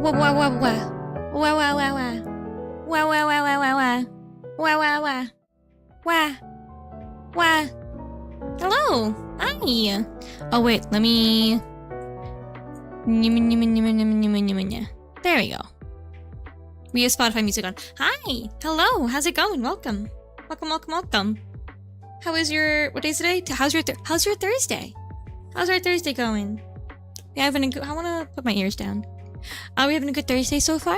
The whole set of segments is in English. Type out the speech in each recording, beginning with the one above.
wah, wah, wah, wah. Wah, wah, wah, wah. Wah, wah, wah, wah, wah, wah. Wah, wah, wah. Wah. Wah. Hello. Hi. Oh, wait. Let me... There we go. We have Spotify music on. Hi. Hello. How's it going? Welcome. Welcome, welcome, welcome. How is your... What day is today? How's your Thursday? How's our Thursday going? We having a good... I want to put my ears down. Are we having a good Thursday so far?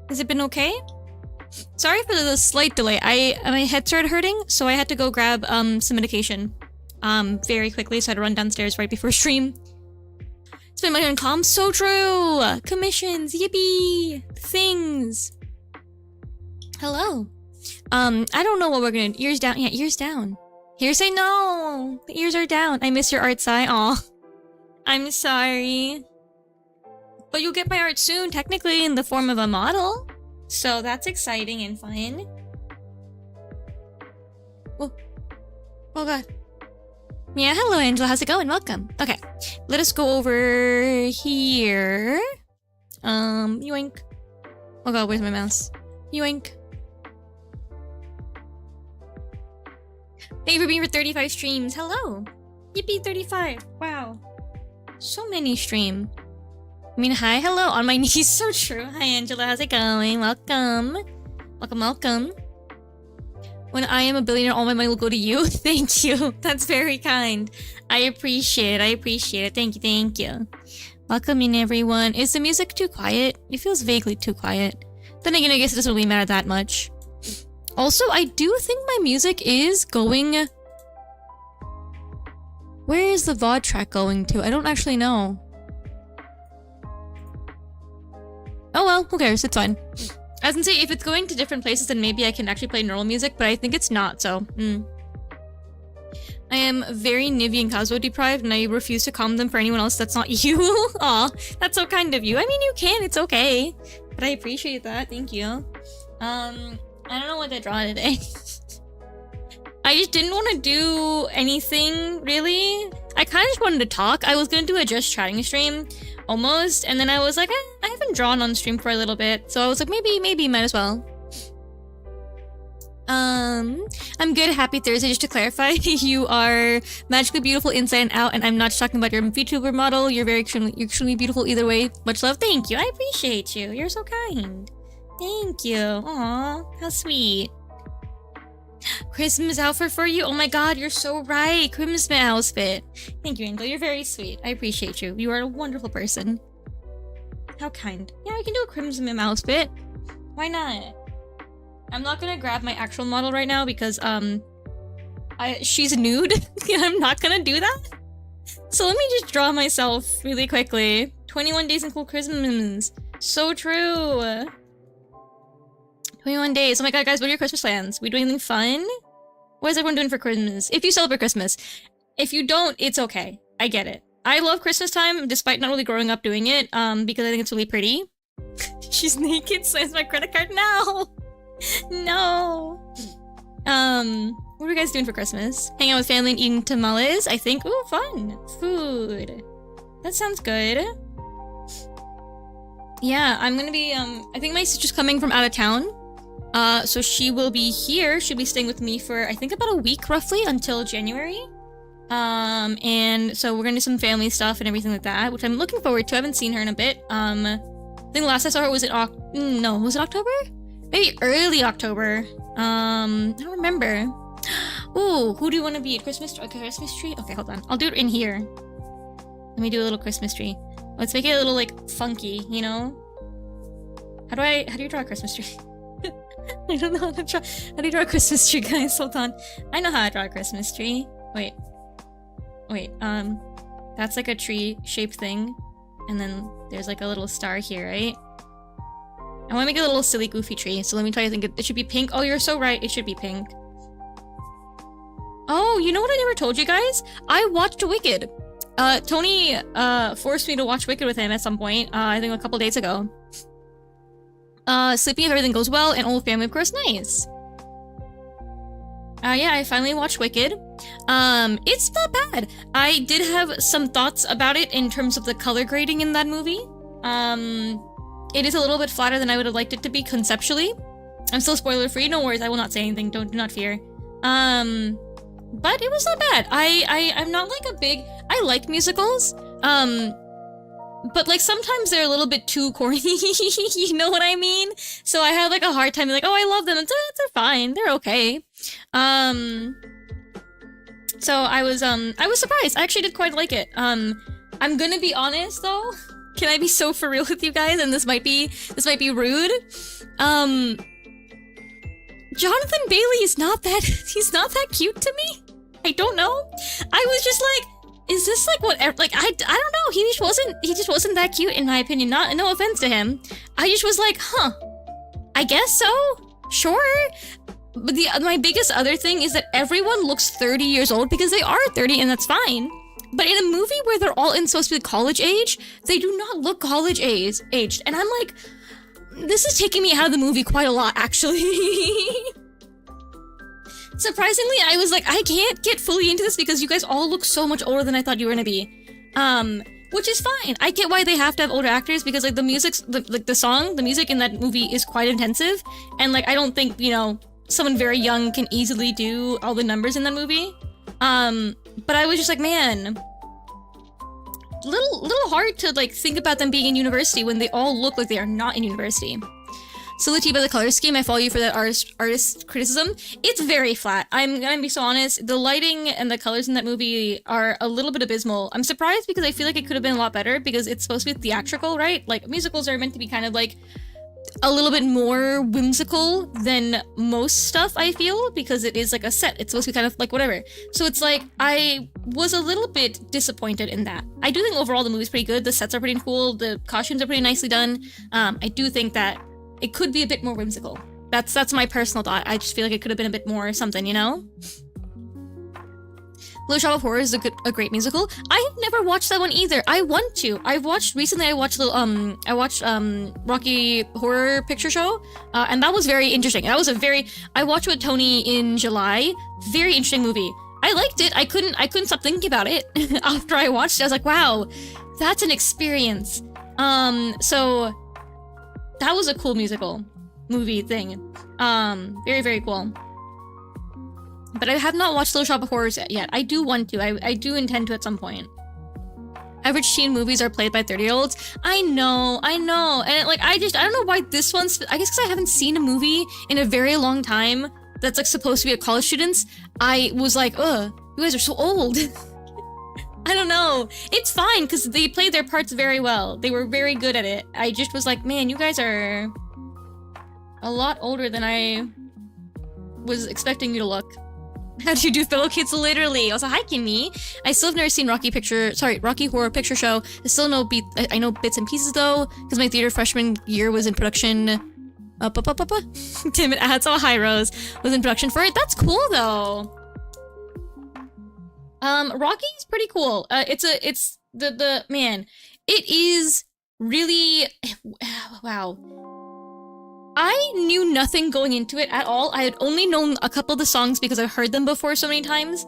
Has it been okay? Sorry for the slight delay. My head started hurting, so I had to go grab some medication very quickly, so I had to run downstairs right before stream. Spend money on comms, so true! Commissions, yippee! Things! Hello. I don't know what we're gonna... Ears down. Yeah, ears down. Here say no! The ears are down. I miss your art, Sai. Aw. I'm sorry. But you'll get my art soon, technically in the form of a model. So that's exciting and fun. Oh, oh god. Yeah, hello Angela, how's it going? Welcome. Okay, let us go over here. Yoink. Oh god, where's my mouse? Yoink. Thank you for being for 35 streams. Hello. Yippee, 35. Wow. So many stream. I mean, hi, hello, on my knees, so true. Hi, Angela, how's it going? Welcome. Welcome, welcome. When I am a billionaire, all my money will go to you. Thank you. That's very kind. I appreciate it. Thank you, thank you. Welcome in, everyone. Is the music too quiet? It feels vaguely too quiet. Then again, I guess it doesn't really matter that much. Also, I do think my music is going... Where is the VOD track going to? I don't actually know. Oh well, who cares? It's fine. I was gonna say, if it's going to different places, then maybe I can actually play normal music, but I think it's not, so... I am very Nivi and Kazuo deprived, and I refuse to calm them for anyone else that's not you. Aw, that's so kind of you. I mean, you can, it's okay. But I appreciate that, thank you. I don't know what to draw today. I just didn't want to do anything, really. I kind of just wanted to talk. I was gonna do a just chatting stream, almost, and then I was like, I haven't drawn on stream for a little bit, so I was like, maybe might as well. I'm good. Happy Thursday. Just to clarify, you are magically beautiful inside and out, and I'm not just talking about your VTuber model. You're extremely beautiful either way. Much love. Thank you. I appreciate you. You're so kind. Thank you. Aw, how sweet. Christmas outfit for you? Oh my god, you're so right. Christmas outfit. Thank you, Angel. You're very sweet. I appreciate you. You are a wonderful person. How kind. Yeah, I can do a Crimson outfit. Why not? I'm not gonna grab my actual model right now because, she's nude. And I'm not gonna do that. So let me just draw myself really quickly. 21 days in cool Christmas. So true. 21 days. Oh my god, guys, what are your Christmas plans? We doing anything fun? What is everyone doing for Christmas? If you celebrate Christmas. If you don't, it's okay. I get it. I love Christmas time, despite not really growing up doing it, because I think it's really pretty. She's naked, slams my credit card. No! No! What are you guys doing for Christmas? Hanging out with family and eating tamales, I think. Ooh, fun! Food. That sounds good. Yeah, I'm gonna be, I think my sister's coming from out of town. So she will be here. She'll be staying with me for, I think, about a week, roughly, until January. And so we're gonna do some family stuff and everything like that, which I'm looking forward to. I haven't seen her in a bit. I think the last I saw her was in no, was it October? Maybe early October. I don't remember. Ooh, who do you want to be? Christmas tree? Okay, hold on. I'll do it in here. Let me do a little Christmas tree. Let's make it a little, like, funky, you know? How do you draw a Christmas tree? I don't know how to draw. How do you draw a Christmas tree, guys? Hold on. I know how to draw a Christmas tree. Wait, that's like a tree-shaped thing. And then there's like a little star here, right? I want to make a little silly, goofy tree. So let me try to think. It should be pink. Oh, you're so right. It should be pink. Oh, you know what I never told you guys? I watched Wicked. Tony, forced me to watch Wicked with him at some point. I think a couple days ago. Sleeping if everything goes well, and old family, of course. Nice. Yeah, I finally watched Wicked. It's not bad. I did have some thoughts about it in terms of the color grading in that movie. It is a little bit flatter than I would have liked it to be conceptually. I'm still spoiler free, no worries, I will not say anything, do not fear. But it was not bad. I'm not like a big, I like musicals, but like sometimes they're a little bit too corny, you know what I mean? So I have like a hard time being like, oh, I love them, they're fine, they're okay. So I was surprised, I actually did quite like it. I'm gonna be honest though, can I be so for real with you guys, and this might be rude? Jonathan Bailey is not that, he's not that cute to me. I don't know. I was just like, is this like whatever, like, I don't know, he just wasn't that cute in my opinion, no offense to him. I just was like, huh, I guess so, sure. But my biggest other thing is that everyone looks 30 years old because they are 30 and that's fine. But in a movie where they're all supposed to be college age, they do not look college aged. And I'm like, this is taking me out of the movie quite a lot, actually. Surprisingly, I was like, I can't get fully into this because you guys all look so much older than I thought you were gonna be. Which is fine. I get why they have to have older actors because like the music in that movie is quite intensive. And like, I don't think, you know, someone very young can easily do all the numbers in that movie. But I was just like, man, little hard to like think about them being in university when they all look like they are not in university. Salute by the color scheme. I follow you for that artist criticism. It's very flat. I'm gonna be so honest. The lighting and the colors in that movie are a little bit abysmal. I'm surprised because I feel like it could have been a lot better because it's supposed to be theatrical, right? Like musicals are meant to be kind of like a little bit more whimsical than most stuff, I feel, because it is like a set. It's supposed to be kind of like whatever. So it's like, I was a little bit disappointed in that. I do think overall the movie's pretty good. The sets are pretty cool. The costumes are pretty nicely done. I do think that it could be a bit more whimsical. That's my personal thought. I just feel like it could have been a bit more something, you know? Little Shop of Horrors is a great musical. I have never watched that one either. I want to. I watched Rocky Horror Picture Show, and that was very interesting. I watched it with Tony in July. Very interesting movie. I liked it. I couldn't stop thinking about it after I watched it. I was like, wow, that's an experience. So that was a cool musical movie thing. Very, very cool. But I have not watched Little Shop of Horrors yet. I do want to. I do intend to at some point. Average teen movies are played by 30-year-olds. I know. And like, I don't know why this one's, I guess because I haven't seen a movie in a very long time that's like supposed to be a college students. I was like, ugh, you guys are so old. I don't know. It's fine because they played their parts very well. They were very good at it. I just was like, man, you guys are a lot older than I was expecting you to look. How do you do fellow kids? Literally. I was like, hi, Kimmy. I still have never seen Rocky Horror Picture Show. I know bits and pieces though, because my theater freshman year was in production. Damn it, I saw High Rose was in production for it. That's cool though. Rocky's pretty cool. It's the man. It is really, wow. I knew nothing going into it at all. I had only known a couple of the songs because I've heard them before so many times,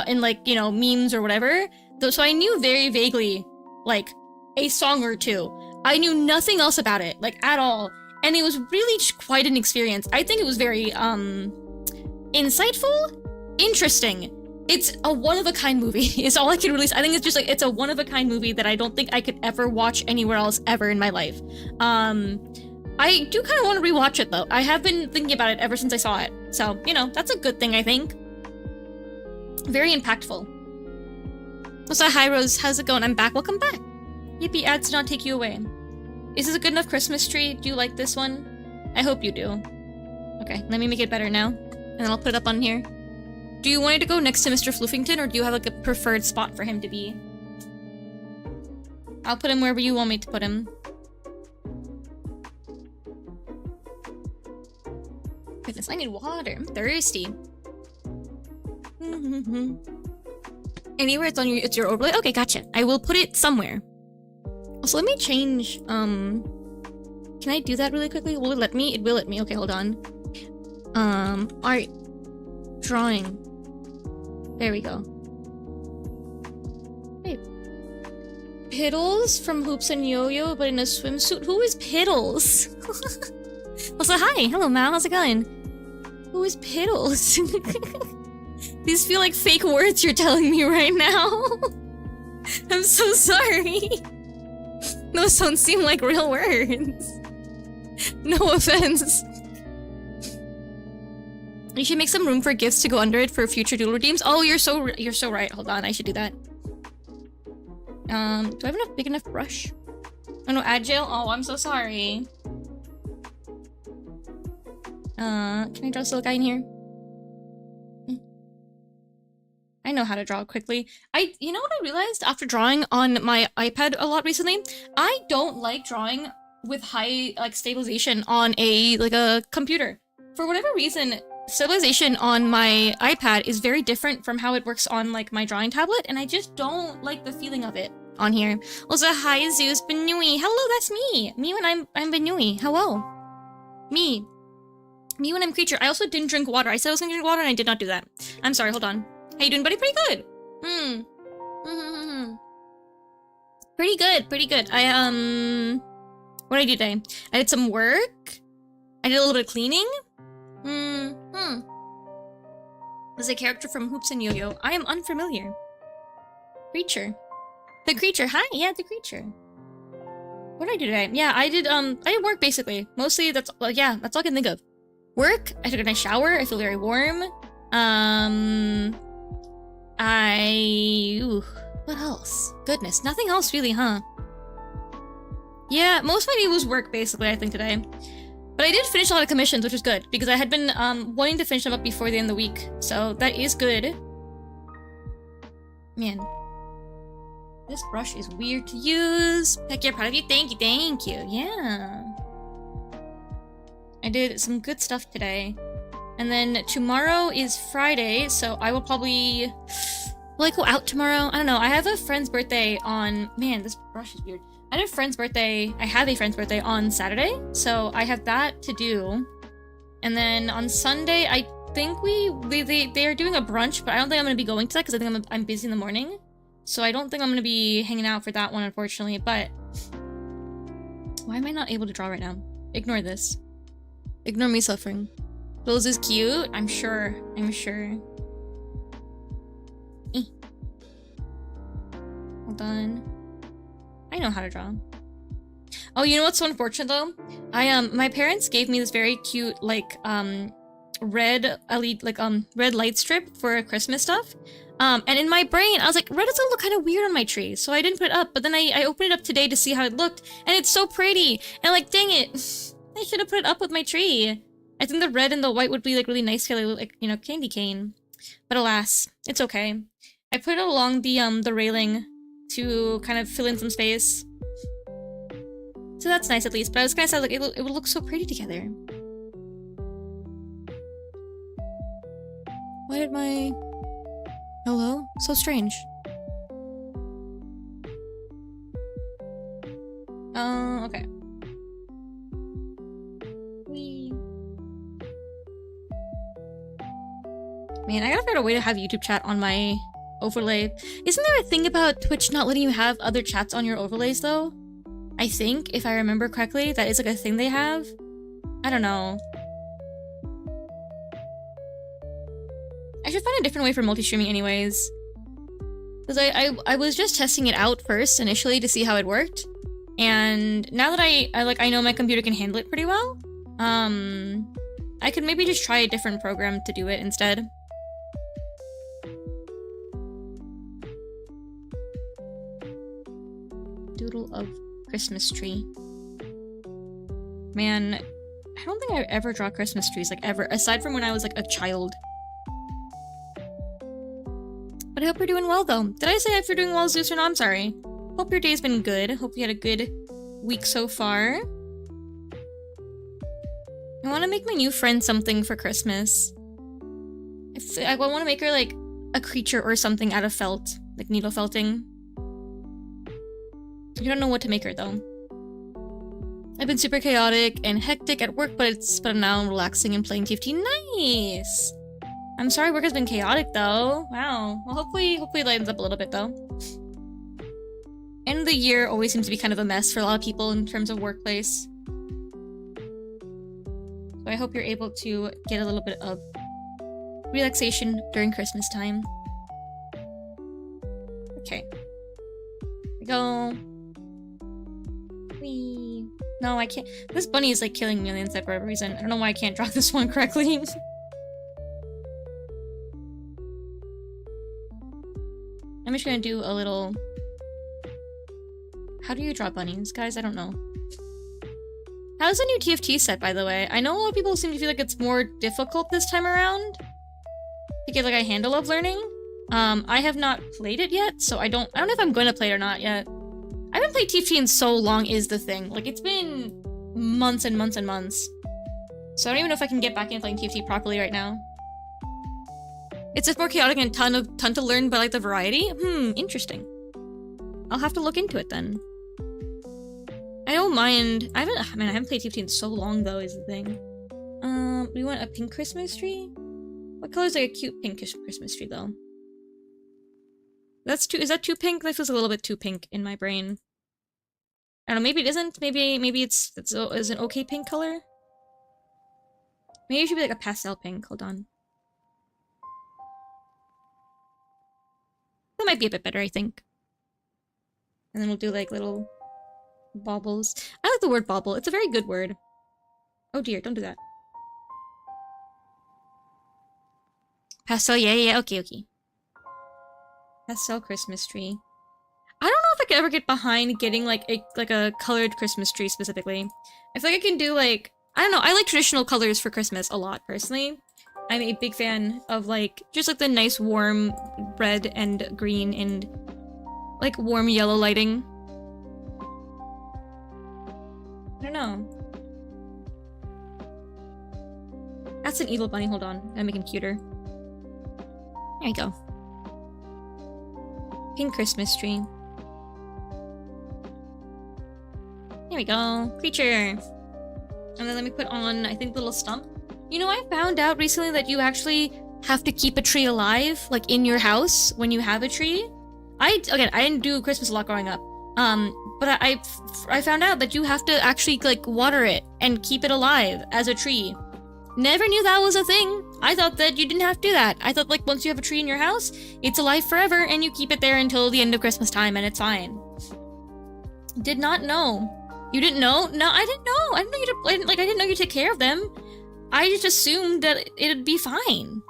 in like, you know, memes or whatever. So I knew very vaguely, like, a song or two. I knew nothing else about it, like, at all. And it was really just quite an experience. I think it was very, insightful, interesting. It's a one-of-a-kind movie, is all I can really say. I think it's just like, it's a one-of-a-kind movie that I don't think I could ever watch anywhere else ever in my life. I do kind of want to rewatch it though. I have been thinking about it ever since I saw it. So, you know, that's a good thing, I think. Very impactful. What's up, Hi Rose? How's it going? I'm back. Welcome back. Yippee, ads do not take you away. Is this a good enough Christmas tree? Do you like this one? I hope you do. Okay, let me make it better now. And then I'll put it up on here. Do you want it to go next to Mr. Floofington, or do you have like a preferred spot for him to be? I'll put him wherever you want me to put him. Goodness, I need water. I'm thirsty. Anywhere it's your overlay? Okay, gotcha. I will put it somewhere. Also, let me change, can I do that really quickly? Will it let me? It will let me. Okay, hold on. Alright. drawing. There we go. Hey. Piddles from Hoops and Yo-Yo, but in a swimsuit. Who is Piddles? Also, hi. Hello, Mal. How's it going? Who is Piddles? These feel like fake words you're telling me right now. I'm so sorry. Those don't seem like real words. No offense. You should make some room for gifts to go under it for future doodle redeems. Oh, you're so right. Hold on, I should do that. Do I have enough big enough brush? Oh no, agile. Oh, I'm so sorry. Can I draw this little guy in here? I know how to draw quickly. You know what I realized after drawing on my iPad a lot recently? I don't like drawing with high stabilization on a computer. For whatever reason, stabilization on my iPad is very different from how it works on my drawing tablet, and I just don't like the feeling of it on here. Also, hi Zeus Benui. Hello, that's me. Me when I'm Benui. Hello. Me when I'm creature. I also didn't drink water. I said I was gonna drink water and I did not do that. I'm sorry, hold on. How you doing, buddy? Pretty good. Pretty good. What did I do today? I did some work. I did a little bit of cleaning. There's a character from Hoops and Yo-Yo. I am unfamiliar. Creature. The creature. Hi, yeah, the creature. What did I do today? Yeah, I did work basically. Mostly that's all I can think of. Work. I took a nice shower. I feel very warm. What else? Goodness, nothing else really, huh? Yeah, most of my day was work, basically, I think, today. But I did finish a lot of commissions, which was good, because I had been, wanting to finish them up before the end of the week. So, that is good. Man. This brush is weird to use. Heck yeah, proud of you. Thank you. Yeah. I did some good stuff today. And then tomorrow is Friday, so I will probably... Will I go out tomorrow? I don't know. I have a friend's birthday on... Man, this brush is weird. I have a friend's birthday on Saturday, so I have that to do. And then on Sunday, I think they are doing a brunch, but I don't think I'm going to be going to that because I think I'm busy in the morning. So I don't think I'm going to be hanging out for that one, unfortunately, but... Why am I not able to draw right now? Ignore this. Ignore me suffering. Rose is cute. I'm sure. Hold on. I know how to draw. Oh, you know what's so unfortunate though? My parents gave me this very cute, red LED, red light strip for Christmas stuff. And in my brain, I was like, red doesn't look kind of weird on my tree, so I didn't put it up. But then I opened it up today to see how it looked, and it's so pretty. And dang it, I should have put it up with my tree. I think the red and the white would be really nice together, candy cane. But alas, it's okay. I put it along the railing to kind of fill in some space. So that's nice at least. But I was kind of sad, it would look so pretty together. Why did my... Hello? So strange. Okay. Man, I gotta figure out a way to have YouTube chat on my overlay. Isn't there a thing about Twitch not letting you have other chats on your overlays, though? I think, if I remember correctly, that is a thing they have. I don't know. I should find a different way for multi-streaming anyways. Because I was just testing it out first, initially, to see how it worked. And now that I know my computer can handle it pretty well, I could maybe just try a different program to do it instead. Doodle of Christmas tree. Man, I don't think I ever draw Christmas trees, ever, aside from when I was a child. But I hope you're doing well, though. Did I say if you're doing well, Zeus, or no? I'm sorry. Hope your day's been good. Hope you had a good week so far. I want to make my new friend something for Christmas. I want to make her, a creature or something out of felt. Needle felting. I don't know what to make her, though. I've been super chaotic and hectic at work, but now I'm relaxing and playing TFT. Nice! I'm sorry work has been chaotic though. Wow. Well, hopefully it lightens up a little bit though. End of the year always seems to be kind of a mess for a lot of people in terms of workplace. So I hope you're able to get a little bit of relaxation during Christmas time. Okay. Here we go. Whee. No, I can't. This bunny is like killing me on the inside for whatever reason. I don't know why I can't draw this one correctly. I'm just gonna do a little... How do you draw bunnies? Guys, I don't know. How's the new TFT set, by the way? I know a lot of people seem to feel like it's more difficult this time around to get like a handle of learning. I have not played it yet, so I don't know if I'm going to play it or not yet. I haven't played TFT in so long is the thing. Like, it's been months and months and months. So I don't even know if I can get back into playing TFT properly right now. It's just more chaotic and ton to learn, but like the variety? Interesting. I'll have to look into it then. I don't mind. I haven't played TFT in so long though, is the thing. We want a pink Christmas tree? What color is like a cute pinkish Christmas tree though? Is that too pink? That feels a little bit too pink in my brain. I don't know, maybe it isn't. Maybe it's an okay pink color. Maybe it should be like a pastel pink. Hold on. That might be a bit better, I think. And then we'll do like little baubles. I like the word bauble. It's a very good word. Oh dear, don't do that. Pastel, yeah, okay. Pastel Christmas tree. I don't know if I could ever get behind getting like a colored Christmas tree specifically. I feel like I can do like, I don't know, I like traditional colors for Christmas a lot personally. I'm a big fan of like, just like the nice warm red and green and like warm yellow lighting. I don't know. That's an evil bunny, hold on. Gotta make him cuter. There you go. Pink Christmas tree. There we go. Creature. And then let me put on, I think, the little stump. You know, I found out recently that you actually have to keep a tree alive, like in your house when you have a tree. I didn't do Christmas a lot growing up. But I found out that you have to actually like water it and keep it alive as a tree. Never knew that was a thing. I thought that you didn't have to do that. I thought like once you have a tree in your house, it's alive forever and you keep it there until the end of Christmas time and it's fine. Did not know. You didn't know? No, I didn't know. I didn't know you take care of them. I just assumed that it'd be fine.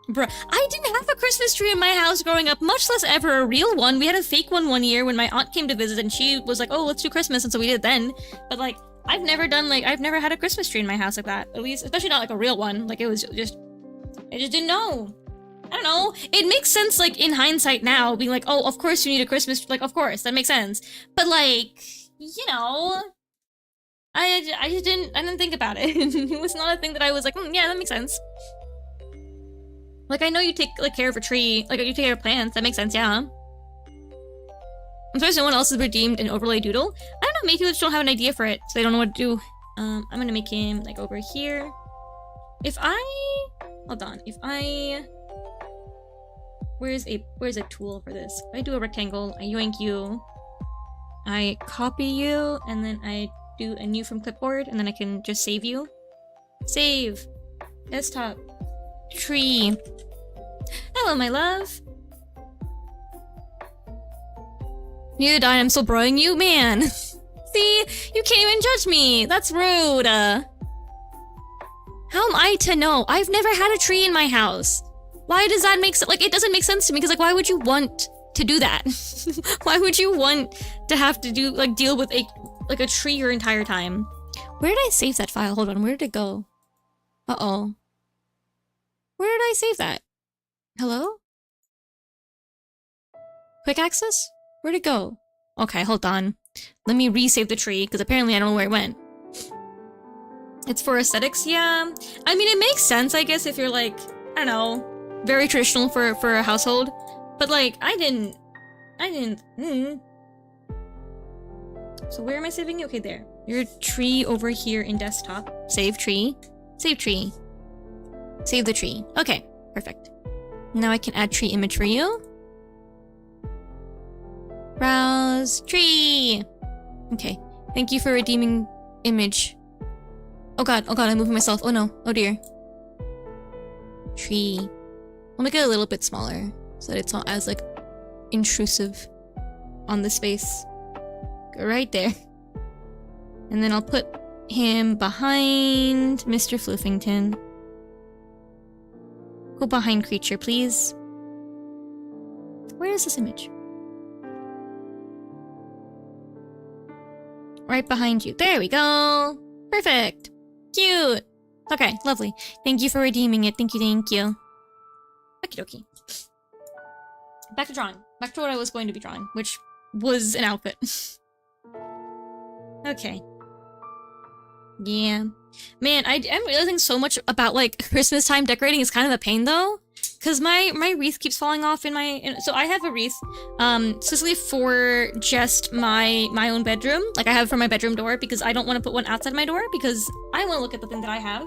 Bruh, I didn't have a Christmas tree in my house growing up, much less ever a real one. We had a fake one year when my aunt came to visit and she was like, oh, let's do Christmas, and so we did it then. But like, I've never had a Christmas tree in my house like that. At least, especially not like a real one. Like, I just didn't know. I don't know. It makes sense, like, in hindsight now, being like, oh, of course you need a Christmas, like, of course, that makes sense. But like, you know, I didn't think about it. It was not a thing that I was like, yeah, that makes sense. Like, I know you take, like, care of a tree, like, you take care of plants, that makes sense, yeah. I'm sorry no one else has redeemed an overlay doodle. I don't know, maybe people just don't have an idea for it, so they don't know what to do. I'm gonna make him, like, over here. Hold on, where's a tool for this? If I do a rectangle, I yoink you, I copy you, and then I do a new from clipboard, and then I can just save you. Save. Desktop. Tree. Hello, my love. Neither did I, I'm still broing you? Man. See? You can't even judge me. That's rude. How am I to know? I've never had a tree in my house. Why does that make sense? Like, it doesn't make sense to me, because, like, why would you want to do that? Why would you want to have to do, like, deal with a tree your entire time? Where did I save that file? Hold on, where did it go? Uh-oh. Where did I save that? Hello? Quick access? Where'd it go? Okay, hold on. Let me resave the tree, because apparently I don't know where it went. It's for aesthetics, yeah. I mean, it makes sense, I guess, if you're like, I don't know, very traditional for a household. But like, I didn't. So where am I saving you? Okay, there. Your tree over here in desktop. Save tree. Save tree. Save the tree. Okay. Perfect. Now I can add tree image for you. Browse tree. Okay. Thank you for redeeming image. Oh god, I'm moving myself. Oh no. Oh dear. Tree. I'll make it a little bit smaller so that it's not as like intrusive on the space. Go right there. And then I'll put him behind Mr. Floofington. Go behind creature, please. Where is this image? Right behind you. There we go. Perfect. Cute. Okay, lovely. Thank you for redeeming it. Thank you, thank you. Okie dokie. Back to drawing. Back to what I was going to be drawing, which was an outfit. Okay. Yeah. Man, I'm realizing so much about, like, Christmas time decorating is kind of a pain, though. Because my wreath keeps falling off in my... So I have a wreath, specifically for just my own bedroom. Like, I have it for my bedroom door, because I don't want to put one outside my door, because I want to look at the thing that I have.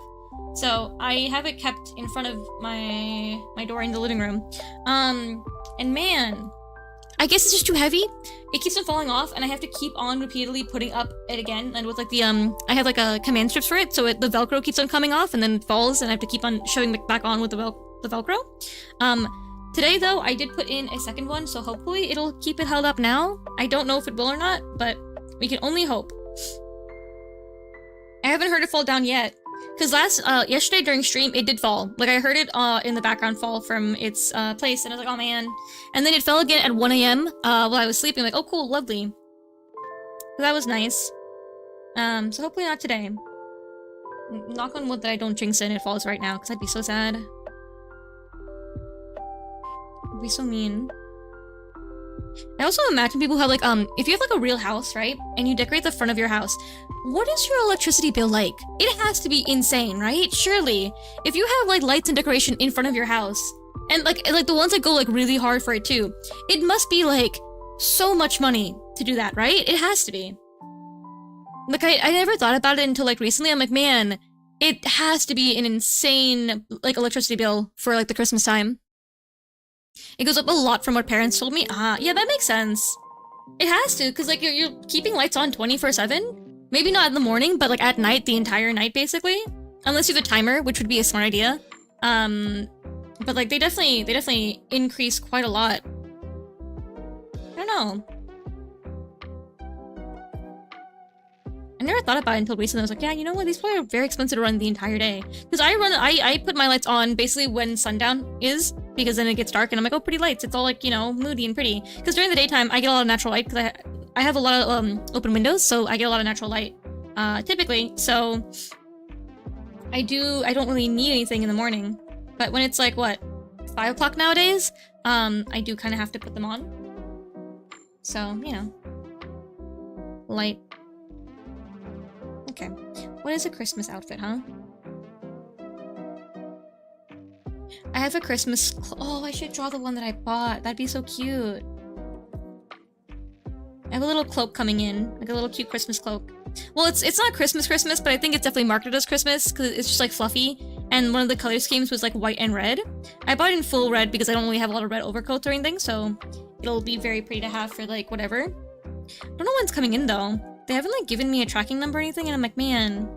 So I have it kept in front of my door in the living room. And man... I guess it's just too heavy. It keeps on falling off, and I have to keep on repeatedly putting up it again. And with like the I have like a command strips for it, so the Velcro keeps on coming off and then falls, and I have to keep on shoving it back on with the Velcro. Today though, I did put in a second one, so hopefully it'll keep it held up now. I don't know if it will or not, but we can only hope. I haven't heard it fall down yet. Because yesterday during stream, it did fall. Like, I heard it in the background fall from its place, and I was like, oh man. And then it fell again at 1 AM while I was sleeping. Like, oh cool, lovely. So that was nice. So hopefully not today. Knock on wood that I don't jinx it and it falls right now, because I'd be so sad. It'd be so mean. I also imagine people have, like, if you have, like, a real house, right? And you decorate the front of your house, what is your electricity bill like? It has to be insane, right? Surely. If you have, like, lights and decoration in front of your house, and, like the ones that go, like, really hard for it, too, it must be, like, so much money to do that, right? It has to be. Like, I never thought about it until, like, recently. I'm like, man, it has to be an insane, like, electricity bill for, like, the Christmas time. It goes up a lot from what parents told me. Yeah, that makes sense. It has to, because, like, you're keeping lights on 24/7? Maybe not in the morning, but, like, at night, the entire night, basically. Unless you have a timer, which would be a smart idea. But, like, they definitely increase quite a lot. I don't know. I never thought about it until recently. I was like, yeah, you know what? These probably are very expensive to run the entire day. Because I put my lights on basically when sundown is, because then it gets dark and I'm like, oh, pretty lights. It's all like, you know, moody and pretty. Because during the daytime, I get a lot of natural light because I have a lot of open windows, so I get a lot of natural light, typically. So I don't really need anything in the morning. But when it's like, what, 5 o'clock nowadays, I do kind of have to put them on. So, you know, light. Okay, what is a Christmas outfit, huh? I have a Christmas oh, I should draw the one that I bought. That'd be so cute. I have a little cloak coming in, like a little cute Christmas cloak. Well, it's not Christmas, but I think it's definitely marketed as Christmas because it's just like fluffy. And one of the color schemes was like white and red. I bought it in full red because I don't really have a lot of red overcoats or anything, so it'll be very pretty to have for like whatever. I don't know when it's coming in though. They haven't like given me a tracking number or anything, and I'm like, man.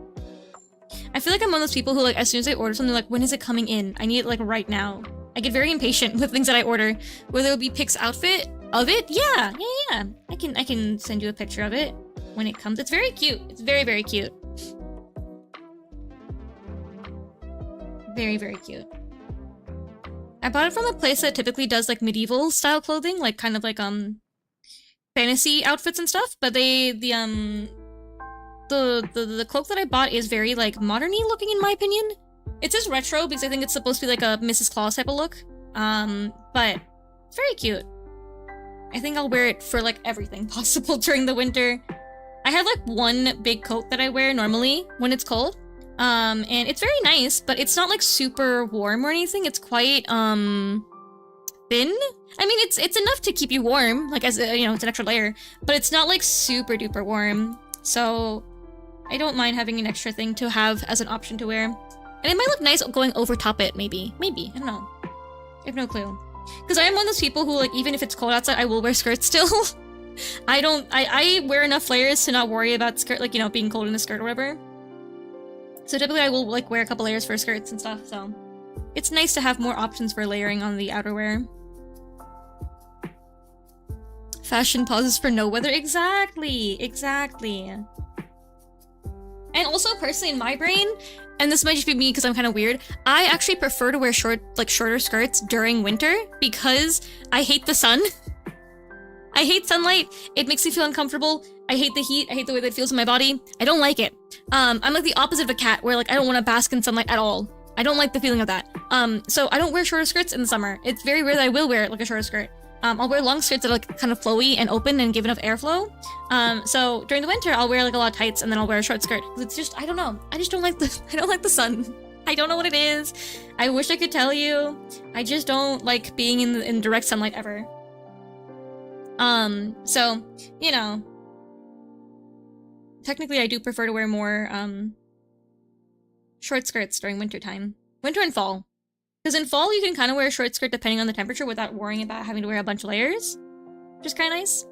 I feel like I'm one of those people who like as soon as I order something, like, when is it coming in? I need it like right now. I get very impatient with things that I order. Whether it'll be Pic's outfit of it? Yeah. I can send you a picture of it when it comes. It's very cute. It's very, very cute. Very, very cute. I bought it from a place that typically does like medieval style clothing, like kind of like fantasy outfits and stuff, but the cloak that I bought is very like modern-y looking in my opinion. It says retro because I think it's supposed to be like a Mrs. Claus type of look. But it's very cute. I think I'll wear it for like everything possible during the winter. I have like one big coat that I wear normally when it's cold. And it's very nice, but it's not like super warm or anything. It's quite thin. I mean, it's enough to keep you warm, like as you know, it's an extra layer, but it's not like super duper warm. So I don't mind having an extra thing to have as an option to wear. And it might look nice going over top it, maybe. I don't know. I have no clue. Because I am one of those people who, like, even if it's cold outside, I will wear skirts still. I wear enough layers to not worry about skirt, like, you know, being cold in a skirt or whatever. So typically I will, like, wear a couple layers for skirts and stuff, so. It's nice to have more options for layering on the outerwear. Fashion pauses for no weather. Exactly, exactly. And also, personally, in my brain, and this might just be me because I'm kind of weird, I actually prefer to wear shorter skirts during winter because I hate the sun. I hate sunlight. It makes me feel uncomfortable. I hate the heat. I hate the way that it feels in my body. I don't like it. I'm like the opposite of a cat where like I don't want to bask in sunlight at all. I don't like the feeling of that. So I don't wear shorter skirts in the summer. It's very rare that I will wear like a shorter skirt. I'll wear long skirts that are like kind of flowy and open and give enough airflow. So during the winter, I'll wear like a lot of tights and then I'll wear a short skirt. It's just, I don't know. I just don't like the sun. I don't know what it is. I wish I could tell you. I just don't like being in direct sunlight ever. So, you know, technically I do prefer to wear more, short skirts during winter time. Winter and fall. Because in fall, you can kind of wear a short skirt depending on the temperature without worrying about having to wear a bunch of layers. Which is kind of nice.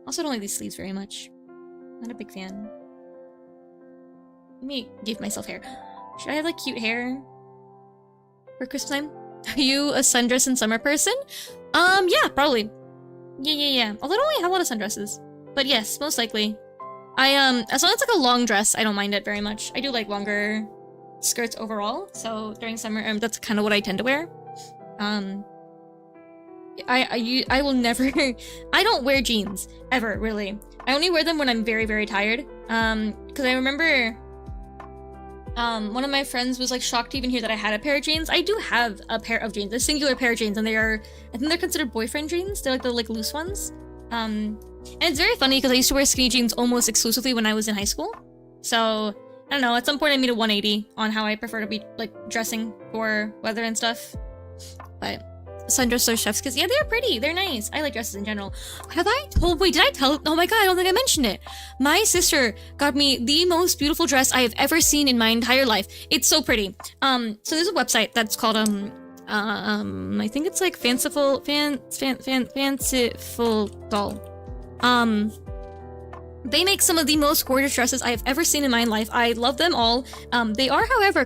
Also, I don't like these sleeves very much. Not a big fan. Let me give myself hair. Should I have, like, cute hair for Christmas time? Are you a sundress and summer person? Yeah, probably. Yeah. Although I don't really have a lot of sundresses. But yes, most likely. As long as it's like a long dress, I don't mind it very much. I do like longer skirts overall, so during summer, that's kind of what I tend to wear. I will never, I don't wear jeans, ever, really. I only wear them when I'm very, very tired. Because I remember, one of my friends was like shocked to even hear that I had a pair of jeans. I do have a pair of jeans, a singular pair of jeans, and they are, I think they're considered boyfriend jeans. They're like the like loose ones. And it's very funny because I used to wear skinny jeans almost exclusively when I was in high school. So, I don't know, at some point I made a 180 on how I prefer to be, like, dressing for weather and stuff. But sundress or chef's kiss, yeah, they're pretty, they're nice. I like dresses in general. Have I told, wait, did I tell, oh my god, I don't think I mentioned it. My sister got me the most beautiful dress I have ever seen in my entire life. It's so pretty. So there's a website that's called, I think it's like Fanciful Doll. They make some of the most gorgeous dresses I have ever seen in my life. I love them all. They are, however,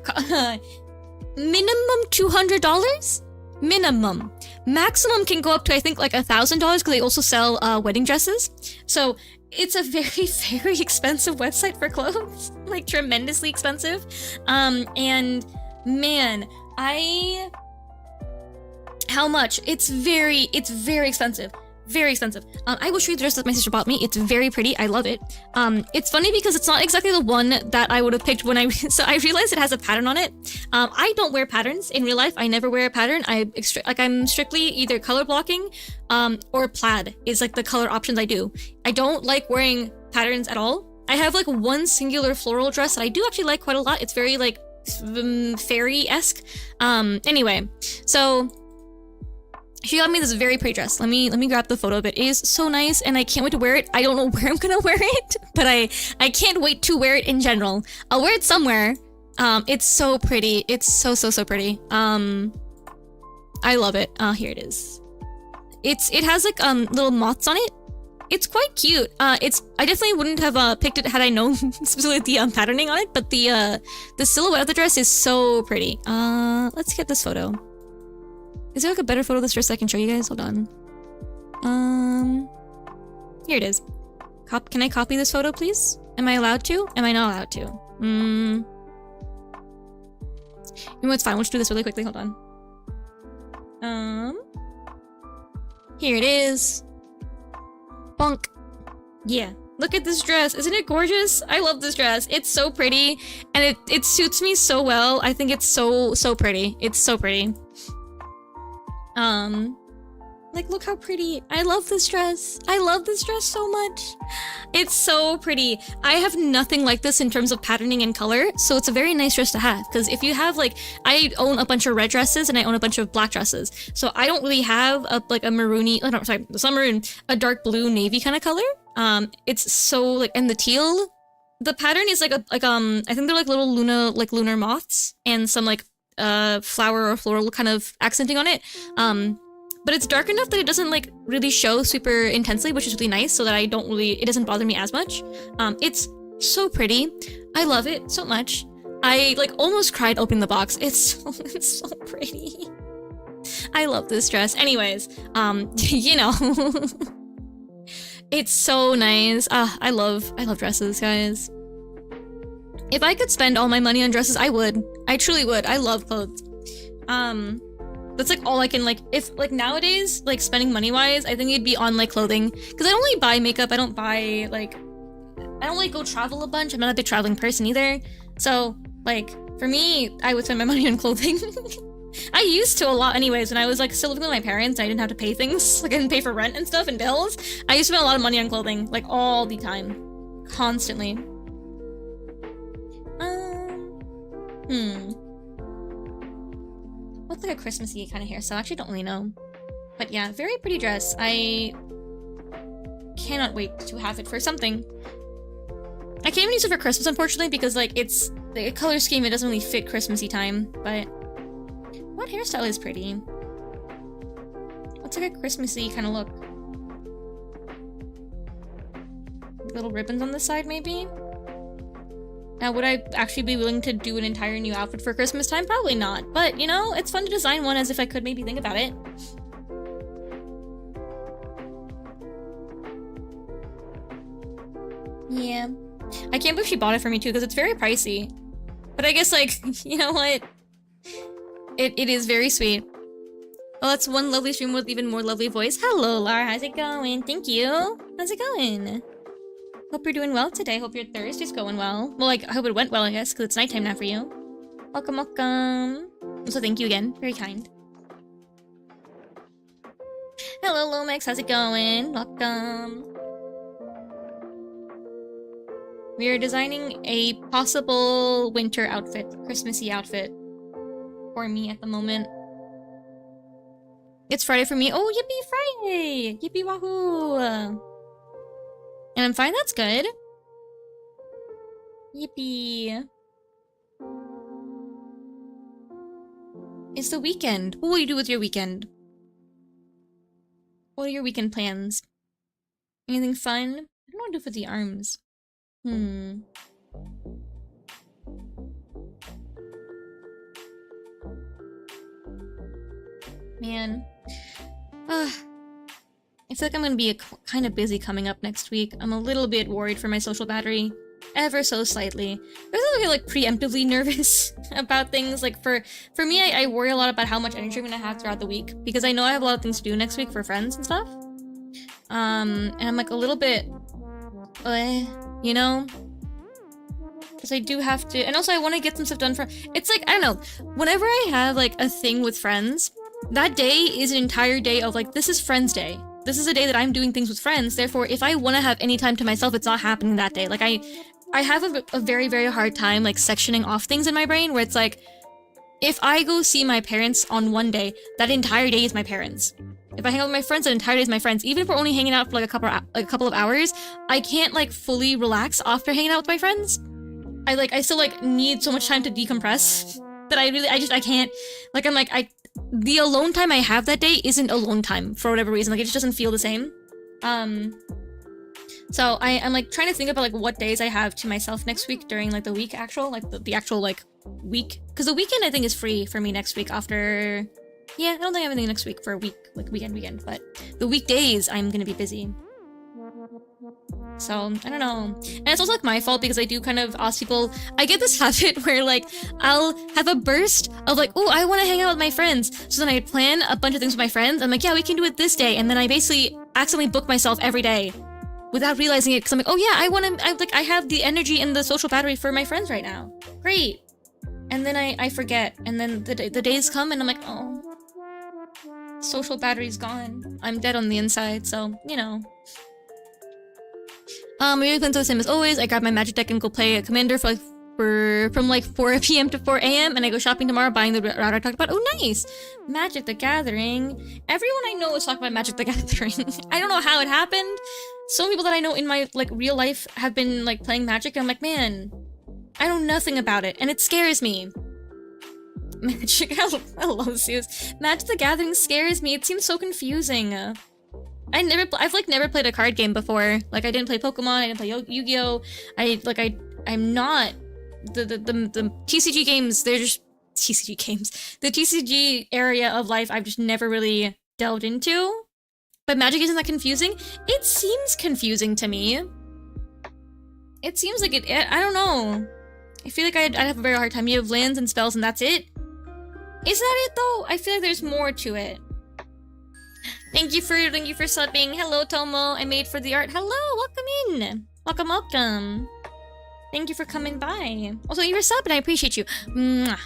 minimum $200? Minimum. Maximum can go up to, I think, like $1,000 because they also sell wedding dresses. So it's a very, very expensive website for clothes. Like, tremendously expensive. And man, how much? It's very expensive. Very expensive. I will show you the dress that my sister bought me. It's very pretty. I love it. It's funny because it's not exactly the one that I would have picked when so I realized it has a pattern on it. I don't wear patterns in real life. I never wear a pattern. I'm strictly either color blocking, or plaid is like the color options I do. I don't like wearing patterns at all. I have like one singular floral dress that I do actually like quite a lot. It's very like fairy-esque. Anyway, so she got me this very pretty dress. Let me grab the photo of it. It is so nice and I can't wait to wear it. I don't know where I'm gonna wear it, but I can't wait to wear it in general. I'll wear it somewhere. It's so pretty. It's so pretty. I love it. Here it is. It has like little moths on it. It's quite cute. I definitely wouldn't have picked it had I known specifically the patterning on it, but the silhouette of the dress is so pretty. Let's get this photo. Is there like a better photo of this dress I can show you guys? Hold on. Here it is. Can I copy this photo, please? Am I allowed to? Am I not allowed to? You know what's fine, we'll just do this really quickly, hold on. Here it is. Bonk. Yeah. Look at this dress. Isn't it gorgeous? I love this dress. It's so pretty. And it suits me so well. I think it's so pretty. It's so pretty. Like, look how pretty. I love this dress. I love this dress so much. It's so pretty. I have nothing like this in terms of patterning and color, so it's a very nice dress to have. Because if you have, like, I own a bunch of red dresses and I own a bunch of black dresses. So I don't really have a maroony, oh no, sorry, it's not maroon, a dark blue navy kind of color. It's so, like, and the teal, the pattern is like I think they're like little lunar moths and some like flower or floral kind of accenting on it. But it's dark enough that it doesn't like really show super intensely, which is really nice, so that it doesn't bother me as much. It's so pretty. I love it so much. I like almost cried opening the box. It's so pretty. I love this dress. Anyways, you know. It's so nice. I love dresses, guys. If I could spend all my money on dresses, I would. I truly would. I love clothes. That's like all I can like, if like nowadays, like spending money wise, I think it'd be on like clothing. Cause I don't really buy makeup. I don't like go travel a bunch. I'm not a big traveling person either. So like for me, I would spend my money on clothing. I used to a lot anyways when I was like still living with my parents. I didn't have to pay things. Like I didn't pay for rent and stuff and bills. I used to spend a lot of money on clothing, like all the time. Constantly. What's like a Christmassy kind of hairstyle? I actually don't really know. But yeah, very pretty dress. I cannot wait to have it for something. I can't even use it for Christmas, unfortunately, because like it's the color scheme, it doesn't really fit Christmassy time, but what hairstyle is pretty? What's like a Christmassy kind of look? Little ribbons on the side, maybe? Now, would I actually be willing to do an entire new outfit for Christmas time? Probably not. But, you know, it's fun to design one as if I could maybe think about it. Yeah. I can't believe she bought it for me, too, because it's very pricey. But I guess, like, you know what? It is very sweet. Oh, that's one lovely stream with even more lovely voice. Hello, Lara. How's it going? Thank you. How's it going? Hope you're doing well today. Hope your Thursday's going well. Well, like, I hope it went well, I guess, because it's nighttime now for you. Welcome, welcome. So thank you again. Very kind. Hello, Lomax. How's it going? Welcome. We are designing a possible winter outfit, Christmassy outfit for me at the moment. It's Friday for me. Oh, yippee Friday! Yippee wahoo! And I'm fine, that's good. Yippee. It's the weekend. What will you do with your weekend? What are your weekend plans? Anything fun? I don't want to do for the arms. Man. I feel like I'm gonna be kind of busy coming up next week. I'm a little bit worried for my social battery. Ever so slightly. I was like preemptively nervous about things. Like for me, I worry a lot about how much energy I'm gonna have throughout the week. Because I know I have a lot of things to do next week for friends and stuff. And I'm like a little bit... you know? Because I do have to... And also I want to get some stuff done for... It's like, I don't know. Whenever I have like a thing with friends, that day is an entire day of like, this is Friends Day. This is a day that I'm doing things with friends. Therefore, if I want to have any time to myself, it's not happening that day. Like I have a very, very hard time like sectioning off things in my brain where it's like, if I go see my parents on one day, that entire day is my parents. If I hang out with my friends, that entire day is my friends. Even if we're only hanging out for like a couple of hours, I can't like fully relax after hanging out with my friends. I still like need so much time to decompress that I can't. Like I'm like the alone time I have that day isn't alone time for whatever reason. Like it just doesn't feel the same. So I'm like trying to think about like what days I have to myself next week during like the week actual, like the actual like week. Because the weekend I think is free for me next week after... Yeah, I don't think I have anything next week for a week, like weekend, but the weekdays I'm gonna be busy. So, I don't know. And it's also like my fault because I do kind of ask people, I get this habit where like, I'll have a burst of like, oh, I want to hang out with my friends. So then I plan a bunch of things with my friends. I'm like, yeah, we can do it this day. And then I basically accidentally book myself every day without realizing it. Cause I'm like, oh yeah, I have the energy and the social battery for my friends right now. Great. And then I forget. And then the days come and I'm like, oh, social battery's gone. I'm dead on the inside. So, you know. We plans the same as always. I grab my magic deck and go play a commander from like 4 p.m. to 4 a.m. and I go shopping tomorrow buying the route I talked about. Oh, nice! Magic the Gathering. Everyone I know is talking about Magic the Gathering. I don't know how it happened. So many people that I know in my like real life have been like playing Magic and I'm like, man, I know nothing about it and it scares me. Magic, I love Zeus. Magic the Gathering scares me. It seems so confusing. I've like never played a card game before. Like I didn't play Pokemon, I didn't play Yu-Gi-Oh! I'm not the TCG games, they're just TCG games. The TCG area of life I've just never really delved into. But Magic isn't that confusing? It seems confusing to me. It seems like I don't know. I feel like I'd have a very hard time. You have lands and spells and that's it? Is that it though? I feel like there's more to it. Thank you for subbing. Hello, Tomo. I made for the art. Hello, welcome in. Welcome, welcome. Thank you for coming by. Also, you're subbing. I appreciate you. Mwah.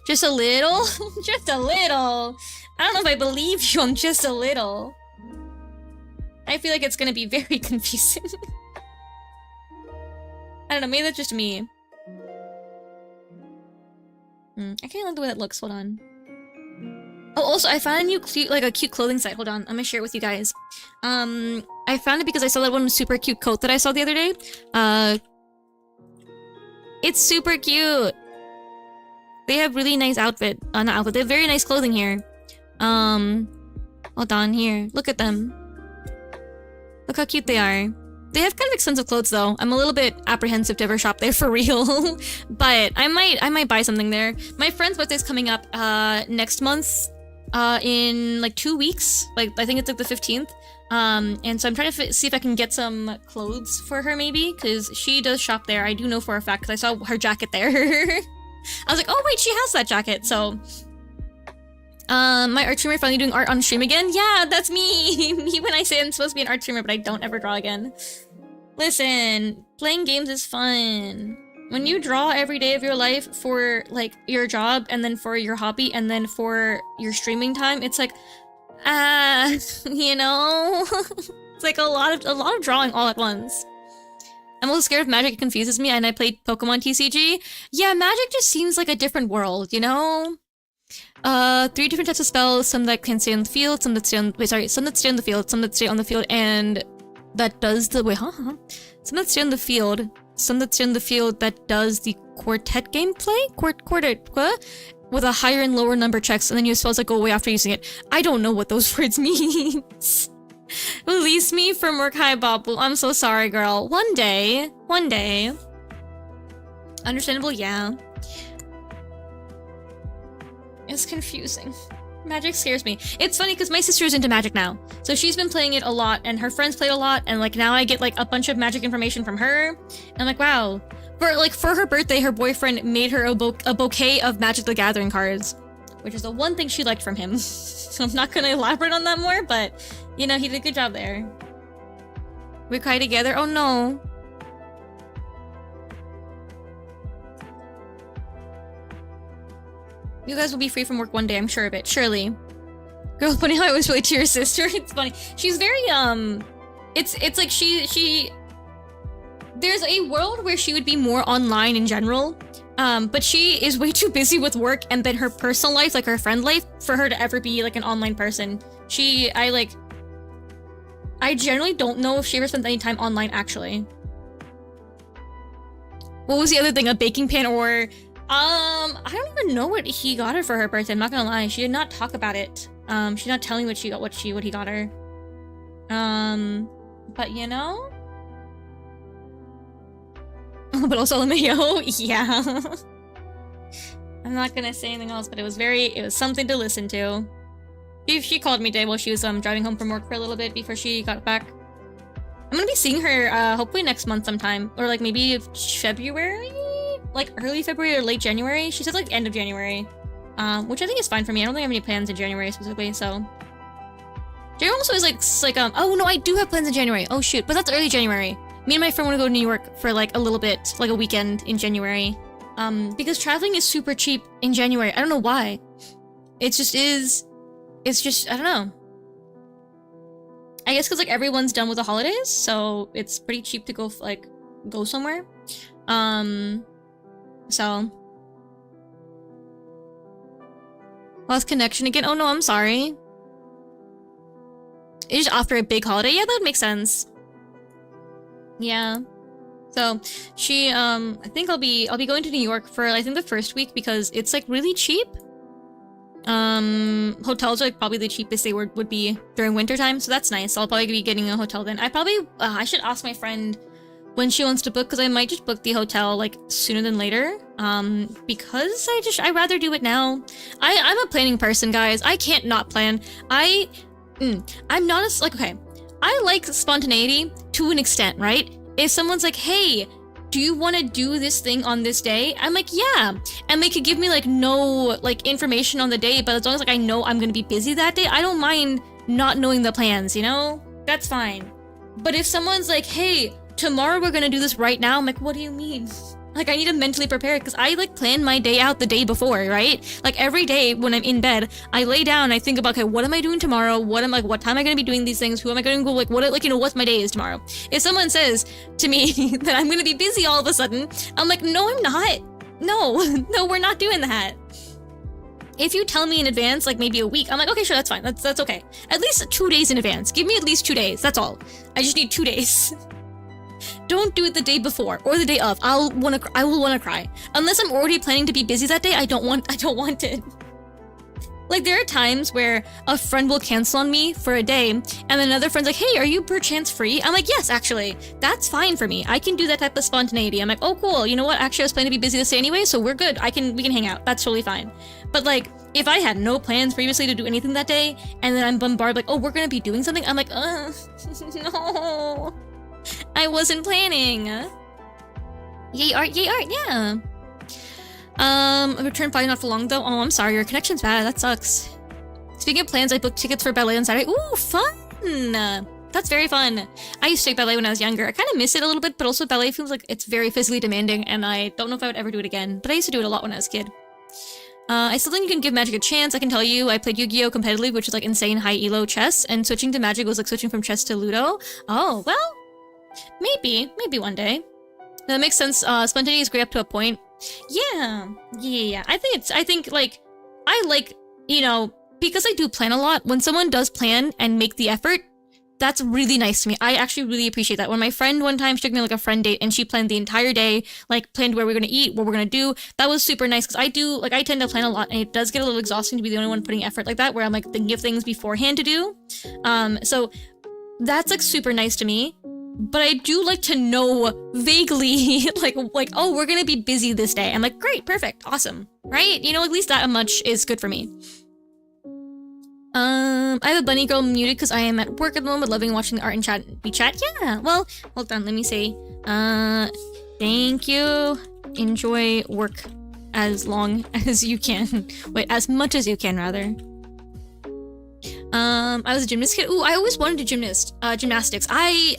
Just a little? Just a little. I don't know if I believe you. I'm just a little. I feel like it's gonna be very confusing. I don't know. Maybe that's just me. I can't like the way that looks. Hold on. Oh, also, I found a new cute clothing site. Hold on, I'm gonna share it with you guys. I found it because I saw that one super cute coat that I saw the other day. It's super cute. They have really nice outfit. Not outfit. They have very nice clothing here. Hold on, here. Look at them. Look how cute they are. They have kind of expensive clothes though. I'm a little bit apprehensive to ever shop there for real. But I might buy something there. My friend's birthday's coming up next month. In like 2 weeks. Like I think it's like the 15th. And so I'm trying to see if I can get some clothes for her maybe, because she does shop there. I do know for a fact because I saw her jacket there. I was like, oh wait, she has that jacket. So my art streamer finally doing art on stream again. Yeah, that's me. Me when I say I'm supposed to be an art streamer, but I don't ever draw again. Listen, playing games is fun. When you draw every day of your life for like your job and then for your hobby and then for your streaming time, it's like, you know, it's like a lot of drawing all at once. I'm a little scared of Magic. It confuses me, and I played Pokemon TCG. Yeah, Magic just seems like a different world, you know? 3 different types of spells, some that can stay on the field, some that stay on some that stay on the field, some that stay on the field, and that does the some that stay on the field, some that stay on the field that does the quartet gameplay? Quartet with a higher and lower number checks, and then you have spells that go away after using it. I don't know what those words mean. Release me from work, hi Babu. I'm so sorry, girl. One day. Understandable, yeah. It's confusing. Magic scares me. It's funny because my sister's into Magic now. So she's been playing it a lot and her friends played a lot, and like now I get like a bunch of Magic information from her. And I'm like, wow. For her birthday, her boyfriend made her a bouquet of Magic the Gathering cards, which is the one thing she liked from him. So I'm not gonna elaborate on that more, but you know, he did a good job there. We cry together? Oh no. You guys will be free from work one day, I'm sure of it. Surely. Girl, funny how I always relate to your sister. It's funny. She's very, it's like she... There's a world where she would be more online in general, but she is way too busy with work and then her personal life, like her friend life, for her to ever be like an online person. I generally don't know if she ever spent any time online, actually. What was the other thing? A baking pan or... I don't even know what he got her for her birthday. I'm not gonna lie. She did not talk about it. She's not telling what she got, what he got her. But you know? But also LMAO, yeah. I'm not gonna say anything else, but it was something to listen to. She called me today while she was driving home from work for a little bit before she got back. I'm gonna be seeing her hopefully next month sometime, or like maybe February, like early February or late January. She said like end of January, which I think is fine for me. I don't think I have any plans in January specifically, so. January also is like oh no, I do have plans in January. Oh shoot, but that's early January. Me and my friend want to go to New York for like a little bit, like a weekend in January, because traveling is super cheap in January. I don't know why. It just is. It's just, I don't know. I guess because like everyone's done with the holidays, so it's pretty cheap to go go somewhere. So lost connection again. Oh no, I'm sorry. It's just after a big holiday. Yeah, that would make sense. Yeah. So she, I think I'll be going to New York for, I think, the first week because it's like really cheap. Hotels are like probably the cheapest they would be during winter time, so that's nice. So I'll probably be getting a hotel then. I should ask my friend when she wants to book, because I might just book the hotel like sooner than later. Because I'd rather do it now. I'm a planning person, guys. I can't not plan. I'm not as like, okay, I like spontaneity to an extent, right? If someone's like, hey, do you want to do this thing on this day? I'm like, yeah. And they could give me like no like information on the day, but as long as like I know I'm gonna be busy that day, I don't mind not knowing the plans, you know? That's fine. But if someone's like, hey, tomorrow we're gonna do this right now, I'm like, what do you mean? Like, I need to mentally prepare because I like plan my day out the day before, right? Like every day when I'm in bed, I lay down, I think about, okay, what am I doing tomorrow? What time am I gonna be doing these things? Who am I gonna go, like, what, like, you know, what's my day is tomorrow? If someone says to me that I'm gonna be busy all of a sudden, I'm like, no, I'm not. No, no, we're not doing that. If you tell me in advance, like maybe a week, I'm like, okay, sure, that's fine. That's okay. At least 2 days in advance. Give me at least 2 days. That's all. I just need 2 days. Don't do it the day before or the day of. I will wanna cry. Unless I'm already planning to be busy that day, I don't want it. Like, there are times where a friend will cancel on me for a day, and then another friend's like, hey, are you perchance free? I'm like, yes, actually. That's fine for me. I can do that type of spontaneity. I'm like, oh, cool. You know what? Actually, I was planning to be busy this day anyway, so we're good. We can hang out. That's totally fine. But, like, if I had no plans previously to do anything that day, and then I'm bombarded, like, oh, we're gonna be doing something, I'm like, no. I wasn't planning. Yay art, yeah. Return probably not for long though. Oh, I'm sorry, your connection's bad. That sucks. Speaking of plans, I booked tickets for ballet on Saturday. Ooh, fun! That's very fun. I used to take ballet when I was younger. I kind of miss it a little bit, but also ballet feels like it's very physically demanding, and I don't know if I would ever do it again. But I used to do it a lot when I was a kid. I still think you can give Magic a chance. I can tell you, I played Yu-Gi-Oh! Competitively, which is like insane high elo chess, and switching to Magic was like switching from chess to Ludo. Oh, well, maybe one day. That makes sense. Spontaneity is great up to a point. Yeah. I think like, you know, because I do plan a lot, when someone does plan and make the effort, that's really nice to me. I actually really appreciate that. When my friend one time, she took me like a friend date and she planned the entire day, like planned where we're gonna eat, what we're gonna do. That was super nice because I tend to plan a lot and it does get a little exhausting to be the only one putting effort like that, where I'm like thinking of things beforehand to do. So that's like super nice to me. But I do like to know vaguely, like, oh, we're gonna be busy this day. I'm like, great, perfect, awesome, right? You know, at least that much is good for me. I have a bunny girl muted because I am at work at the moment, loving watching the art and chat. We chat? Yeah, well, hold on, let me say, thank you. Enjoy work as long as you can. Wait, as much as you can, rather. I was a gymnast kid. Ooh, I always wanted to gymnastics. I,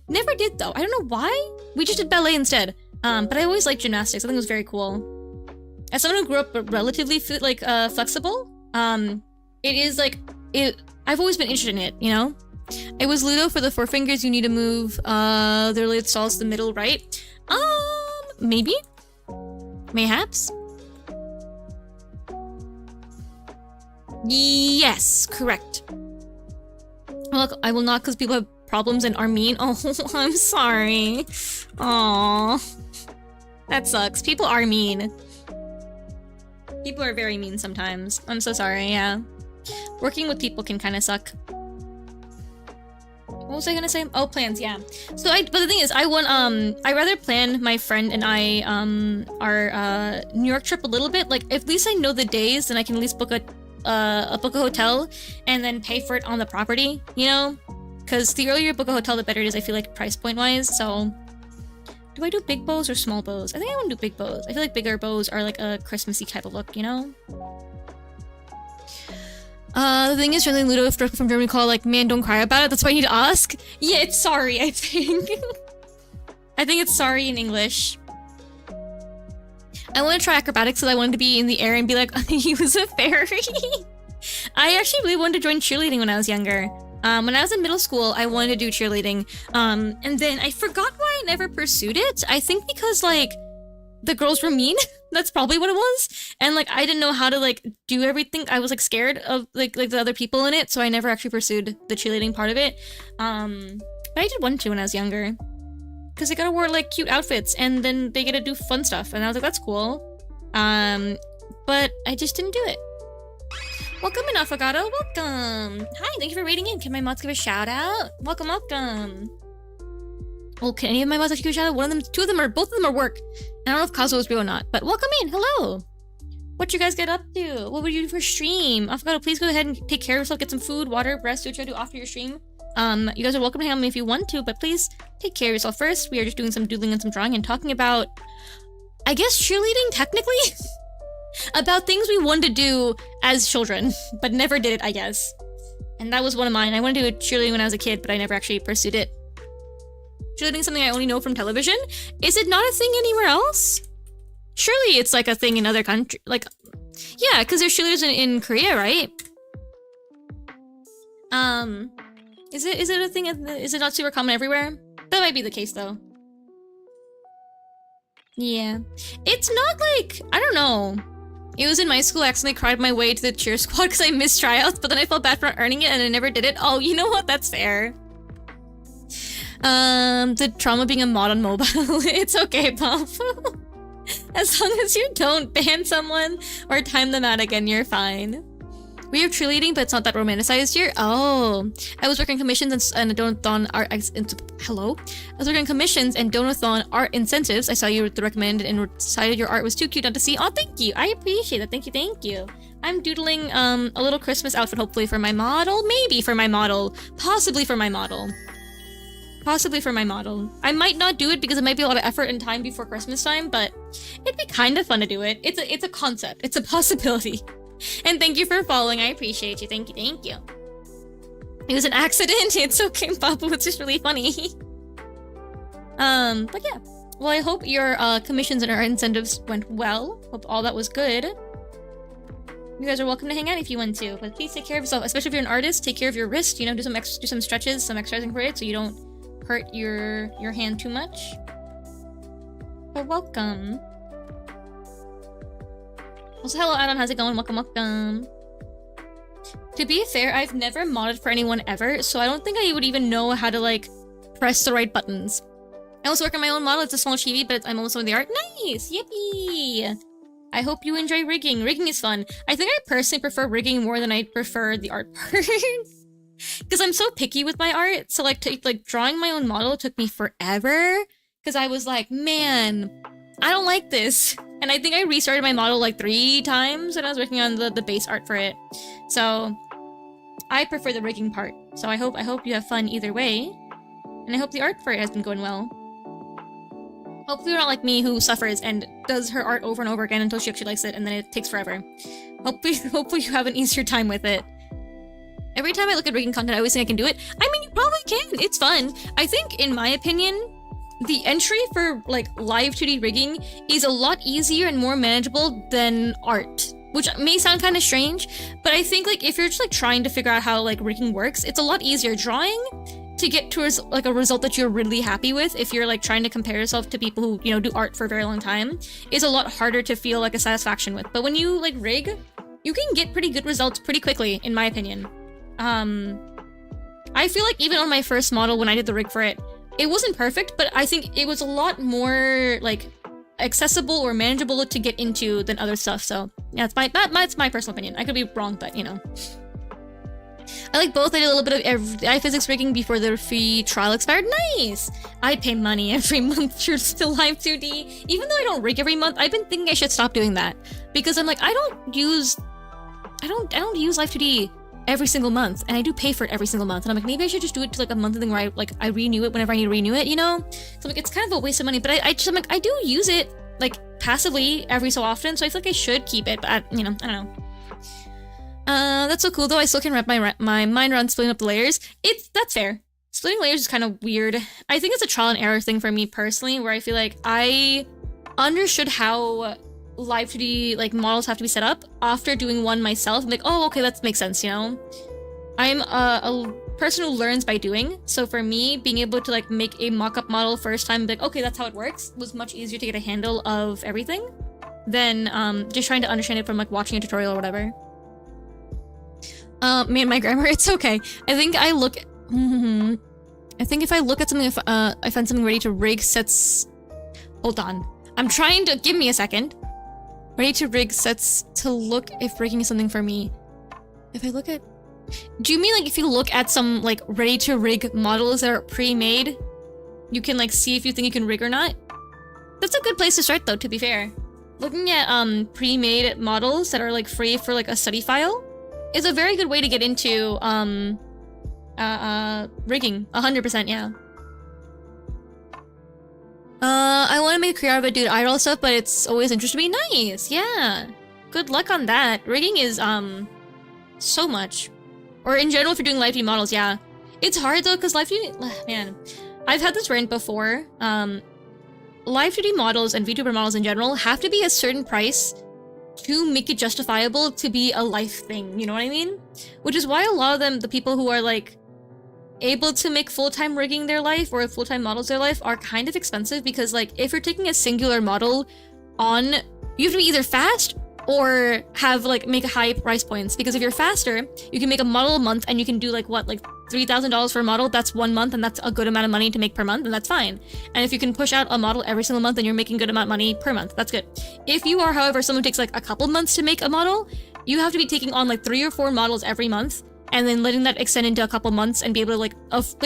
never did though. I don't know why. We just did ballet instead. But I always liked gymnastics. I think it was very cool. As someone who grew up relatively, flexible, it is like, I've always been interested in it, you know? It was Ludo for the 4 fingers. You need to move, the related stalls to the middle, right? Maybe? Mayhaps? Yes, correct. Look, I will not because people have problems and are mean. Oh, I'm sorry. Aww. That sucks. People are mean. People are very mean sometimes. I'm so sorry, yeah. Working with people can kind of suck. What was I gonna say? Oh, plans, yeah. So but the thing is, I rather plan my friend and I, our, New York trip a little bit. Like, at least I know the days, then I can at least book a hotel and then pay for it on the property, you know? Because the earlier you book a hotel, the better it is, I feel like, price point wise. So do I do big bows or small bows? I think I want to do big bows. I feel like bigger bows are like a Christmassy type of look, you know? The thing is, generally Ludo from Germany call like, man, don't cry about it. That's why I need to ask. Yeah, it's sorry, I think. I think it's sorry in English. I want to try acrobatics because I wanted to be in the air and be like, he was a fairy. I actually really wanted to join cheerleading when I was younger. When I was in middle school, I wanted to do cheerleading. And then I forgot why I never pursued it. I think because, like, the girls were mean. That's probably what it was. And, like, I didn't know how to, like, do everything. I was, like, scared of, like the other people in it. So I never actually pursued the cheerleading part of it. But I did want to when I was younger. because they gotta wear like cute outfits and then they get to do fun stuff. And I was like, that's cool. But I just didn't do it. Welcome in, Affogato. Welcome. Hi, thank you for raiding in. Can my mods give a shout out? Welcome, welcome. Well, can any of my mods actually give a shout out? One of them, two of them are, both of them are work. I don't know if Kazuo is real or not, but welcome in. Hello. What you guys get up to? What would you do for stream? Affogato, please go ahead and take care of yourself. Get some food, water, rest, do what you do after your stream. You guys are welcome to hang out with me if you want to, but please take care of yourself first. We are just doing some doodling and some drawing and talking about, I guess, cheerleading, technically? About things we wanted to do as children, but never did it, I guess. And that was one of mine. I wanted to do cheerleading when I was a kid, but I never actually pursued it. Cheerleading is something I only know from television. Is it not a thing anywhere else? Surely it's like a thing in other countries. Like, yeah, because there's cheerleaders in Korea, right? Is it a thing? Is it not super common everywhere? That might be the case, though. Yeah. It's not like, I don't know. It was in my school. I accidentally cried my way to the cheer squad because I missed tryouts, but then I felt bad for not earning it and I never did it. Oh, you know what? That's fair. The trauma being a mod on mobile. It's okay, Bob. As long as you don't ban someone or time them out again, you're fine. We have cheerleading, but it's not that romanticized here. Oh, I was working commissions and donathon art. Hello, I was working commissions and donathon art incentives. I saw you recommended and decided your art was too cute not to see. Oh, thank you. I appreciate that. Thank you. Thank you. I'm doodling a little Christmas outfit, hopefully for my model. Maybe for my model. Possibly for my model. Possibly for my model. I might not do it because it might be a lot of effort and time before Christmas time, but it'd be kind of fun to do it. It's a concept. It's a possibility. And thank you for following. I appreciate you. Thank you. Thank you. It was an accident. It's okay, Papa. It's just really funny. But yeah. Well, I hope your commissions and our incentives went well. Hope all that was good. You guys are welcome to hang out if you want to, but please take care of yourself. Especially if you're an artist, take care of your wrist. You know, do some stretches, some exercising for it, so you don't hurt your hand too much. But welcome. Also, hello, Adam. How's it going? Welcome, welcome. To be fair, I've never modded for anyone ever, so I don't think I would even know how to, like, press the right buttons. I also work on my own model. It's a small chibi, but I'm also in the art. Nice! Yippee! I hope you enjoy rigging. Rigging is fun. I think I personally prefer rigging more than I prefer the art part. Because I'm so picky with my art, so, like, drawing my own model took me forever. Because I was like, man, I don't like this. And I think I restarted my model like 3 times when I was working on the base art for it. So I prefer the rigging part. So I hope you have fun either way. And I hope the art for it has been going well. Hopefully you're not like me who suffers and does her art over and over again until she actually likes it and then it takes forever. Hopefully you have an easier time with it. Every time I look at rigging content, I always think I can do it. I mean, you probably can. It's fun. I think, in my opinion, the entry for, like, live 2D rigging is a lot easier and more manageable than art. Which may sound kind of strange, but I think, like, if you're just, like, trying to figure out how, like, rigging works, it's a lot easier. Drawing to get to, like, a result that you're really happy with, if you're, like, trying to compare yourself to people who, you know, do art for a very long time, is a lot harder to feel, like, a satisfaction with. But when you, like, rig, you can get pretty good results pretty quickly, in my opinion. I feel like even on my first model, when I did the rig for it, it wasn't perfect, but I think it was a lot more, like, accessible or manageable to get into than other stuff, so yeah, that's my personal opinion. I could be wrong, but, you know. I like both. I did a little bit of iPhysics rigging before the free trial expired. Nice! I pay money every month to Live 2D. Even though I don't rig every month, I've been thinking I should stop doing that. Because I'm like, I don't use Live 2D every single month, and I do pay for it every single month, and I'm like, maybe I should just do it to, like, a monthly thing where I renew it whenever I need to renew it, you know? So I'm like, it's kind of a waste of money, but I'm like, I do use it, like, passively every so often, so I feel like I should keep it, but you know, I don't know. That's so cool though. I still can wrap my mind around splitting up the layers. That's fair. Splitting layers is kind of weird. I think it's a trial and error thing for me personally, where I feel like I understood how live 2D, like, models have to be set up after doing one myself. I'm like, oh, okay, that makes sense, you know? I'm a person who learns by doing, so for me, being able to, like, make a mock-up model first time, like, okay, that's how it works, was much easier to get a handle of everything than just trying to understand it from, like, watching a tutorial or whatever. Me and my grammar, it's okay. I think I look I think if I look at something, if I find something ready to rig sets... Hold on. I'm trying to... Give me a second. Ready to rig sets to look if rigging is something for me. If I look at... Do you mean like if you look at some like ready to rig models that are pre-made, you can like see if you think you can rig or not? That's a good place to start though, to be fair. Looking at pre-made models that are like free for like a study file is a very good way to get into rigging. 100%, yeah. I want to make a career out of it, dude. Idol stuff, but it's always interesting to me. Nice, yeah. Good luck on that. Rigging is so much. Or in general, if you're doing live 3D models, yeah. It's hard though, because live 3D, man, I've had this rant before. Live 2D models and VTuber models in general have to be a certain price to make it justifiable to be a life thing, you know what I mean? Which is why a lot of them, the people who are like able to make full-time rigging their life or full-time models their life are kind of expensive, because like if you're taking a singular model on, you have to be either fast or have like make high price points, because if you're faster, you can make a model a month and you can do like what, like $3,000 for a model. That's 1 month, and that's a good amount of money to make per month, and that's fine. And if you can push out a model every single month, then you're making good amount of money per month. That's good. If you are, however, someone who takes like a couple months to make a model, you have to be taking on like 3 or 4 models every month, and then letting that extend into a couple months and be able to like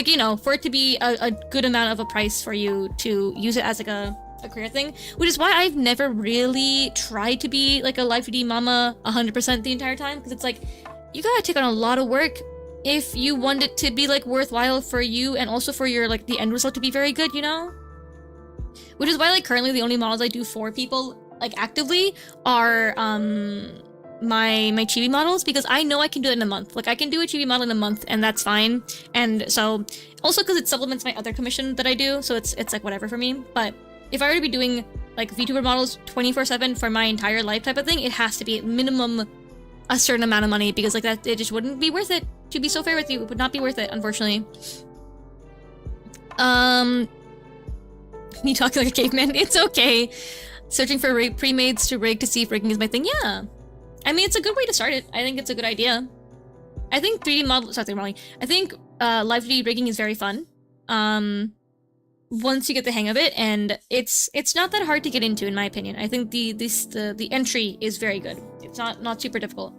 you know, for it to be a good amount of a price for you to use it as like a career thing. Which is why I've never really tried to be like a live 2D mama 100% the entire time, because it's like you gotta take on a lot of work if you want it to be like worthwhile for you, and also for your like the end result to be very good, you know? Which is why like currently the only models I do for people like actively are my chibi models, because I know I can do it in a month. Like I can do a chibi model in a month and that's fine. And so also because it supplements my other commission that I do, so it's like whatever for me. But if I were to be doing like VTuber models 24/7 for my entire life type of thing, it has to be at minimum a certain amount of money, because like that it just wouldn't be worth it. To be so fair with you, it would not be worth it, unfortunately. Me talking like a caveman. It's okay. Searching for pre-mades to rig to see if rigging is my thing. Yeah. I mean, it's a good way to start it. I think it's a good idea. I think 3D model, sorry, 3D modeling. I think live 3D rigging is very fun. Once you get the hang of it, and it's not that hard to get into, in my opinion. I think the entry is very good. It's not super difficult.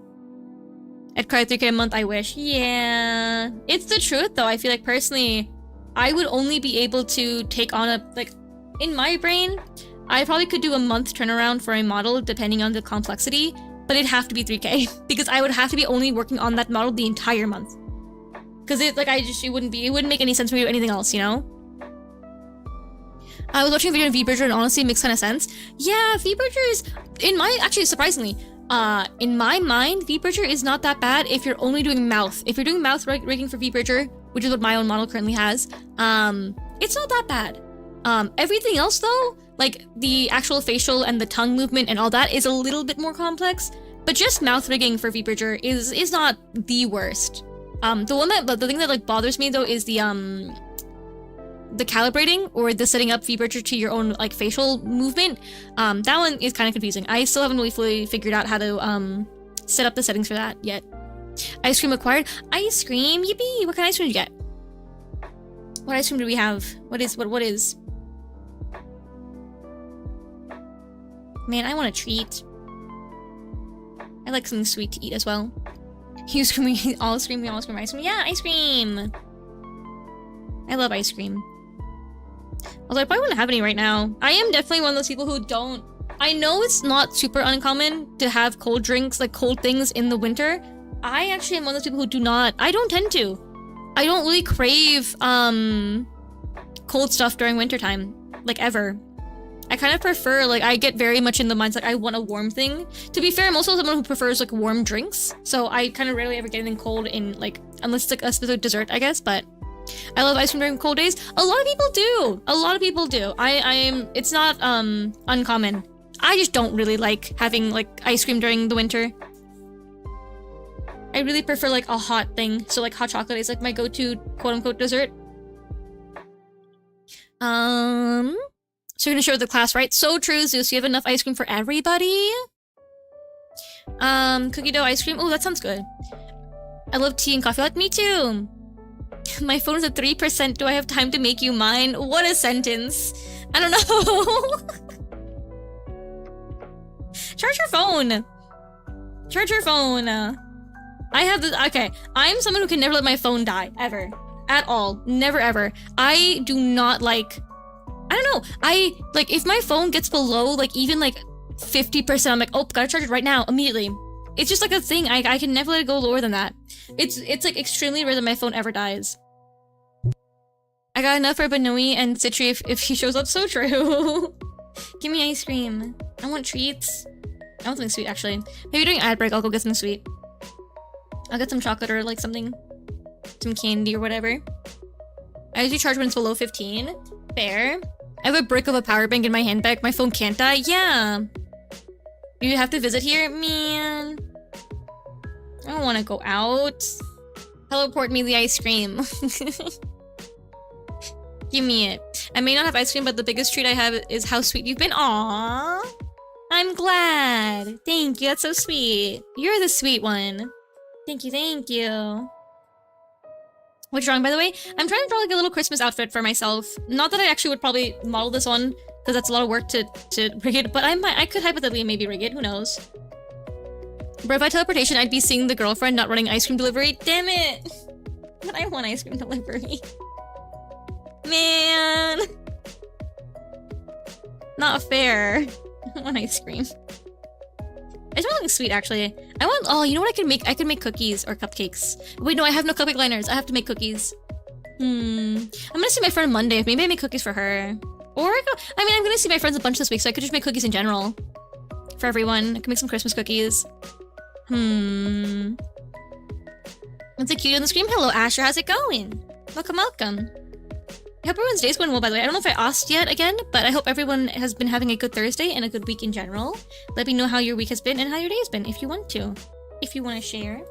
I'd cry 3K a month, I wish. Yeah. It's the truth though. I feel like personally, I would only be able to take on a, like, in my brain, I probably could do a month turnaround for a model depending on the complexity, but it'd have to be 3K because I would have to be only working on that model the entire month. Because it wouldn't make any sense for me to do anything else, you know? I was watching a video on VBridger and honestly it makes kind of sense. Yeah, VBridger is, actually surprisingly, in my mind, VBridger is not that bad if you're only doing mouth. If you're doing mouth rigging for VBridger, which is what my own model currently has, it's not that bad. Everything else though, like the actual facial and the tongue movement and all that is a little bit more complex, but just mouth rigging for VBridger is not the worst. The thing that like bothers me though is the calibrating or the setting up VBridger to your own like facial movement. That one is kind of confusing. I still haven't really fully figured out how to set up the settings for that yet. Ice cream acquired. Ice cream, yippee! What kind of ice cream did you get? What ice cream do we have? What is? Man, I want a treat. I like something sweet to eat as well. You screaming, all screaming, ice cream. Yeah, ice cream! I love ice cream. Although I probably wouldn't have any right now. I am definitely one of those people who don't... I know it's not super uncommon to have cold drinks, like cold things in the winter. I actually am one of those people who do not... I don't tend to. I don't really crave, cold stuff during wintertime. Like, ever. I kind of prefer, like, I get very much in the mindset I want a warm thing. To be fair, I'm also someone who prefers, like, warm drinks. So I kind of rarely ever get anything cold in, like, unless it's, like, a specific dessert, I guess, but... I love ice cream during cold days. A lot of people do. A lot of people do. It's not, uncommon. I just don't really like having, like, ice cream during the winter. I really prefer, like, a hot thing. So, like, hot chocolate is, like, my go-to, quote-unquote, dessert. So you're gonna share with the class, right? So true, Zeus. You have enough ice cream for everybody? Cookie dough ice cream? Oh, that sounds good. I love tea and coffee. Like, me too. My phone is at 3%. Do I have time to make you mine? What a sentence. I don't know. Charge your phone. Charge your phone. I have this. Okay, I'm someone who can never let my phone die ever, at all. Never ever. I do not like. I don't know. I like if my phone gets below like even like 50%. I'm like, oh, gotta charge it right now, immediately. It's just like a thing. I can never let it go lower than that. It's like extremely rare that my phone ever dies. I got enough for Banui and Citri if he shows up. So true. Give me ice cream. I want treats. I want something sweet, actually. Maybe during ad break, I'll go get something sweet. I'll get some chocolate or like something. Some candy or whatever. I usually charge when it's below 15. Fair. I have a brick of a power bank in my handbag. My phone can't die. Yeah. You have to visit here? Man. I don't want to go out. Teleport me the ice cream. Give me it. I may not have ice cream, but the biggest treat I have is how sweet you've been. Aww. I'm glad. Thank you. That's so sweet. You're the sweet one. Thank you. Thank you. What drawing, by the way? I'm trying to draw like a little Christmas outfit for myself. Not that I actually would probably model this one, because that's a lot of work to rig it, but I could hypothetically maybe rig it. Who knows? But if I teleportation, I'd be seeing the girlfriend not running ice cream delivery. Damn it! But I want ice cream delivery. Man! Not fair. I want ice cream. I just want something sweet, actually. I want- oh, you know what I can make? I can make cookies or cupcakes. Wait, no, I have no cupcake liners. I have to make cookies. I'm gonna see my friend Monday. Maybe I make cookies for her. Or I go- I mean, I'm gonna see my friends a bunch this week, so I could just make cookies in general. For everyone. I can make some Christmas cookies. What's a cutie on the screen? Hello, Asher. How's it going? Welcome, welcome. I hope everyone's day's going well, by the way. I don't know if I asked yet again, but I hope everyone has been having a good Thursday and a good week in general. Let me know how your week has been and how your day has been, if you want to. If you want to share.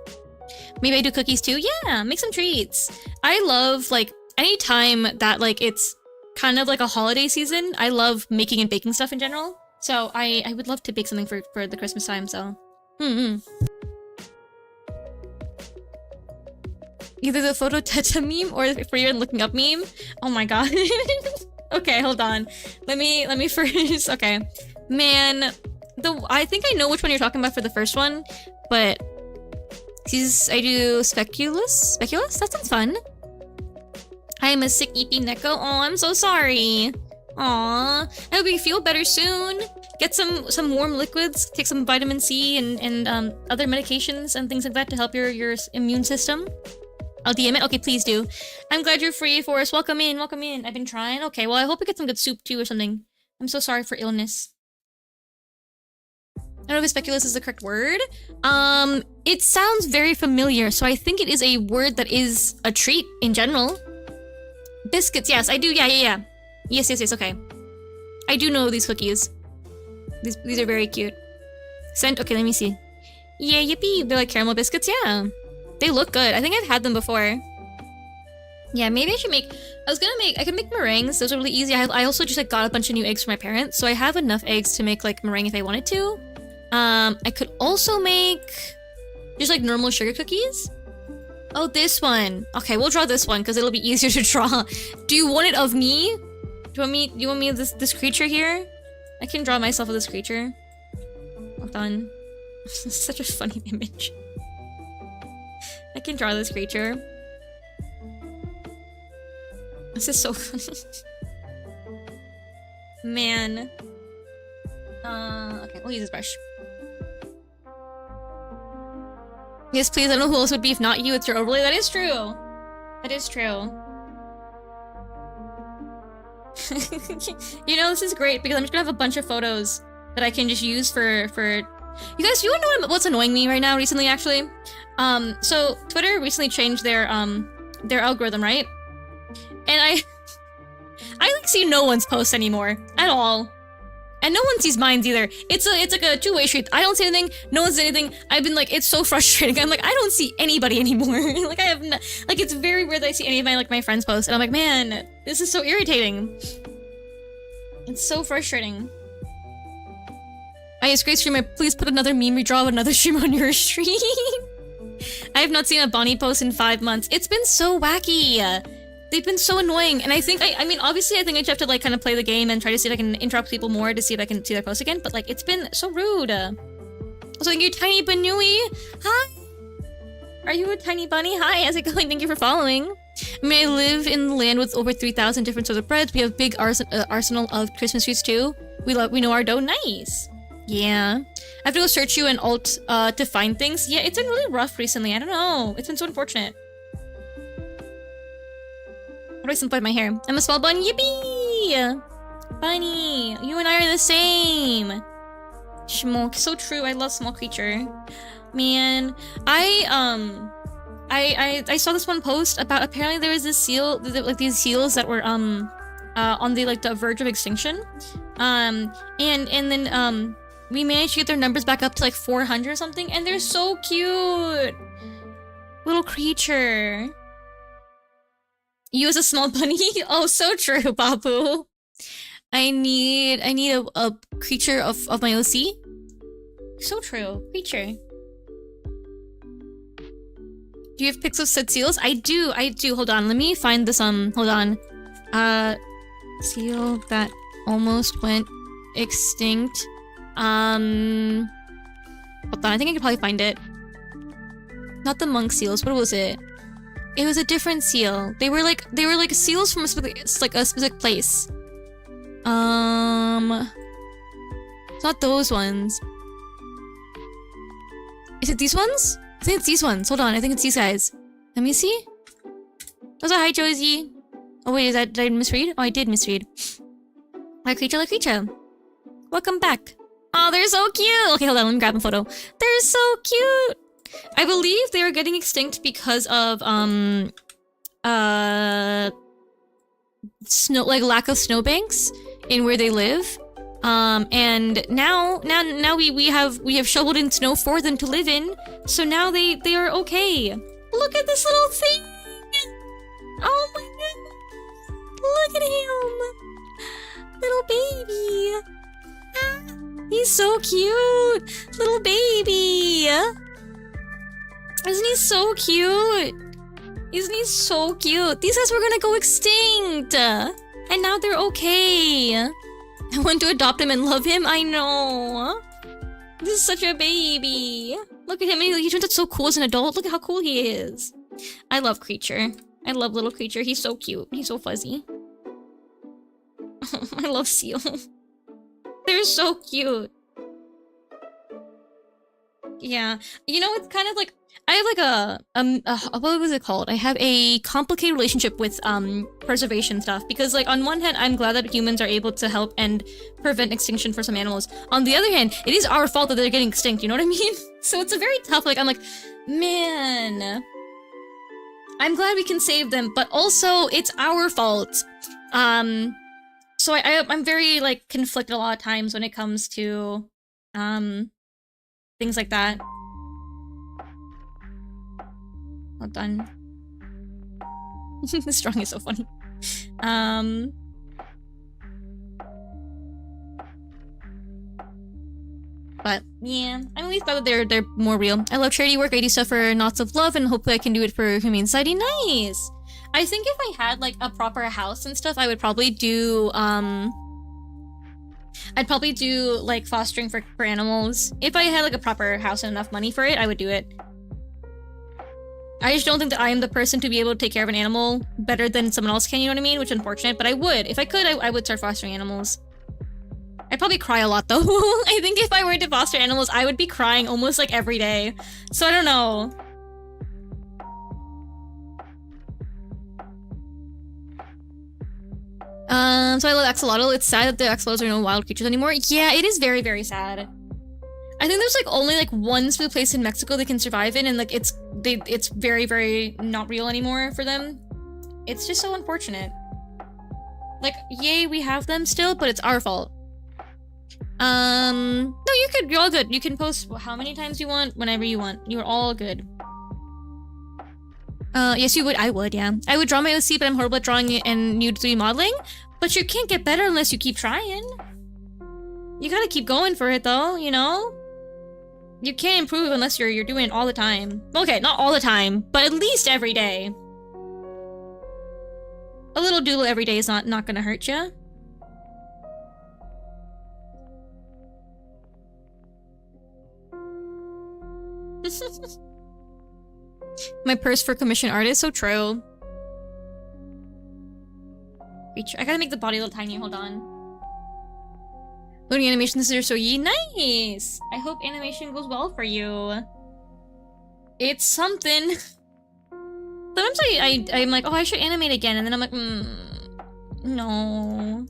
Maybe I do cookies too? Yeah, make some treats. I love, like, any time that, like, it's kind of like a holiday season, I love making and baking stuff in general. So I would love to bake something for the Christmas time, so. Either the photo teta meme or the for your looking up meme. Oh my god. Okay, hold on. Let me first. Okay, man. I think I know which one you're talking about for the first one, but I do speculous. Speculous? That sounds fun. I am a sick eepy neko. Oh, I'm so sorry. Aw. I hope you feel better soon. Get some warm liquids. Take some vitamin C and other medications and things like that to help your immune system. I'll DM it? Okay, please do. I'm glad you're free, Forrest. Welcome in, welcome in. I've been trying. Okay, well, I hope you get some good soup, too, or something. I'm so sorry for illness. I don't know if speculous is the correct word. It sounds very familiar, so I think it is a word that is a treat in general. Biscuits, yes, I do. Yeah. Yes, okay. I do know these cookies. These are very cute. Scent, okay, let me see. Yeah, yippee. They're like caramel biscuits, yeah. They look good. I think I've had them before. Yeah, maybe I should make... I could make meringues. Those are really easy. I also just like got a bunch of new eggs for my parents, so I have enough eggs to make like meringue if I wanted to. I could also make just like normal sugar cookies. Oh, this one. Okay, we'll draw this one because it'll be easier to draw. Do you want it of me? Do you want me of this creature here? I can draw myself of this creature. Hold on. This is such a funny image. I can draw this creature. This is so funny. Man. Okay, we'll use this brush. Yes, please. I don't know who else would be if not you. It's your overlay. That is true. That is true. You know, this is great because I'm just gonna have a bunch of photos that I can just use for... You guys, you wanna know what's annoying me right now recently, actually? So Twitter recently changed their algorithm, right? And I like see no one's posts anymore at all, and no one sees mine either. It's like a two-way street. I don't see anything, no one sees anything. I've been like, it's so frustrating. I'm like, I don't see anybody anymore. Like I have no, like it's very rare that I see any of my friends posts, and I'm like, man, this is so irritating. It's so frustrating. Great streamer, please put another meme redraw of another stream on your stream. I have not seen a Bonnie post in 5 months. It's been so wacky. They've been so annoying, and I think I mean, obviously, I think I just have to like kind of play the game and try to see if I can interrupt people more to see if I can see their posts again. But like, it's been so rude. Also, thank you, Tiny Banui. Hi. Are you a tiny bunny? Hi, how's it going? Thank you for following. May I live in the land with over 3,000 different sorts of breads. We have big arsenal of Christmas trees too. We know our dough. Nice. Yeah. I have to go search you and alt to find things. Yeah, it's been really rough recently. I don't know. It's been so unfortunate. How do I simplify my hair? I'm a small bun. Yippee! Bunny, you and I are the same. Schmoke. So true. I love small creature. Man, I saw this one post about apparently there was this seal, like these seals that were on the like the verge of extinction, and then we managed to get their numbers back up to like 400 or something, and they're so cute, little creature. You as a small bunny? Oh, so true, Babu. I need a creature of my OC. So true, creature. Do you have pics of said seals? I do. Hold on, let me find this, hold on. Seal that almost went extinct. Hold on, I think I could probably find it. Not the monk seals, what was it? It was a different seal. They were like seals from a specific place. It's not those ones. Is it these ones? I think it's these ones. Hold on, I think it's these guys. Let me see. Also, hi, Josie. Oh, wait, did I misread? Oh, I did misread. Like creature. Welcome back. Oh, they're so cute. Okay, hold on, let me grab a photo. They're so cute. I believe they are getting extinct because of, lack of snowbanks in where they live. And now we have shoveled in snow for them to live in, so now they are okay. Look at this little thing! Oh my goodness! Look at him! Little baby! Ah, he's so cute! Little baby! Isn't he so cute? Isn't he so cute? These guys were gonna go extinct! And now they're okay! I want to adopt him and love him. I know. This is such a baby. Look at him. He turns out so cool as an adult. Look at how cool he is. I love Creature. I love little Creature. He's so cute. He's so fuzzy. I love Seal. They're so cute. Yeah. You know, it's kind of like... I have like what was it called? I have a complicated relationship with preservation stuff, because like on one hand I'm glad that humans are able to help and prevent extinction for some animals. On the other hand, it is our fault that they're getting extinct, you know what I mean? So it's a very tough, like I'm like, man, I'm glad we can save them, but also it's our fault. So I'm very like conflicted a lot of times when it comes to things like that. Well done. The strong is so funny. But yeah, I'm really glad that they're more real. I love charity work. I do stuff for Knots of Love, and hopefully I can do it for Humane Society. Nice. I think if I had like a proper house and stuff, I would probably do I'd probably do like fostering for animals. If I had like a proper house and enough money for it, I would do it. I just don't think that I am the person to be able to take care of an animal better than someone else can, you know what I mean? Which is unfortunate, but I would. If I could, I would start fostering animals. I'd probably cry a lot, though. I think if I were to foster animals, I would be crying almost, like, every day. So I don't know. So I love axolotl. It's sad that the axolotls are no wild creatures anymore. Yeah, it is very, very sad. I think there's like only like one specific place in Mexico they can survive in, and like it's very, very not real anymore for them. It's just so unfortunate. Like, yay, we have them still, but it's our fault. No, you're all good. You can post how many times you want, whenever you want. You're all good. Yes, you would. I would, yeah. I would draw my OC, but I'm horrible at drawing it and nude 3D modeling. But you can't get better unless you keep trying. You gotta keep going for it, though, you know? You can't improve unless you're doing it all the time. Okay, not all the time, but at least every day. A little doodle every day is not gonna hurt ya. My purse for commission art is so true. I gotta make the body a little tiny, hold on. Loading animation, this is so nice! I hope animation goes well for you. It's something. Sometimes I'm like, oh, I should animate again, and then I'm like, no.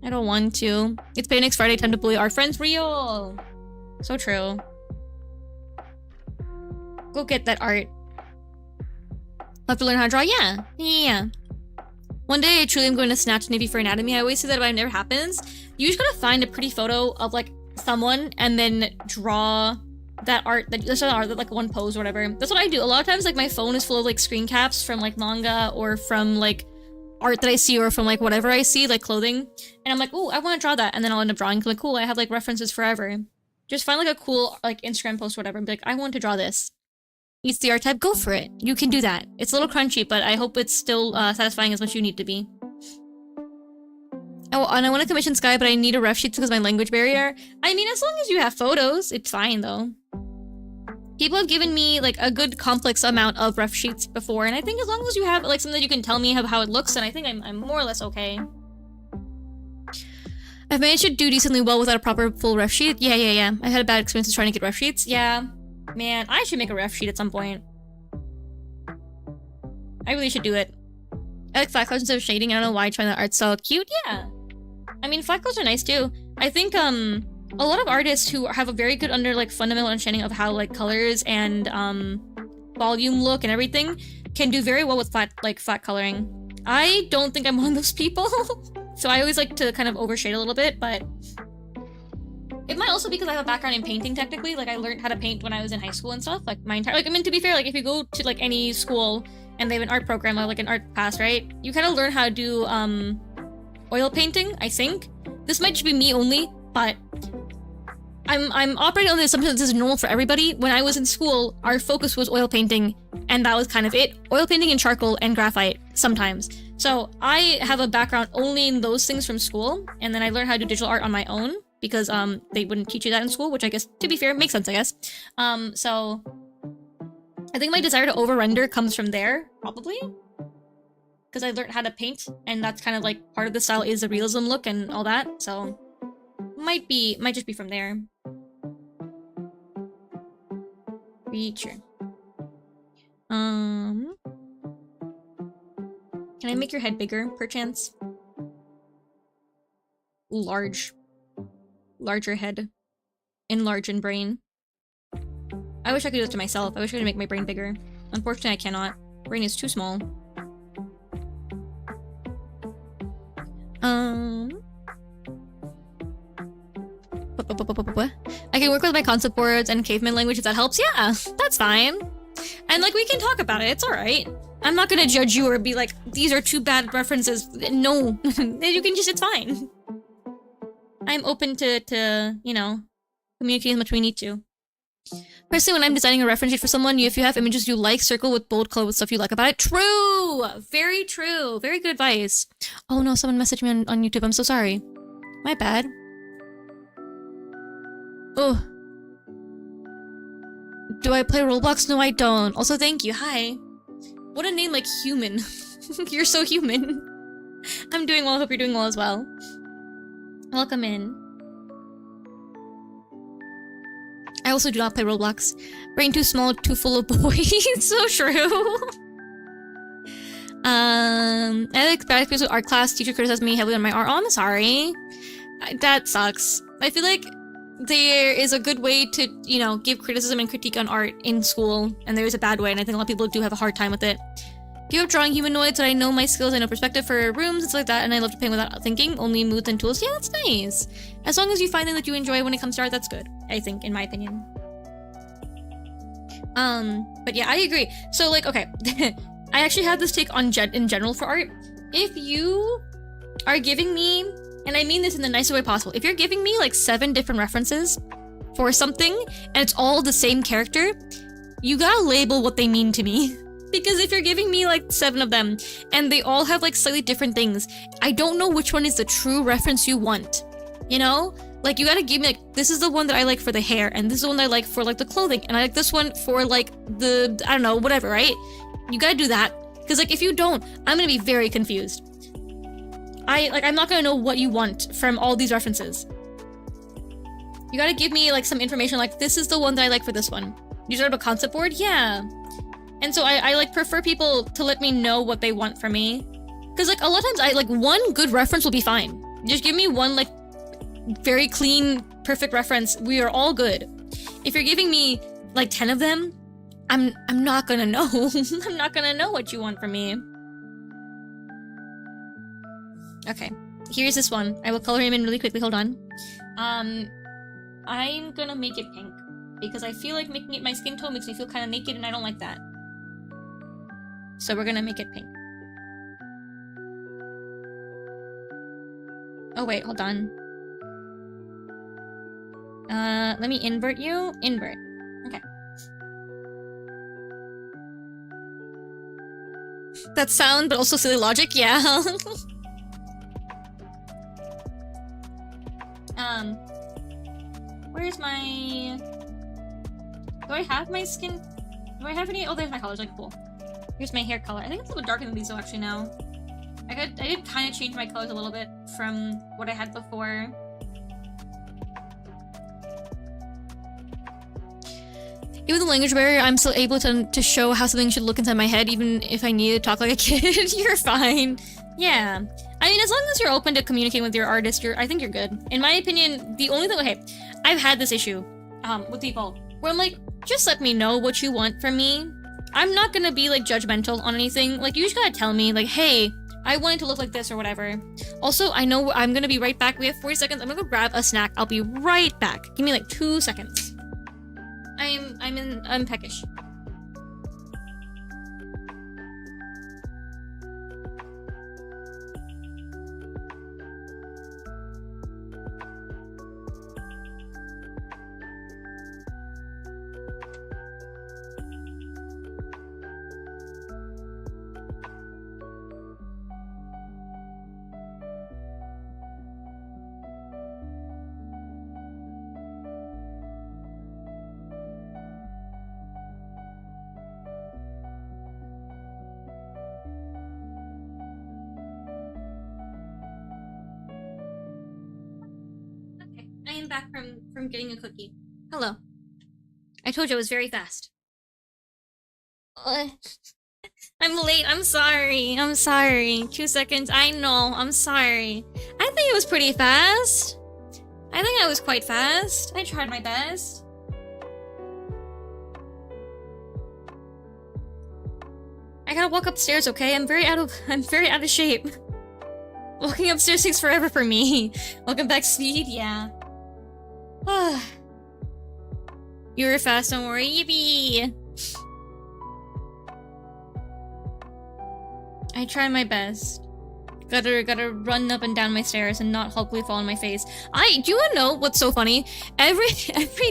I don't want to. It's pay next Friday, time to bully our friends, real! So true. Go get that art. I'll have to learn how to draw, yeah. One day I truly am going to snatch Navy for anatomy. I always say that, but it never happens. You just gotta find a pretty photo of like someone and then draw that art, that like one pose or whatever. That's what I do. A lot of times like my phone is full of like screen caps from like manga or from like art that I see or from like whatever I see, like clothing. And I'm like, oh, I want to draw that. And then I'll end up drawing. I'm like, cool, I have like references forever. Just find like a cool like Instagram post or whatever and be like, I want to draw this. Eats the art type, go for it. You can do that. It's a little crunchy, but I hope it's still satisfying as much as you need to be. Oh, and I want to commission Sky, but I need a ref sheet because of my language barrier. I mean, as long as you have photos, it's fine though. People have given me like a good complex amount of ref sheets before, and I think as long as you have like something that you can tell me how it looks, then I think I'm more or less okay. I've managed to do decently well without a proper full ref sheet. Yeah. I've had a bad experience trying to get ref sheets. Yeah. Man, I should make a ref sheet at some point. I really should do it. I like flat colors instead of shading. I don't know why I find that art so cute. Yeah. I mean, flat colors are nice too. I think, a lot of artists who have a very good fundamental understanding of how, like, colors and, volume look and everything can do very well with flat coloring. I don't think I'm one of those people. So I always like to kind of overshade a little bit, but it might also be because I have a background in painting, technically. Like, I learned how to paint when I was in high school and stuff. Like, my entire... Like, I mean, to be fair, like, if you go to, like, any school and they have an art program or, like, an art class, right? You kind of learn how to do, oil painting, I think. This might just be me only, but I'm operating on the assumption that this is normal for everybody. When I was in school, our focus was oil painting, and that was kind of it. Oil painting and charcoal and graphite, sometimes. So, I have a background only in those things from school, and then I learned how to do digital art on my own. Because they wouldn't teach you that in school, which I guess, to be fair, makes sense, I guess. So I think my desire to over-render comes from there, probably. Because I learned how to paint, and that's kind of like part of the style is the realism look and all that, so might just be from there. Feature. Can I make your head bigger, perchance? Larger head. Enlarge in brain. I wish I could do this to myself. I wish I could make my brain bigger. Unfortunately, I cannot. Brain is too small. I can work with my concept boards and caveman language if that helps. Yeah, that's fine. And like, we can talk about it. It's alright. I'm not gonna judge you or be like, these are two bad references. No. You can just, it's fine. I'm open to, you know, communicate as much as we need to. Personally, when I'm designing a reference sheet for someone, if you have images you like, circle with bold color with stuff you like about it. True! Very true. Very good advice. Oh no, someone messaged me on YouTube. I'm so sorry. My bad. Oh. Do I play Roblox? No, I don't. Also, thank you. Hi. What a name like human. You're so human. I'm doing well. Hope you're doing well as well. Welcome in. I also do not play Roblox. Brain too small, too full of boys. So true. I like bad experience with art class. Teacher criticized me heavily on my art. Oh, I'm sorry. That sucks. I feel like there is a good way to, you know, give criticism and critique on art in school, and there is a bad way, and I think a lot of people do have a hard time with it. Give up drawing humanoids, and I know my skills, I know perspective for rooms and stuff like that, and I love to paint without thinking, only moods and tools. Yeah, that's nice. As long as you find things that you enjoy when it comes to art, that's good, I think, in my opinion. But yeah, I agree. So, like, okay, I actually have this take on in general for art. If you are giving me, and I mean this in the nicest way possible, if you're giving me, like, 7 different references, for something and it's all the same character, you gotta label what they mean to me. Because if you're giving me like 7 of them and they all have like slightly different things, I don't know which one is the true reference you want. You know? Like you gotta give me like, this is the one that I like for the hair and this is the one that I like for like the clothing and I like this one for like the, I don't know, whatever, right? You gotta do that. Because like if you don't, I'm gonna be very confused. I'm not gonna know what you want from all these references. You gotta give me like some information like this is the one that I like for this one. You start a concept board? Yeah. And so I like prefer people to let me know what they want from me. Cause like a lot of times one good reference will be fine. Just give me one like very clean, perfect reference. We are all good. If you're giving me like 10 of them, I'm not gonna know. I'm not gonna know what you want from me. Okay, here's this one. I will color him in really quickly, hold on. I'm gonna make it pink. Because I feel like making it my skin tone makes me feel kind of naked and I don't like that. So we're gonna make it pink. Oh wait, hold on. Let me invert you. Invert. Okay. That sound, but also silly logic, yeah. Where's my... Do I have my skin? Do I have any? Oh, there's my colors. Like, cool. Here's my hair color. I think it's a little darker than these, though, actually, now. I did kind of change my colors a little bit from what I had before. Even with the language barrier, I'm still able to show how something should look inside my head, even if I need to talk like a kid. You're fine. Yeah. I mean, as long as you're open to communicating with your artist, I think you're good. In my opinion, the only thing... Okay, I've had this issue with people where I'm like, just let me know what you want from me. I'm not gonna be, like, judgmental on anything. Like, you just gotta tell me, like, hey, I want it to look like this or whatever. Also, I know I'm gonna be right back. We have 40 seconds. I'm gonna go grab a snack. I'll be right back. Give me, like, 2 seconds. I'm peckish. I am back from getting a cookie. Hello. I told you I was very fast. I'm late. I'm sorry. I'm sorry. 2 seconds. I know. I'm sorry. I think it was pretty fast. I think I was quite fast. I tried my best. I gotta walk upstairs, okay? I'm very out of shape. Walking upstairs takes forever for me. Welcome back, Speed. Yeah. You were fast, don't worry. Yippee! I tried my best. Gotta run up and down my stairs and not hopefully fall on my face. Do you wanna know what's so funny? Every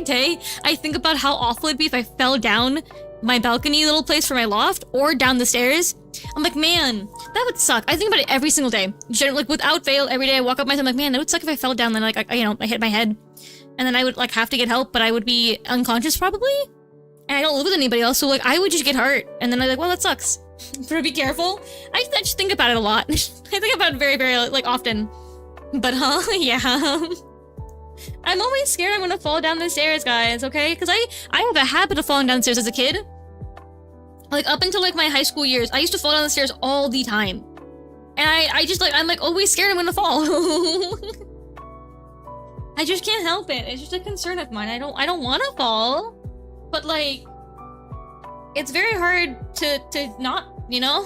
day, I think about how awful it'd be if I fell down my balcony little place for my loft or down the stairs. I'm like, man, that would suck. I think about it every single day. Like, without fail, every day I walk up myself, I'm like, man, that would suck if I fell down and, like, I hit my head. And then I would, like, have to get help, but I would be unconscious, probably? And I don't live with anybody else, so, like, I would just get hurt. And then I'm like, well, that sucks. Better be careful. I just think about it a lot. I think about it very, very, like, often. But, yeah. I'm always scared I'm gonna fall down the stairs, guys, okay? Because I have a habit of falling down the stairs as a kid. Like, up until, like, my high school years, I used to fall down the stairs all the time. And I just, like, I'm, like, always scared I'm gonna fall. I just can't help it. It's just a concern of mine. I don't want to fall. But, like, it's very hard to not, you know?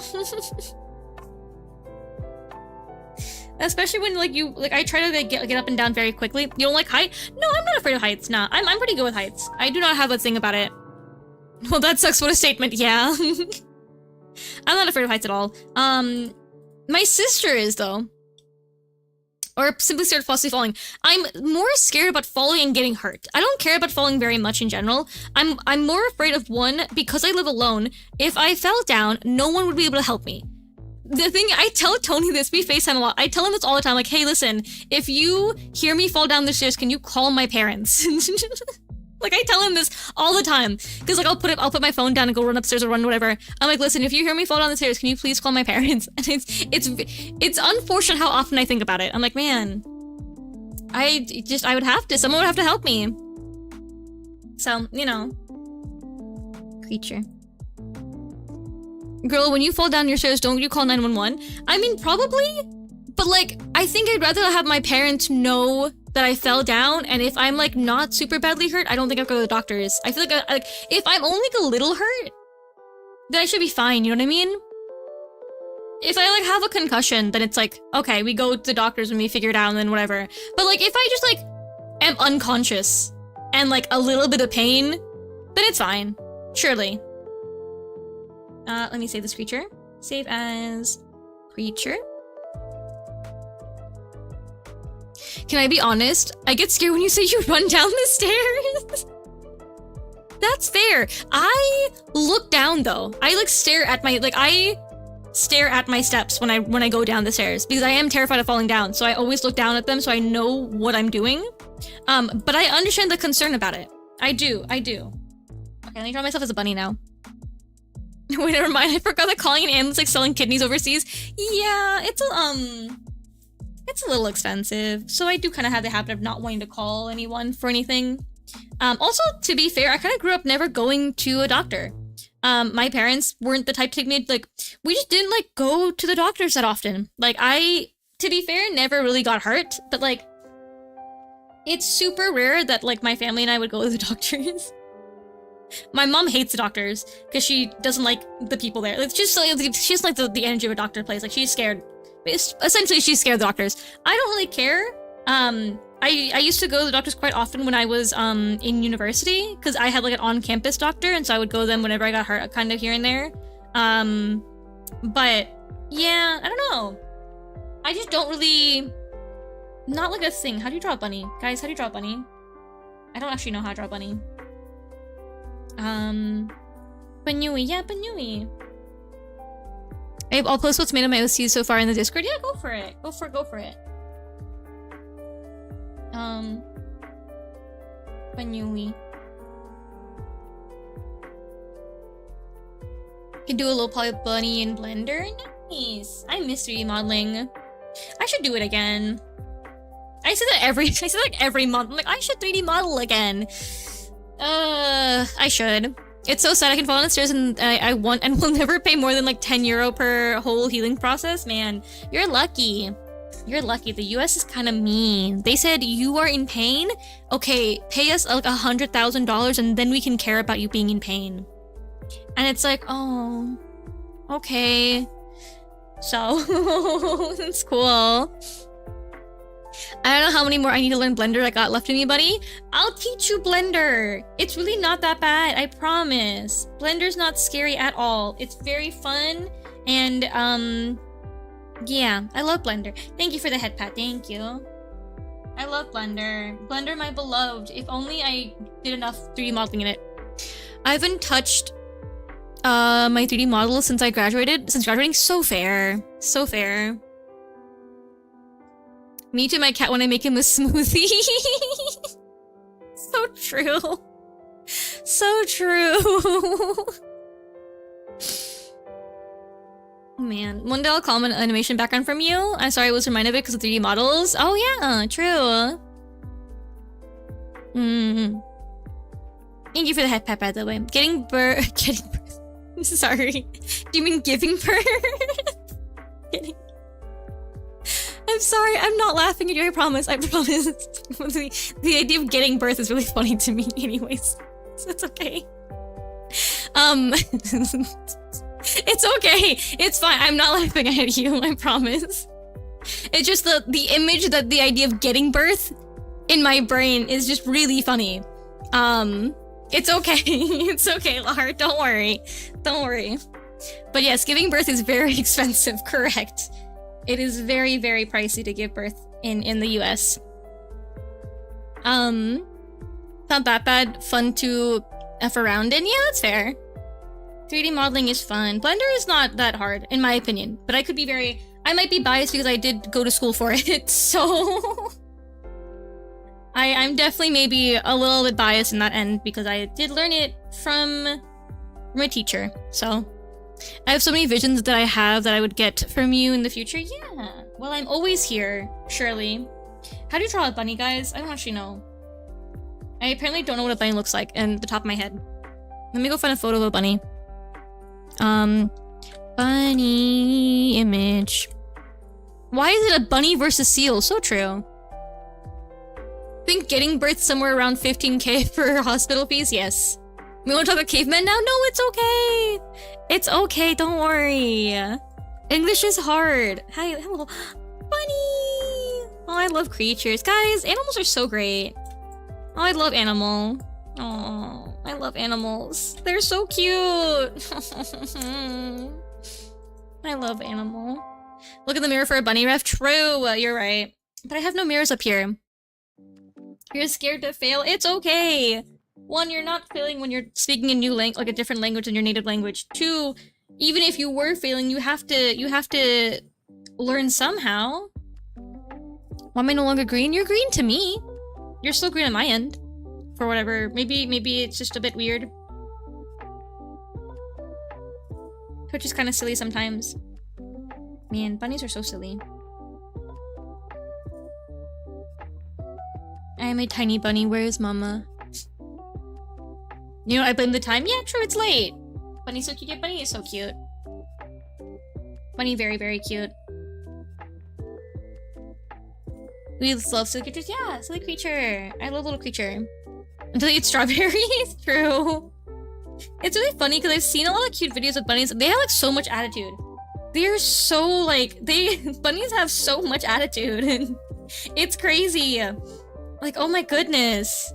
Especially when, like, I try to, like, get up and down very quickly. You don't like height? No, I'm not afraid of heights. Nah, I'm pretty good with heights. I do not have a thing about it. Well, that sucks. What a statement. Yeah. I'm not afraid of heights at all. My sister is, though. or simply scared of possibly falling. I'm more scared about falling and getting hurt. I don't care about falling very much in general. I'm more afraid of one, because I live alone, if I fell down, no one would be able to help me. The thing, I tell Tony this, we FaceTime a lot. I tell him this all the time, like, hey, listen, if you hear me fall down the stairs, can you call my parents? Like, I tell him this all the time. Because, like, I'll put my phone down and go run upstairs or run whatever. I'm like, listen, if you hear me fall down the stairs, can you please call my parents? And it's unfortunate how often I think about it. I'm like, man, I would have to. Someone would have to help me. So, you know. Creature. Girl, when you fall down your stairs, don't you call 911? I mean, probably. But, like, I think I'd rather have my parents know that I fell down, and if I'm, like, not super badly hurt, I don't think I'll go to the doctors. I feel like, if I'm only, like, a little hurt, then I should be fine, you know what I mean? If I, like, have a concussion, then it's like, okay, we go to the doctors and we figure it out and then whatever. But, like, if I just, like, am unconscious and, like, a little bit of pain, then it's fine. Surely. Let me save this creature. Save as creature. Can I be honest? I get scared when you say you run down the stairs. That's fair. I look down though. I like stare at my steps when I go down the stairs because I am terrified of falling down. So I always look down at them so I know what I'm doing. But I understand the concern about it. I do. Okay, let me draw myself as a bunny now. Wait, never mind. I forgot that calling an ambulance like selling kidneys overseas. Yeah, it's a little expensive. So I do kind of have the habit of not wanting to call anyone for anything. Also, to be fair, I kind of grew up never going to a doctor. My parents weren't the type to take me, like, we just didn't, like, go to the doctors that often. Like, to be fair, never really got hurt, but, like, it's super rare that, like, my family and I would go to the doctors. My mom hates the doctors because she doesn't like the people there. It's just like, she's like the energy of a doctor place. Like, she's scared. Essentially, she's scared of the doctors. I don't really care. I used to go to the doctors quite often when I was in university because I had like an on-campus doctor, and so I would go to them whenever I got hurt, kind of here and there. But yeah, I don't know. I just don't really, not like a thing. How do you draw a bunny, guys? How do you draw a bunny? I don't actually know how to draw a bunny. Banui, yeah, Banui. I'll post what's made of my OCs so far in the Discord. Yeah, go for it. Go for it. Banui. Can do a little poly bunny in Blender. Nice. I miss 3D modeling. I should do it again. I say that every month. I'm like, I should 3D model again. I should. It's so sad I can fall down the stairs and I want and will never pay more than like 10 euro per whole healing process. Man, you're lucky. You're lucky. The US is kind of mean. They said you are in pain. Okay, pay us like $100,000 and then we can care about you being in pain. And it's like, oh, okay. So, it's cool. I don't know how many more I need to learn Blender I got left in me, buddy. I'll teach you Blender. It's really not that bad, I promise. Blender's not scary at all. It's very fun, and yeah, I love Blender. Thank you for the head pat, thank you. I love Blender. Blender, my beloved. If only I did enough 3D modeling in it. I haven't touched my 3D model since graduating. So fair. So fair. Me to my cat when I make him a smoothie. So true. So true. Man, one day I'll call an animation background from you. I'm sorry I was reminded of it because of 3D models. Oh yeah, true. Thank you for the head pat, by the way. Getting birth. Sorry. Do you mean giving birth? Kidding. I'm sorry, I'm not laughing at you, I promise. The idea of getting birth is really funny to me anyways. So it's okay. It's okay. It's fine. I'm not laughing at you, I promise. It's just the image that the idea of getting birth in my brain is just really funny. It's okay. It's okay, Lar. Don't worry. Don't worry. But yes, giving birth is very expensive, correct. It is very, very pricey to give birth. in the US. Not that bad. Fun to F around in. Yeah, that's fair. 3D modeling is fun. Blender is not that hard, in my opinion. But I could be I might be biased because I did go to school for it, so... I'm definitely maybe a little bit biased in that end because I did learn it from my teacher, so... I have so many visions that I have that I would get from you in the future. Yeah. Well, I'm always here, surely. How do you draw a bunny, guys? I don't actually know. I apparently don't know what a bunny looks like in the top of my head. Let me go find a photo of a bunny. Bunny image. Why is it a bunny versus seal? So true. I think getting birth somewhere around 15k for hospital fees? Yes. We want to talk about cavemen now? No, it's okay. It's okay, don't worry. English is hard. Hi, hello. Bunny! Oh, I love creatures. Guys, animals are so great. Oh, I love animal. Oh, I love animals. They're so cute. I love animal. Look in the mirror for a bunny ref. True, you're right. But I have no mirrors up here. You're scared to fail? It's okay. 1, you're not failing when you're speaking a new language, like a different language than your native language. 2, even if you were failing, you have to learn somehow. Why am I no longer green? You're green to me. You're still green on my end. For whatever. Maybe it's just a bit weird. Twitch is kind of silly sometimes. Man, bunnies are so silly. I am a tiny bunny. Where is mama? You know, I blame the time. Yeah, true, it's late. Bunny's so cute. Yeah, bunny is so cute. Bunny, very, very cute. We love silly creatures. Yeah, silly creature. I love little creature. Until you eat strawberries. True. It's really funny because I've seen a lot of cute videos of bunnies. They have like so much attitude. They're so like bunnies have so much attitude and it's crazy. Like, oh my goodness.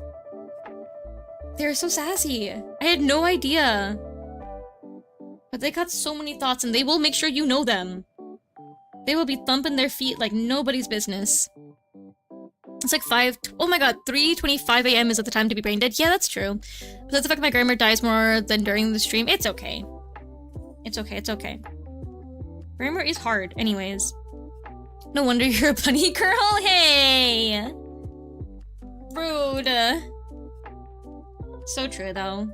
They're so sassy. I had no idea. But they got so many thoughts and they will make sure you know them. They will be thumping their feet like nobody's business. It's like oh my god, 3:25 a.m. is at the time to be brain dead. Yeah, that's true. But that's the fact my grammar dies more than during the stream. It's okay. It's okay, it's okay. Grammar is hard, anyways. No wonder you're a bunny girl. Hey! Rude. So true, though.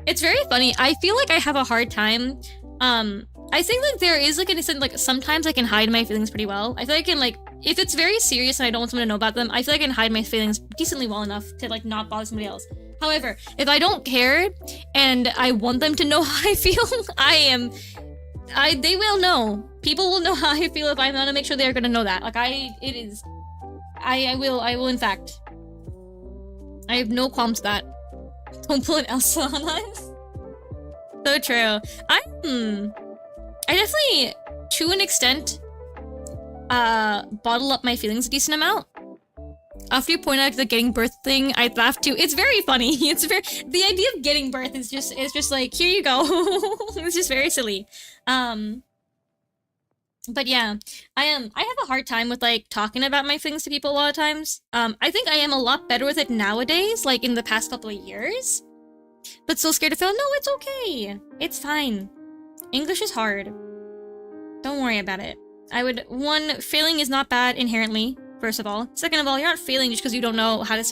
It's very funny. I feel like I have a hard time. I think like there is like an extent like sometimes I can hide my feelings pretty well. I feel like I can like if it's very serious and I don't want someone to know about them, I feel like I can hide my feelings decently well enough to like not bother somebody else. However, if I don't care and I want them to know how I feel, they will know. People will know how I feel if I'm gonna make sure they're gonna know that. Like I will in fact. I have no qualms with that. Don't pull an Elsa on us. So true. I definitely, to an extent, bottle up my feelings a decent amount. After you point out the getting birth thing, I laugh too. It's very funny. The idea of getting birth is just like, here you go. It's just very silly. But yeah, I have a hard time with like talking about my feelings to people a lot of times. I think I am a lot better with it nowadays, like in the past couple of years. But still scared to fail? No, it's okay. It's fine. English is hard. Don't worry about it. Failing is not bad inherently, first of all. Second of all, you're not failing just because you don't know how to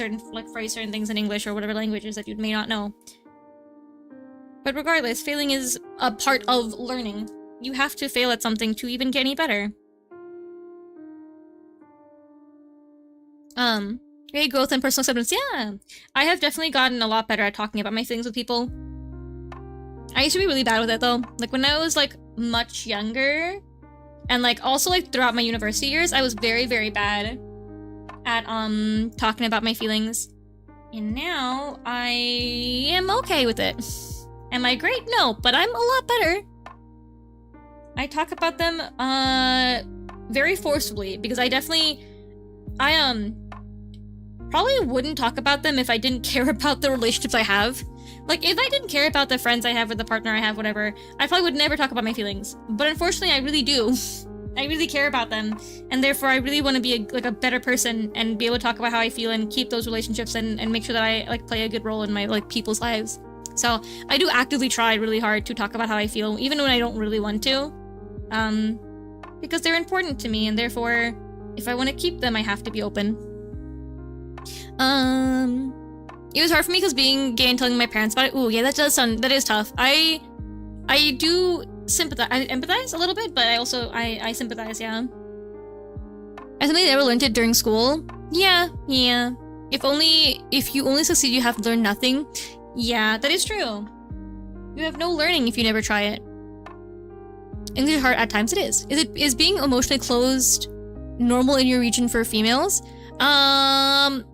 phrase certain things in English or whatever languages that you may not know. But regardless, failing is a part of learning. You have to fail at something to even get any better. Great growth and personal acceptance. Yeah, I have definitely gotten a lot better at talking about my feelings with people. I used to be really bad with it though. Like when I was like much younger, and like also like throughout my university years, I was very, very bad at talking about my feelings. And now I am okay with it. Am I great? No, but I'm a lot better. I talk about them very forcefully because I probably wouldn't talk about them if I didn't care about the relationships I have. Like if I didn't care about the friends I have or the partner I have, whatever, I probably would never talk about my feelings. But unfortunately I really do. I really care about them, and therefore I really want to be a better person and be able to talk about how I feel and keep those relationships and make sure that I like play a good role in my like people's lives. So I do actively try really hard to talk about how I feel, even when I don't really want to, because they're important to me, and therefore if I want to keep them, I have to be open. It was hard for me because being gay and telling my parents about it. Ooh, yeah, that is tough. I do sympathize. I empathize a little bit, but I sympathize, yeah. I something I never learned it during school. Yeah. If you only succeed, you have to learn nothing. Yeah, that is true. You have no learning if you never try it. English is hard at times. It is. Is being emotionally closed normal in your region for females? Don't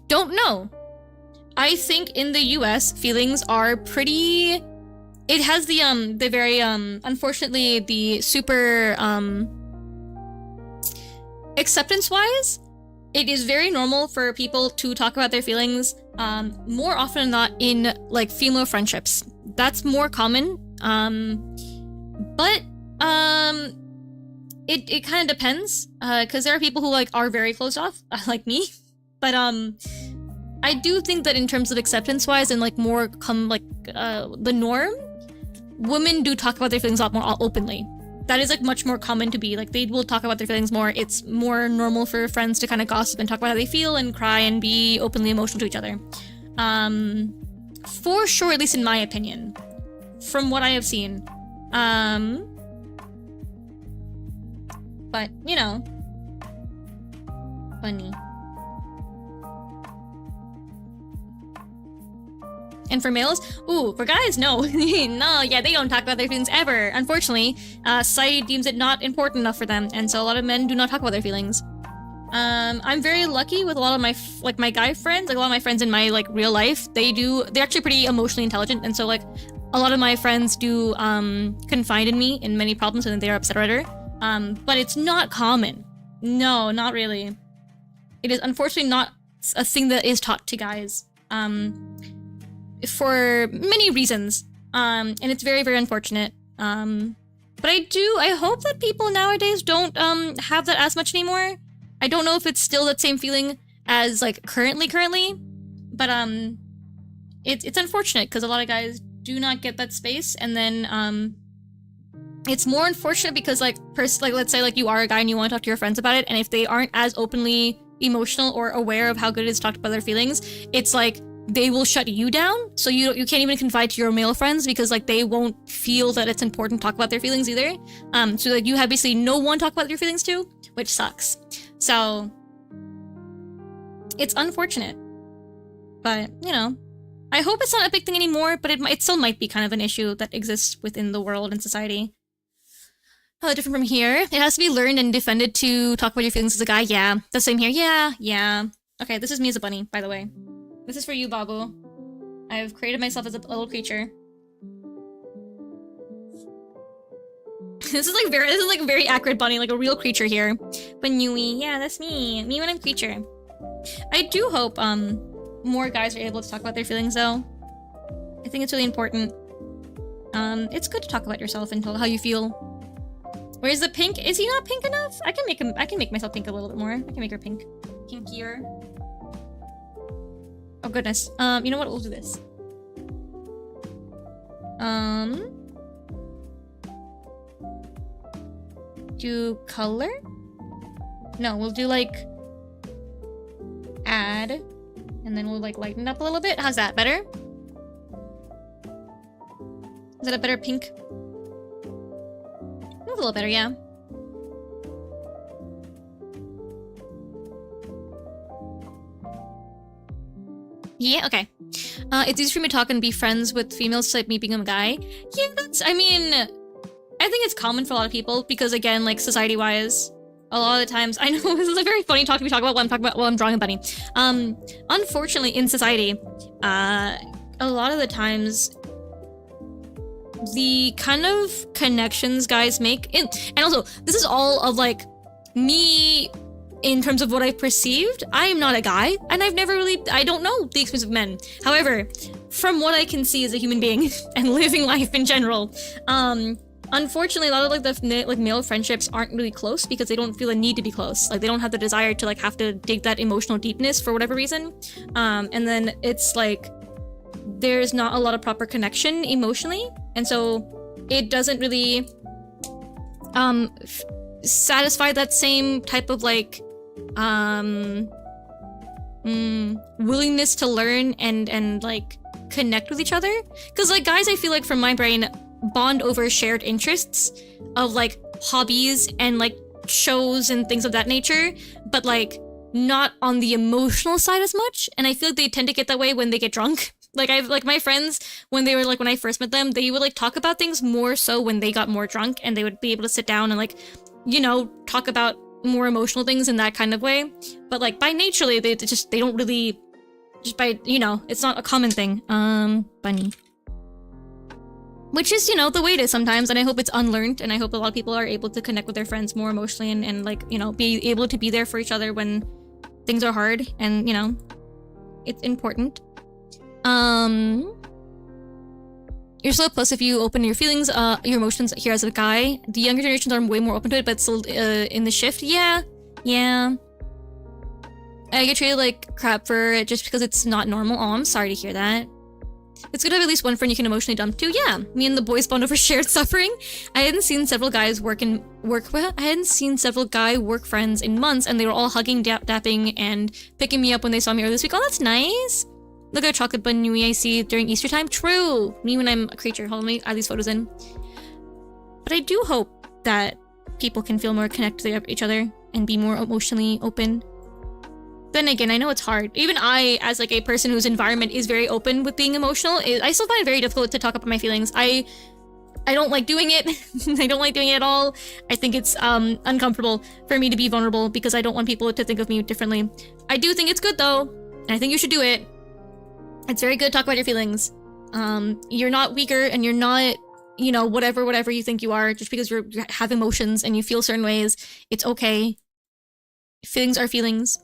know. I think in the US, feelings are pretty... It has the very, unfortunately, the super, acceptance-wise, it is very normal for people to talk about their feelings, more often than not in, like, female friendships. That's more common, but, it kind of depends, because there are people who, like, are very closed off, like me, but, I do think that in terms of acceptance-wise and, like, more the norm, women do talk about their feelings a lot more openly. That is, like, much more common to be. Like, they will talk about their feelings more. It's more normal for friends to kind of gossip and talk about how they feel and cry and be openly emotional to each other. For sure, at least in my opinion. From what I have seen. But, you know. Funny. And for males, ooh, for guys, no. No, yeah, they don't talk about their feelings ever. Unfortunately, society deems it not important enough for them, and so a lot of men do not talk about their feelings. I'm very lucky with a lot of my guy friends, like a lot of my friends in my, like, real life, they're actually pretty emotionally intelligent, and so, like, a lot of my friends do, confide in me in many problems and they are upset about it. But it's not common. No, not really. It is unfortunately not a thing that is taught to guys. For many reasons, and it's very, very unfortunate. But I hope that people nowadays don't have that as much anymore. I don't know if it's still that same feeling as, like, currently, but it's unfortunate because a lot of guys do not get that space, and then it's more unfortunate because, like, let's say, like, you are a guy and you want to talk to your friends about it, and if they aren't as openly emotional or aware of how good it is to talk about their feelings, it's like they will shut you down, so you can't even confide to your male friends because, like, they won't feel that it's important to talk about their feelings either. So, like, you have basically no one to talk about your feelings to, which sucks. So it's unfortunate, but, you know, I hope it's not a big thing anymore, but it still might be kind of an issue that exists within the world and society. Different from here. It has to be learned and defended to talk about your feelings as a guy. Yeah, the same here. Yeah. Okay, this is me as a bunny, by the way. This is for you, Babu. I've created myself as a little creature. This is like a very accurate bunny, like a real creature here. Banui, yeah, that's me. Me when I'm creature. I do hope more guys are able to talk about their feelings, though. I think it's really important. It's good to talk about yourself and how you feel. Where's the pink? Is he not pink enough? I can make myself pink a little bit more. I can make her pink. Pinkier. Oh goodness. You know what? We'll do this. Do color? No, we'll do like add, and then we'll like lighten it up a little bit. How's that? Better? Is that a better pink? That's a little better, yeah. Yeah, okay. It's easy for me to talk and be friends with females like me being a guy. Yeah, I mean, I think it's common for a lot of people because, again, like, society-wise, a lot of the times, I know this is a very funny talk to be talking about while I'm drawing a bunny. Unfortunately, in society, a lot of the times, the kind of connections guys make, and also, this is all of, like, me in terms of what I've perceived. I am not a guy, and I don't know the experience of men. However, from what I can see as a human being and living life in general, unfortunately, a lot of like the like male friendships aren't really close because they don't feel a need to be close. Like they don't have the desire to like have to dig that emotional deepness for whatever reason. And then it's like there's not a lot of proper connection emotionally, and so it doesn't really satisfy that same type of like willingness to learn and like connect with each other. Because like guys, I feel like from my brain bond over shared interests of like hobbies and like shows and things of that nature, but like not on the emotional side as much. And I feel like they tend to get that way when they get drunk. Like I've like my friends when they were like when I first met them, they would like talk about things more so when they got more drunk, and they would be able to sit down and like, you know, talk about more emotional things in that kind of way. But like by naturally they don't really, just by, you know, it's not a common thing. Bunny. Which is, you know, the way it is sometimes, and I hope it's unlearned, and I hope a lot of people are able to connect with their friends more emotionally and like, you know, be able to be there for each other when things are hard, and, you know, it's important. You're still a plus if you open your feelings, your emotions here as a guy. The younger generations are way more open to it, but still in the shift. Yeah. I get treated like crap for it just because it's not normal. Oh, I'm sorry to hear that. It's good to have at least one friend you can emotionally dump to. Yeah, me and the boys bond over shared suffering. I hadn't seen several guy work friends in months, and they were all hugging, dapping, and picking me up when they saw me earlier this week. Oh, that's nice. Look at a chocolate bun Nui I see during Easter time. True. Me when I'm a creature. Hold on, let me add these photos in. But I do hope that people can feel more connected to each other and be more emotionally open. Then again, I know it's hard. Even I, as like a person whose environment is very open with being emotional, I still find it very difficult to talk about my feelings. I don't like doing it. I don't like doing it at all. I think it's uncomfortable for me to be vulnerable because I don't want people to think of me differently. I do think it's good though, and I think you should do it. It's very good to talk about your feelings. You're not weaker, and you're not, you know, whatever you think you are, just because you have emotions and you feel certain ways. It's okay. Feelings are feelings.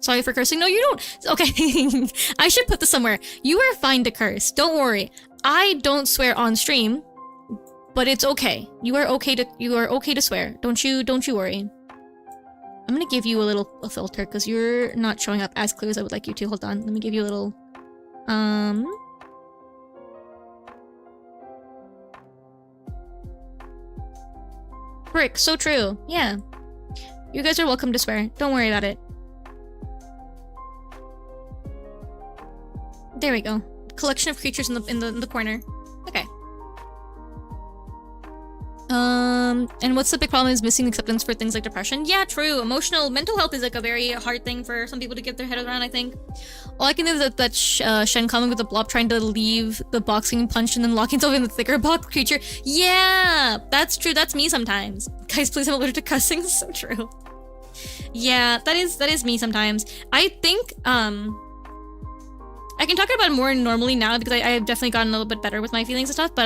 Sorry for cursing. No, you don't. Okay. I should put this somewhere. You are fine to curse. Don't worry. I don't swear on stream, but it's okay. You are okay to swear. Don't you worry. I'm gonna give you a filter because you're not showing up as clear as I would like you to. Hold on. Let me give you a little Frick, so true. Yeah. You guys are welcome to swear. Don't worry about it. There we go. Collection of creatures in the corner. Okay. And what's the big problem is missing acceptance for things like depression. Yeah, true. Mental health is like a very hard thing for some people to get their head around, I think. All I can do is that Shen coming with the blob trying to leave the boxing punch and then locking himself in the thicker blob creature. Yeah, that's true. That's me sometimes. Guys, please, I'm allergic to cussing. So true. Yeah, that is me sometimes. I think, I can talk about it more normally now because I've definitely gotten a little bit better with my feelings and stuff, but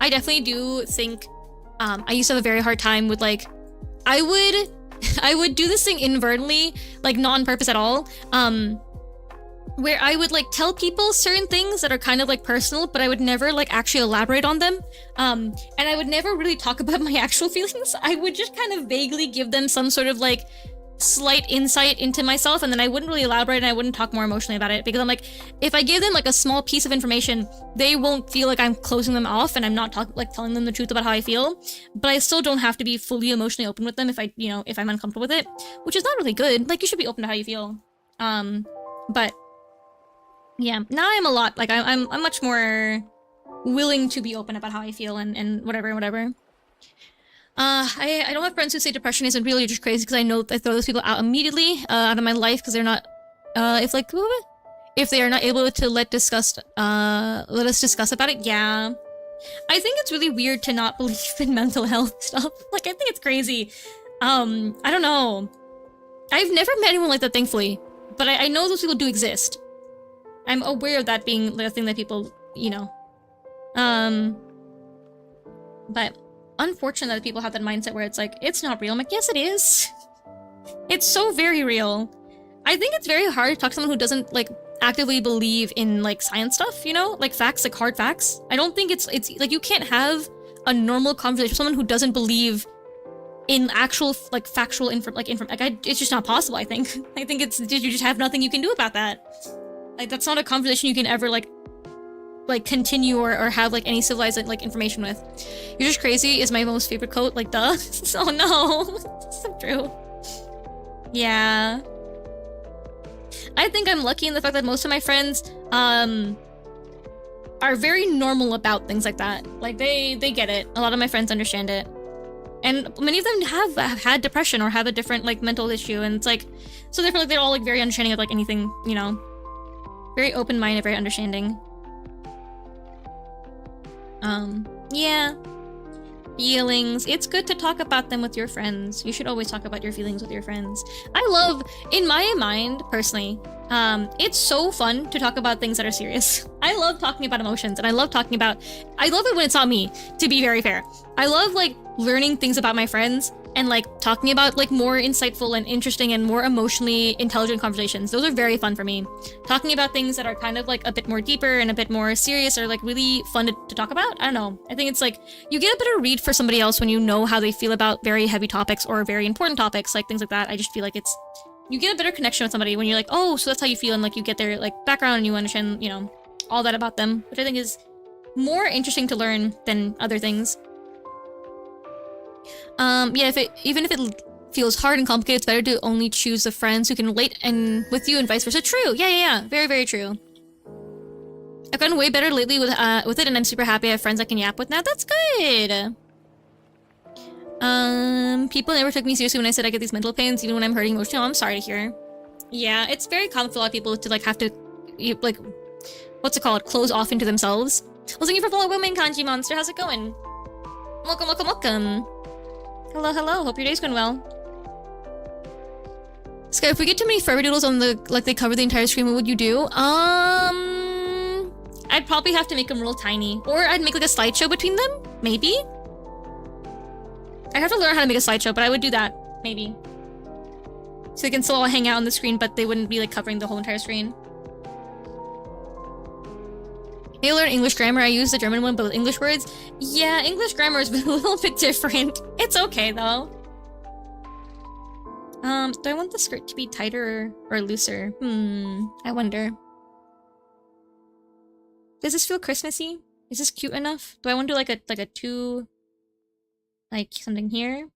I definitely do think I used to have a very hard time with like I would do this thing inadvertently, like not on purpose at all, where I would like tell people certain things that are kind of like personal, but I would never like actually elaborate on them, and I would never really talk about my actual feelings. I would just kind of vaguely give them some sort of like slight insight into myself, and then I wouldn't really elaborate and I wouldn't talk more emotionally about it, because I'm like, if I give them like a small piece of information, they won't feel like I'm closing them off and I'm not telling them the truth about how I feel. But I still don't have to be fully emotionally open with them if I'm uncomfortable with it, which is not really good. Like, you should be open to how you feel. But yeah, now I'm a lot like I'm much more willing to be open about how I feel and whatever. I don't have friends who say depression isn't real, you're just crazy, because I know I throw those people out immediately, out of my life, because they're not, if they are not able to let us discuss about it. Yeah. I think it's really weird to not believe in mental health stuff. Like, I think it's crazy. I don't know. I've never met anyone like that, thankfully, but I know those people do exist. I'm aware of that being the thing that people, but unfortunate that people have that mindset where it's like, it's not real. I'm like, yes, it is. It's so very real. I think it's very hard to talk to someone who doesn't like actively believe in like science stuff, like facts, like hard facts. I don't think it's like, you can't have a normal conversation with someone who doesn't believe in actual, like, factual it's just not possible, I think. I think you just have nothing you can do about that. Like, that's not a conversation you can ever, like continue or have, like, any civilized, like, information with. You're just crazy is my most favorite quote, like, duh. Oh no. So true. Yeah. I think I'm lucky in the fact that most of my friends, are very normal about things like that. Like, they get it. A lot of my friends understand it. And many of them have had depression or have a different, like, mental issue, and it's like, so therefore, like, they're all, like, very understanding of, like, anything, you know? Very open-minded, very understanding. Yeah. Feelings. It's good to talk about them with your friends. You should always talk about your feelings with your friends. I love, in my mind, personally, it's so fun to talk about things that are serious. I love talking about emotions, and I love it when it's not me, to be very fair. I love, like, learning things about my friends and, like, talking about, like, more insightful and interesting and more emotionally intelligent conversations. Those are very fun for me. Talking about things that are kind of, like, a bit more deeper and a bit more serious are, like, really fun to talk about. I don't know. I think it's, like, you get a better read for somebody else when you know how they feel about very heavy topics or very important topics, like, things like that. I just feel like you get a better connection with somebody when you're like, oh, so that's how you feel, and, like, you get their, like, background and you understand, you know, all that about them, which I think is more interesting to learn than other things. Yeah, even if it feels hard and complicated, it's better to only choose the friends who can relate and with you and vice versa. True. Yeah. Very, very true. I've gotten way better lately with it, and I'm super happy I have friends I can yap with now. That's good. People never took me seriously when I said I get these mental pains, even when I'm hurting emotionally. Oh, I'm sorry to hear. Yeah, it's very common for a lot of people to, like, have to, like, what's it called? Close off into themselves. Well, thank you for following Women Kanji Monster. How's it going? Welcome. Hello. Hope your day's going well. Sky, if we get too many forever doodles on the, like, they cover the entire screen, what would you do? I'd probably have to make them real tiny. Or I'd make, like, a slideshow between them? Maybe? I'd have to learn how to make a slideshow, but I would do that. Maybe. So they can still all hang out on the screen, but they wouldn't be, like, covering the whole entire screen. Maybe learn English grammar. I use the German one, but with English words. Yeah, English grammar is a little bit different. It's okay, though. Do I want the skirt to be tighter or looser? I wonder. Does this feel Christmassy? Is this cute enough? Do I want to do, like, a two... like, something here?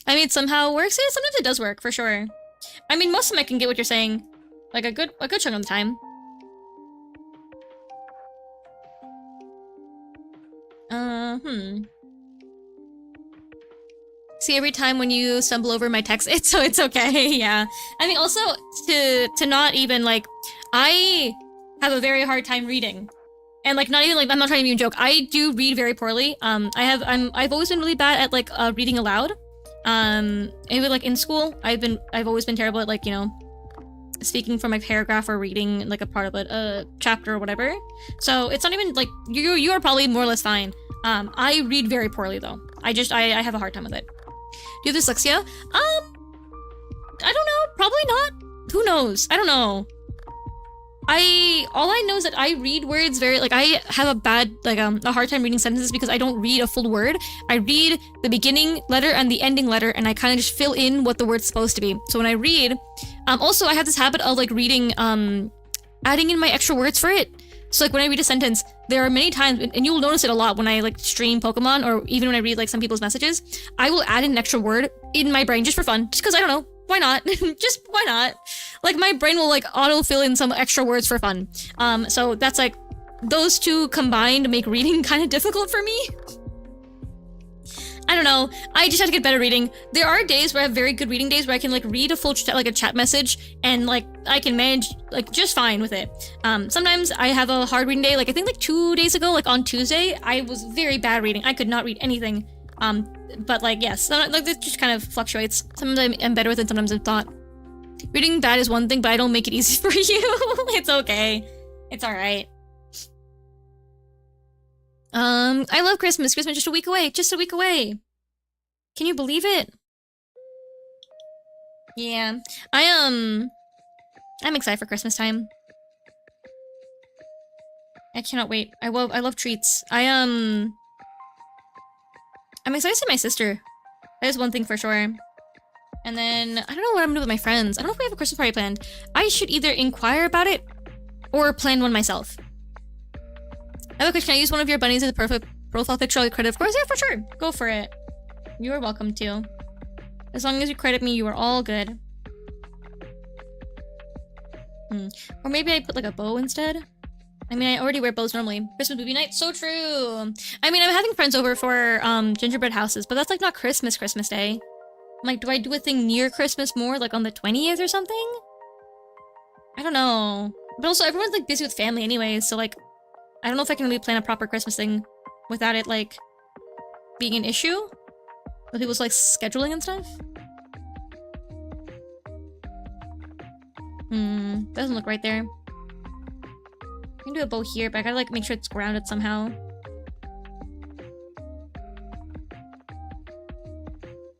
I mean, it somehow works. Yeah, sometimes it does work, for sure. I mean, most of them I can get what you're saying. Like, a good chunk of the time. See, every time when you stumble over my text, it's okay, yeah. I mean, also, to not even, like, I have a very hard time reading. And, like, not even, like, I'm not trying to even joke. I do read very poorly. I've always been really bad at, like, reading aloud. Even, like, in school, I've always been terrible at, like, you know, speaking from a paragraph or reading, like, a part of a chapter or whatever. So it's not even, like, you are probably more or less fine. I read very poorly, though. I have a hard time with it. Do you have dyslexia? I don't know. Probably not. Who knows? I don't know. All I know is that I read words very, like, I have a bad, like, a hard time reading sentences because I don't read a full word. I read the beginning letter and the ending letter, and I kind of just fill in what the word's supposed to be. So when I read, also I have this habit of, like, reading, adding in my extra words for it. So, like, when I read a sentence, there are many times, and you'll notice it a lot when I, like, stream Pokemon, or even when I read, like, some people's messages, I will add in an extra word in my brain just for fun, just because I don't know. Why not? Just why not? Like, my brain will, like, auto-fill in some extra words for fun. So that's, like, those two combined make reading kind of difficult for me. I don't know. I just have to get better reading. There are days where I have very good reading days where I can, like, read a full like a chat message, and, like, I can manage, like, just fine with it. Sometimes I have a hard reading day. Like, I think, like, 2 days ago, like, on Tuesday, I was very bad reading. I could not read anything. But, like, yes, like, it just kind of fluctuates. Sometimes I'm better with it, sometimes I'm not. Reading bad is one thing, but I don't make it easy for you. It's okay. It's alright. I love Christmas. Christmas just a week away. Just a week away. Can you believe it? Yeah. I'm excited for Christmas time. I cannot wait. I love treats. I'm excited to see my sister. That is one thing for sure. And then, I don't know what I'm gonna do with my friends. I don't know if we have a Christmas party planned. I should either inquire about it or plan one myself. I have a question. Can I use one of your bunnies as a perfect profile picture? I'll credit, of course. Yeah, for sure. Go for it. You are welcome to. As long as you credit me, you are all good. Or maybe I put like a bow instead. I mean, I already wear bows normally. Christmas movie night, so true. I mean, I'm having friends over for gingerbread houses, but that's like not Christmas Day. I'm like, do I do a thing near Christmas more, like on the 20th or something? I don't know. But also, everyone's like busy with family anyways, so like, I don't know if I can really plan a proper Christmas thing without it like being an issue with people's like scheduling and stuff. Doesn't look right there. I can do a bow here, but I gotta like make sure it's grounded somehow.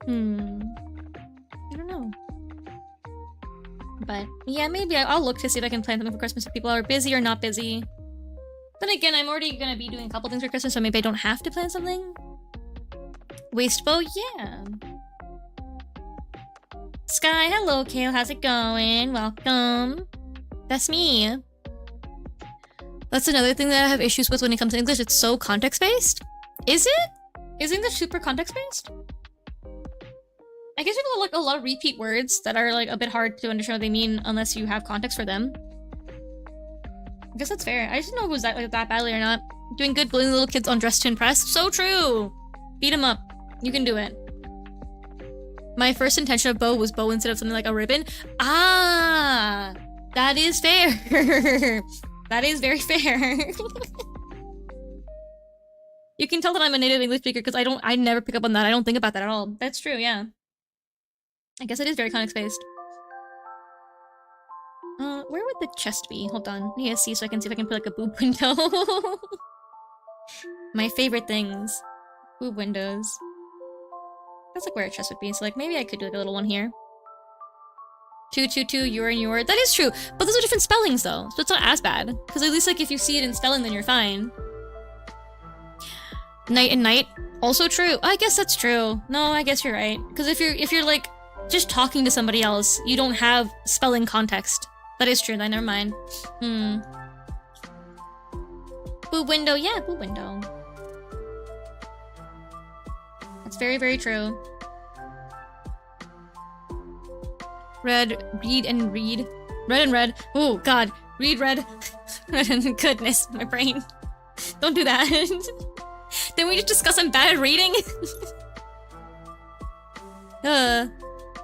I don't know. But yeah, maybe I'll look to see if I can plan something for Christmas if people are busy or not busy. Then again, I'm already gonna be doing a couple things for Christmas, so maybe I don't have to plan something. Waist bow, yeah. Sky, hello, Kale. How's it going? Welcome. That's me. That's another thing that I have issues with when it comes to English. It's so context-based. Is it? Is English super context-based? I guess people have like a lot of repeat words that are like a bit hard to understand what they mean unless you have context for them. I guess that's fair. I just didn't know if it was that like that badly or not. Doing good, bullying little kids on Dress to Impress. So true! Beat them up. You can do it. My first intention of bow was bow instead of something like a ribbon. Ah! That is fair! That is very fair. You can tell that I'm a native English speaker because I never pick up on that. I don't think about that at all. That's true, yeah. I guess it is very context-based. Where would the chest be? Hold on. I need to see so I can see if I can put like a boob window. My favorite things. Boob windows. That's like where a chest would be, so like maybe I could do like a little one here. 222, your and your. That is true, but those are different spellings though, so it's not as bad. Because at least like if you see it in spelling, then you're fine. Night and night, also true. I guess that's true. No, I guess you're right. Because if you're like just talking to somebody else, you don't have spelling context. That is true. Then never mind. Boob window, yeah, boob window. That's very, very true. Red, read and read. Red and red. Oh, God. Read red. Red and goodness, my brain. Don't do that. Didn't we just discuss some bad reading? Yeah,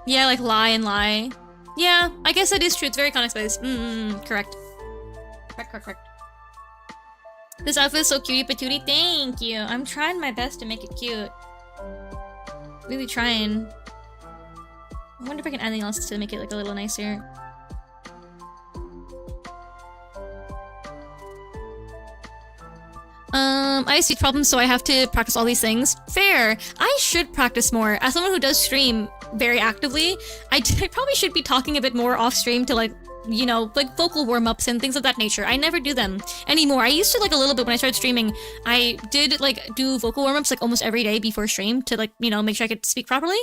like lie and lie. Yeah, I guess that is true. It's very context-based. Correct. Correct. This outfit is so cutie patootie. Thank you. I'm trying my best to make it cute. Really trying. I wonder if I can add anything else to make it like a little nicer. I have speech problems, so I have to practice all these things. Fair. I should practice more. As someone who does stream very actively, I probably should be talking a bit more off stream to like, you know, like vocal warm-ups and things of that nature. I never do them anymore. I used to like a little bit when I started streaming. I did like do vocal warm-ups like almost every day before stream to like, you know, make sure I could speak properly.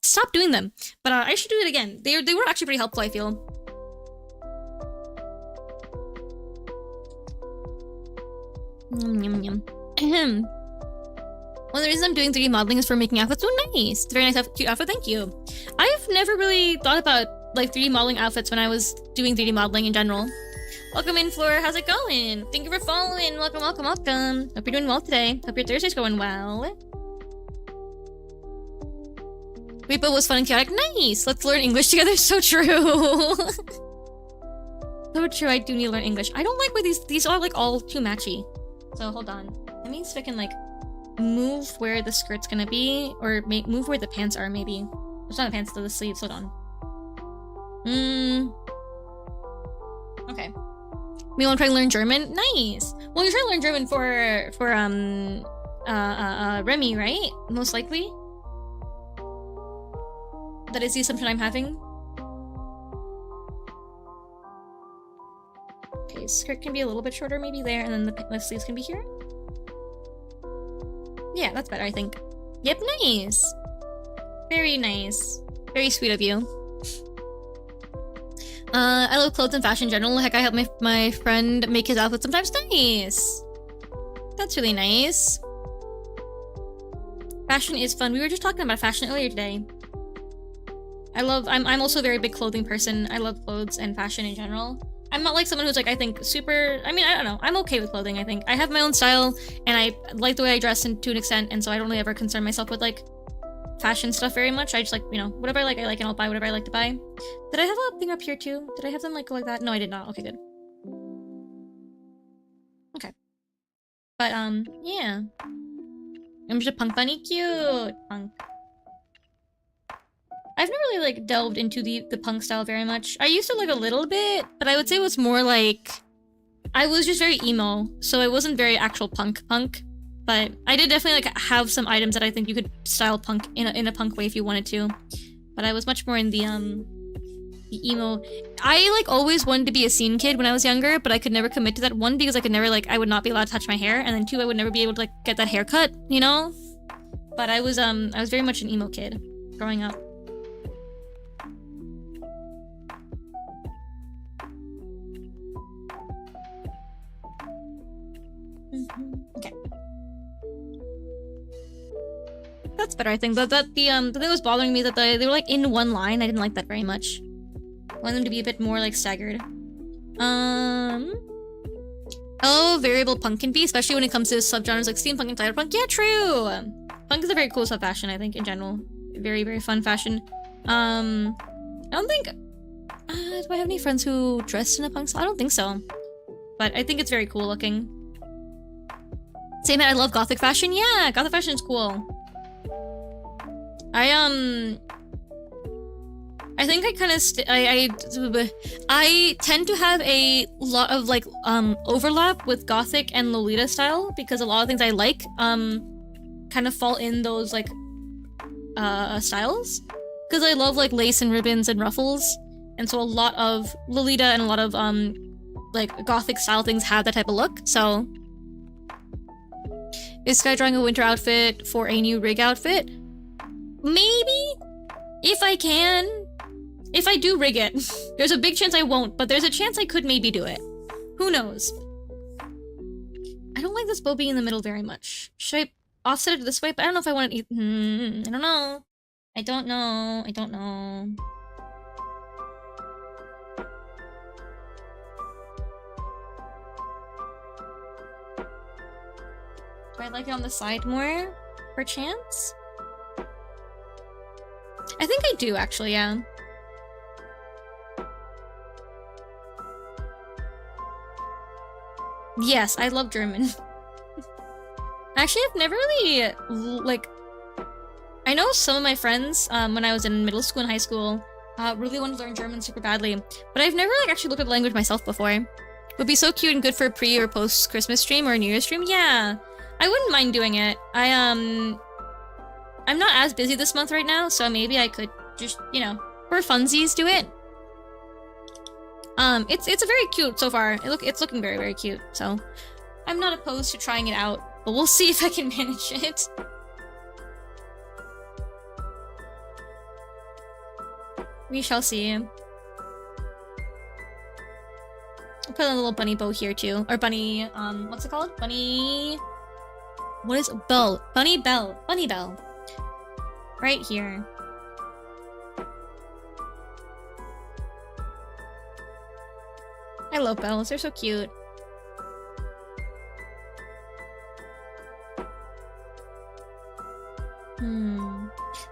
Stop doing them. But I should do it again. They were actually pretty helpful, I feel. Yum, yum. Ahem. One of the reasons I'm doing 3D modeling is for making outfits. Oh, nice. It's a very nice, cute outfit. Thank you. I've never really thought about like 3D modeling outfits when I was doing 3D modeling in general. Welcome in, Flora. How's it going? Thank you for following. Welcome. Hope you're doing well today. Hope your Thursday's going well. Repo was fun and chaotic. Nice. Let's learn English together. So true. So true. I do need to learn English. I don't like where these are like all too matchy. So hold on. Let me see if I can like move where the skirt's gonna be, or move where the pants are. Maybe it's not the pants, though. The sleeves. Hold on. Okay. We want to try to learn German. Nice. Well, you're trying to learn German for Remy, right? Most likely. That is the assumption I'm having. Okay, skirt can be a little bit shorter, maybe there, and then the sleeves can be here. Yeah, that's better, I think. Yep, nice. Very nice. Very sweet of you. I love clothes and fashion in general. Heck, I help my friend make his outfit sometimes. Nice. That's really nice. Fashion is fun. We were just talking about fashion earlier today. I'm also a very big clothing person. I love clothes and fashion in general. I'm not like someone who's like, I think super, I mean, I don't know. I'm okay with clothing, I think. I have my own style and I like the way I dress to an extent, and so I don't really ever concern myself with like fashion stuff very much. I just like, you know, whatever I like, and I'll buy whatever I like to buy. Did I have a thing up here too? Did I have them like go like that? No, I did not. Okay, good. Okay. But, yeah. I'm just a punk bunny. Cute. Punk. I've never really like delved into the punk style very much. I used to like a little bit, but I would say it was more like I was just very emo, so it wasn't very actual punk. But I did definitely like have some items that I think you could style punk in a punk way if you wanted to. But I was much more in the emo. I like always wanted to be a scene kid when I was younger, but I could never commit to that. One, because I could never like I would not be allowed to touch my hair, and then two, I would never be able to like get that haircut, you know? But I was very much an emo kid growing up. Okay. That's better, I think. The thing that was bothering me is that they were like in one line. I didn't like that very much. I want them to be a bit more like staggered. How variable punk can be, especially when it comes to subgenres like steampunk and cyberpunk. Yeah, true. Punk is a very cool sub fashion, I think, in general. Very, very fun fashion. I don't think. Do I have any friends who dressed in a punk style? I don't think so. But I think it's very cool looking. Same, I love gothic fashion. Yeah, gothic fashion is cool. I think I kind of I tend to have a lot of like overlap with gothic and Lolita style, because a lot of things I like kind of fall in those like styles, because I love like lace and ribbons and ruffles, and so a lot of Lolita and a lot of like gothic style things have that type of look. So is Sky drawing a winter outfit for a new rig outfit? Maybe, if I can. If I do rig it. There's a big chance I won't, but there's a chance I could maybe do it. Who knows? I don't like this bow being in the middle very much. Should I offset it this way? But I don't know if I want to eat. I don't know. I don't know. I don't know. Do I like it on the side more? Perchance? I think I do, actually, yeah. Yes, I love German. Actually, I've never really, like... I know some of my friends, when I was in middle school and high school, really wanted to learn German super badly, but I've never, like, actually looked at the language myself before. Would be so cute and good for a pre- or post-Christmas stream or a New Year's stream? Yeah! I wouldn't mind doing it. I'm not as busy this month right now, so maybe I could just, you know, for funsies do it. It's a very cute so far. It's looking very, very cute, so I'm not opposed to trying it out, but we'll see if I can manage it. We shall see. I'll put a little bunny bow here too. Or bunny, what's it called? Bunny... What is it? Bell? Bunny bell. Bunny bell. Right here. I love bells. They're so cute.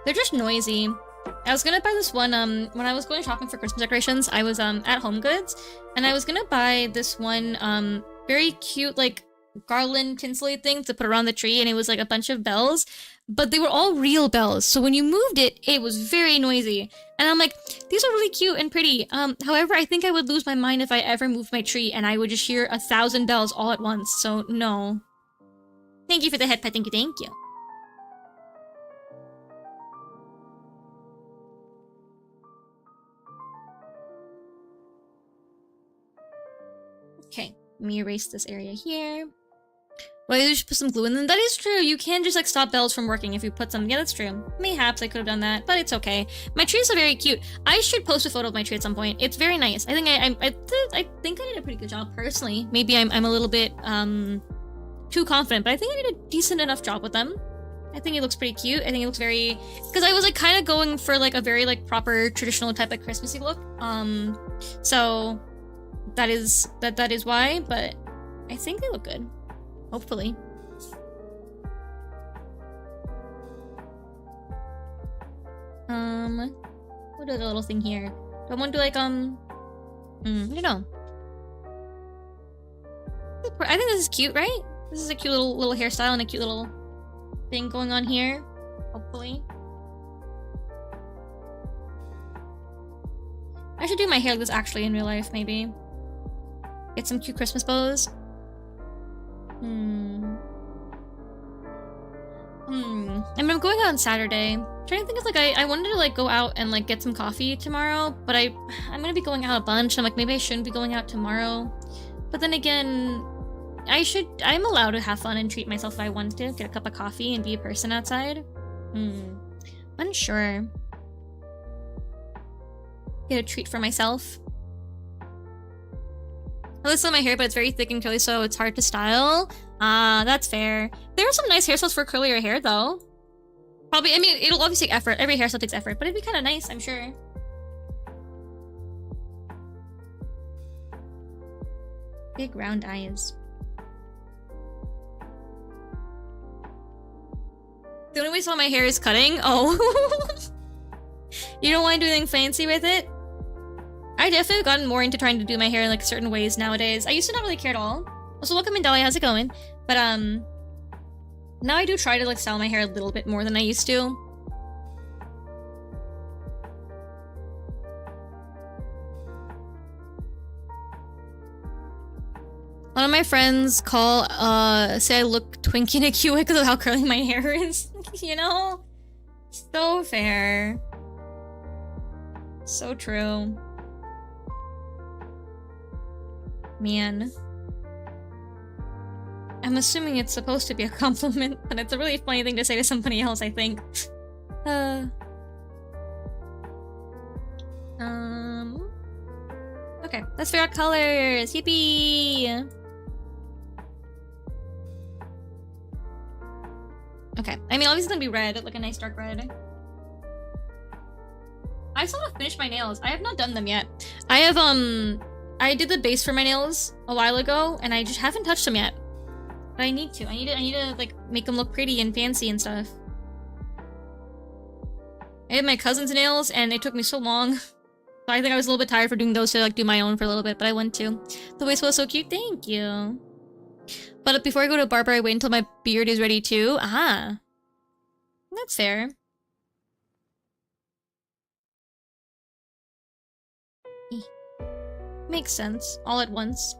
They're just noisy. I was gonna buy this one, when I was going shopping for Christmas decorations, I was, at Home Goods, and I was gonna buy this one, very cute, like, garland tinsely thing to put around the tree, and it was, like, a bunch of bells, but they were all real bells, so when you moved it, it was very noisy. And I'm like, these are really cute and pretty. However, I think I would lose my mind if I ever moved my tree, and I would just hear 1,000 bells all at once, so no. Thank you for the head pet, thank you, thank you. Okay, let me erase this area here. Well, you should put some glue in them. That is true. You can just like stop bells from working if you put some. Yeah, that's true. Mayhaps I could have done that, but it's okay. My trees are very cute. I should post a photo of my tree at some point. It's very nice. I think I think I did a pretty good job personally. Maybe I'm a little bit too confident, but I think I did a decent enough job with them. I think it looks pretty cute. I think it looks very, because I was like kind of going for like a very like proper traditional type of Christmassy look. So that is why. But I think they look good. Hopefully. What is the little thing here? Do I want to like I don't know. I think this is cute, right? This is a cute little hairstyle and a cute little thing going on here. Hopefully. I should do my hair like this actually in real life, maybe. Get some cute Christmas bows. I mean, I'm going out on Saturday. I'm trying to think of like I wanted to like go out and like get some coffee tomorrow, but I'm gonna be going out a bunch. I'm like, maybe I shouldn't be going out tomorrow. But then again, I'm allowed to have fun and treat myself if I want to. Get a cup of coffee and be a person outside. Unsure. Get a treat for myself. I listen to my hair, but it's very thick and curly, so it's hard to style. That's fair. There are some nice hairstyles for curlier hair, though. Probably, I mean, it'll obviously take effort. Every hairstyle takes effort, but it'd be kind of nice, I'm sure. Big round eyes. The only way I saw my hair is cutting? Oh. You don't want to do anything fancy with it? I definitely have gotten more into trying to do my hair in like certain ways nowadays. I used to not really care at all. Also, welcome in, Dolly. How's it going? But now I do try to like style my hair a little bit more than I used to. One of my friends say I look twinky in a cute way because of how curly my hair is. You know? So fair. So true. Man. I'm assuming it's supposed to be a compliment, but it's a really funny thing to say to somebody else, I think. Okay, let's figure out colors. Yippee! Okay, I mean, obviously it's gonna be red, like a nice dark red. I still have to finish my nails. I have not done them yet. I did the base for my nails a while ago, and I just haven't touched them yet. But I need to. I need to like make them look pretty and fancy and stuff. I had my cousin's nails, and it took me so long. So I think I was a little bit tired for doing those to like do my own for a little bit, but I went to. The waist was so cute. Thank you. But before I go to a barber, I wait until my beard is ready too. Aha. That's fair. Makes sense. All at once.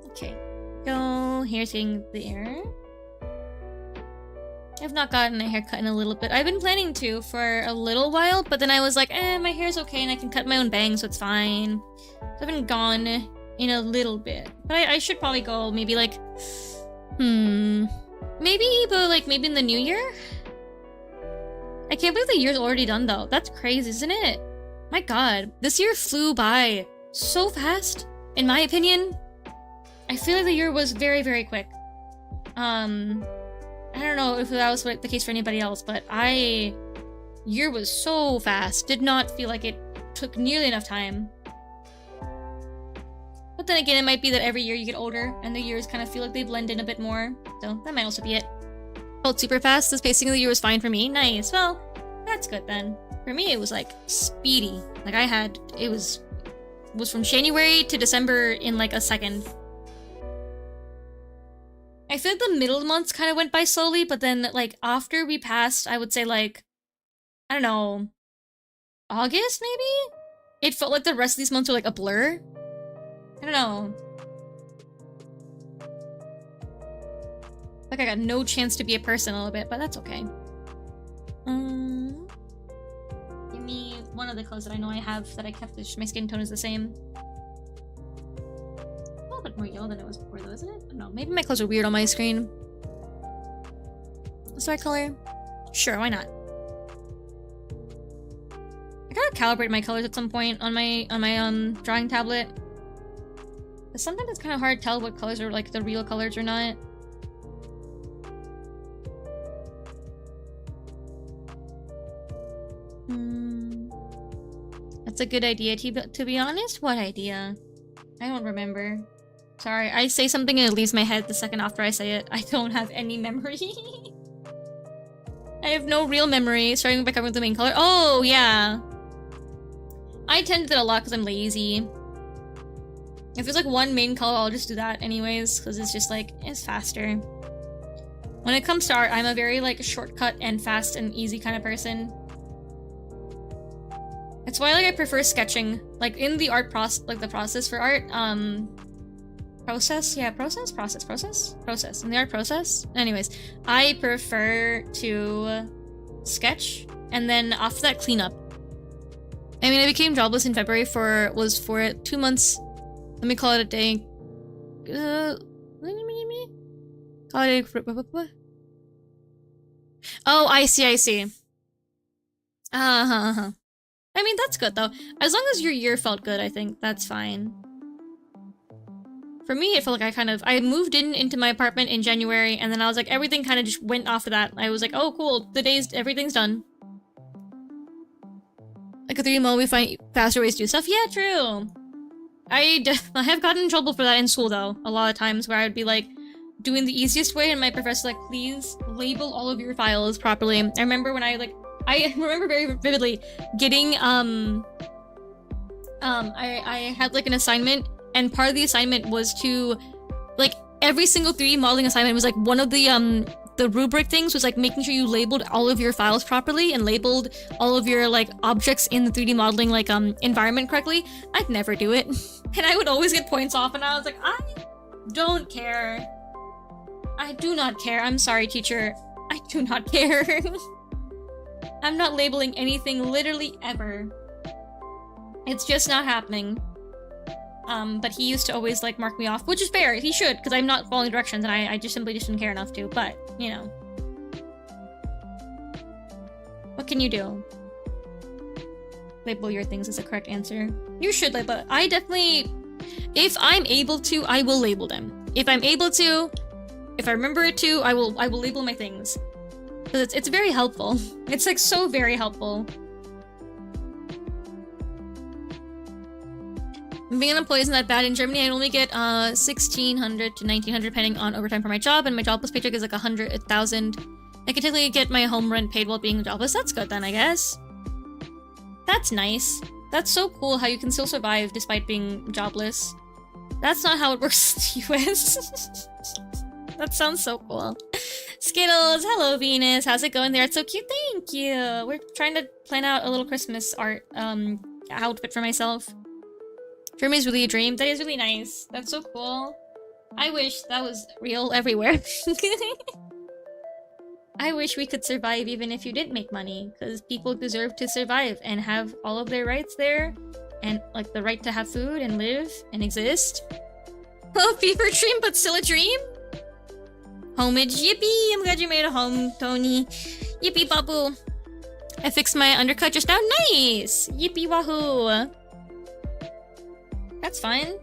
Okay. Go. Hair's getting there. I've not gotten a haircut in a little bit. I've been planning to for a little while, but then I was like, my hair's okay and I can cut my own bangs, so it's fine. So I haven't gone in a little bit. But I should probably go maybe like... Maybe, but like maybe in the new year? I can't believe the year's already done though. That's crazy, isn't it? My god. This year flew by so fast, in my opinion. I feel like the year was very, very quick. I don't know if that was the case for anybody else, but year was so fast. Did not feel like it took nearly enough time. But then again, it might be that every year you get older, and the years kind of feel like they blend in a bit more. So that might also be it. Felt super fast. This pacing of the year was fine for me. Nice. Well, that's good then. For me, it was like speedy. Like it was from January to December in like a second. I feel like the middle months kind of went by slowly, but then like after we passed, I would say like, I don't know, August maybe? It felt like the rest of these months were like a blur. I don't know. Like I got no chance to be a person a little bit, but that's okay. Give me 1 one of the clothes that I know I have that I kept. My skin tone is the same. A little bit more yellow than it was before though, isn't it? No, maybe my clothes are weird on my screen. What's the right color? Sure, why not? I gotta calibrate my colors at some point on my drawing tablet. But sometimes it's kind of hard to tell what colors are like the real colors or not. That's a good idea, to be honest. What idea? I don't remember. Sorry, I say something and it leaves my head the second after I say it. I don't have any memory. I have no real memory. Starting by covering the main color. Oh, yeah. I tend to do that a lot because I'm lazy. If there's like one main color, I'll just do that anyways, because it's just like, it's faster. When it comes to art, I'm a very like shortcut and fast and easy kind of person. That's why like I prefer sketching. Like in the art process, like the process for art, process? Yeah, process? Process. In the art process? Anyways, I prefer to sketch and then after that clean up. I mean, I became jobless in February for 2 months. Let me call it a day. Call it a... Oh, I see. I mean, that's good though. As long as your year felt good, I think that's fine. For me, it felt like I moved into my apartment in January, and then I was like, everything kind of just went off of that. I was like, oh cool, everything's done. Like a 3D model, we find faster ways to do stuff. Yeah, true. I have gotten in trouble for that in school though, a lot of times where I would be like doing the easiest way and my professor like, please label all of your files properly. I remember when I remember very vividly getting I had like an assignment and part of the assignment was to like every single 3D modeling assignment was like one of the rubric things was like making sure you labeled all of your files properly and labeled all of your like objects in the 3D modeling like environment correctly. I'd never do it. And I would always get points off and I was like, I don't care. I do not care. I'm sorry, teacher. I do not care. I'm not labeling anything literally ever. It's just not happening. But he used to always like mark me off, which is fair. He should, because I'm not following directions and I just simply didn't care enough to, but, you know. What can you do? Label your things is the correct answer. You should label. I definitely, if I'm able to, I will label them. If I'm able to, if I remember it to, I will label my things. Because it's very helpful. It's like so very helpful. Being unemployed isn't that bad. In Germany, I only get 1,600 to 1,900 depending on overtime for my job, and my jobless paycheck is like 1,000. I can technically get my home rent paid while being jobless. That's good then, I guess. That's nice. That's so cool how you can still survive despite being jobless. That's not how it works in the US. That sounds so cool. Skittles, hello Venus. How's it going there? It's so cute. Thank you. We're trying to plan out a little Christmas art outfit for myself. Germany's really a dream. That is really nice. That's so cool. I wish that was real everywhere. I wish we could survive even if you didn't make money, because people deserve to survive and have all of their rights there, and like the right to have food and live and exist. Oh, fever dream, but still a dream? Homage, yippee! I'm glad you made a home, Tony. Yippee, babu. I fixed my undercut just now. Nice! Yippee wahoo! That's fine.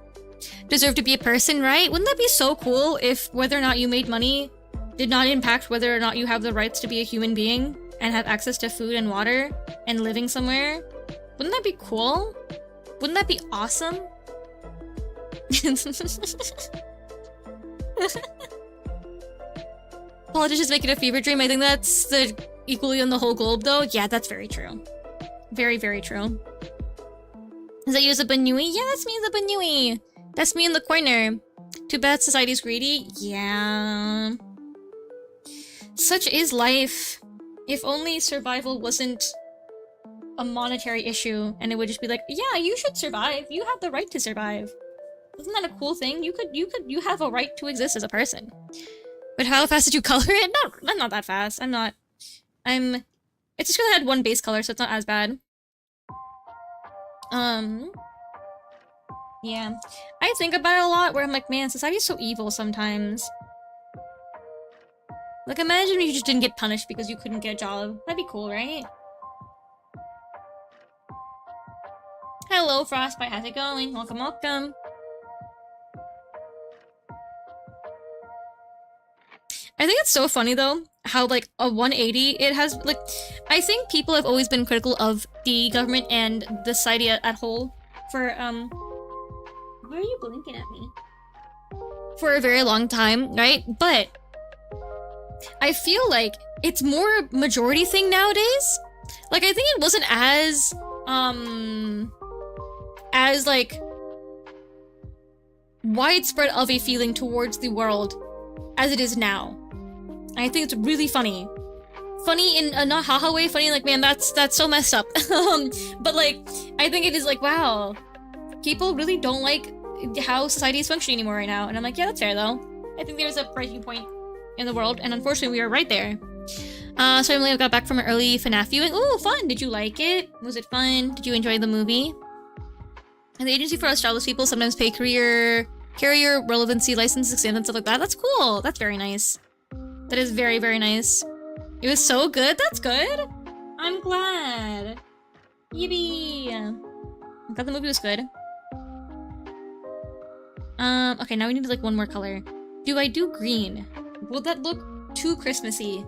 Deserve to be a person, right? Wouldn't that be so cool if whether or not you made money did not impact whether or not you have the rights to be a human being and have access to food and water and living somewhere? Wouldn't that be cool? Wouldn't that be awesome? Politicians make it a fever dream. I think that's equally on the whole globe though. Yeah, that's very true. Very, very true. Is that you as a Banui? Yeah, that's me as a Banui. That's me in the corner. Too bad society's greedy. Yeah. Such is life. If only survival wasn't a monetary issue and it would just be like, yeah, you should survive. You have the right to survive. Isn't that a cool thing? You have a right to exist as a person. But how fast did you color it? I'm not that fast. It's just because I had one base color, so it's not as bad. Yeah. I think about it a lot where I'm like, man, society's so evil sometimes. Like, imagine if you just didn't get punished because you couldn't get a job. That'd be cool, right? Hello, Frostbite. How's it going? Welcome, welcome. I think it's so funny, though, how, like, a 180, it has, like... I think people have always been critical of the government and the society at whole for, Why are you blinking at me? For a very long time, right? But... I feel like it's more a majority thing nowadays. Like, I think it wasn't as like widespread of a feeling towards the world as it is now. I think it's really funny. Funny in a not haha way, funny like, man, that's so messed up. But like, I think it is like, wow, people really don't like how society is functioning anymore right now. And I'm like, yeah, that's fair though. I think there's a breaking point in the world, and unfortunately we are right there. So Emily got back from an early FNAF viewing. Ooh, fun! Did you like it? Was it fun? Did you enjoy the movie? And the agency for us childless people sometimes pay carrier relevancy license exams and stuff like that. That's cool. That's very nice. That is very, very nice. It was so good. That's good. I'm glad. Yippee! I thought the movie was good. Okay, now we need like one more color. Do I do green? Will that look too Christmassy?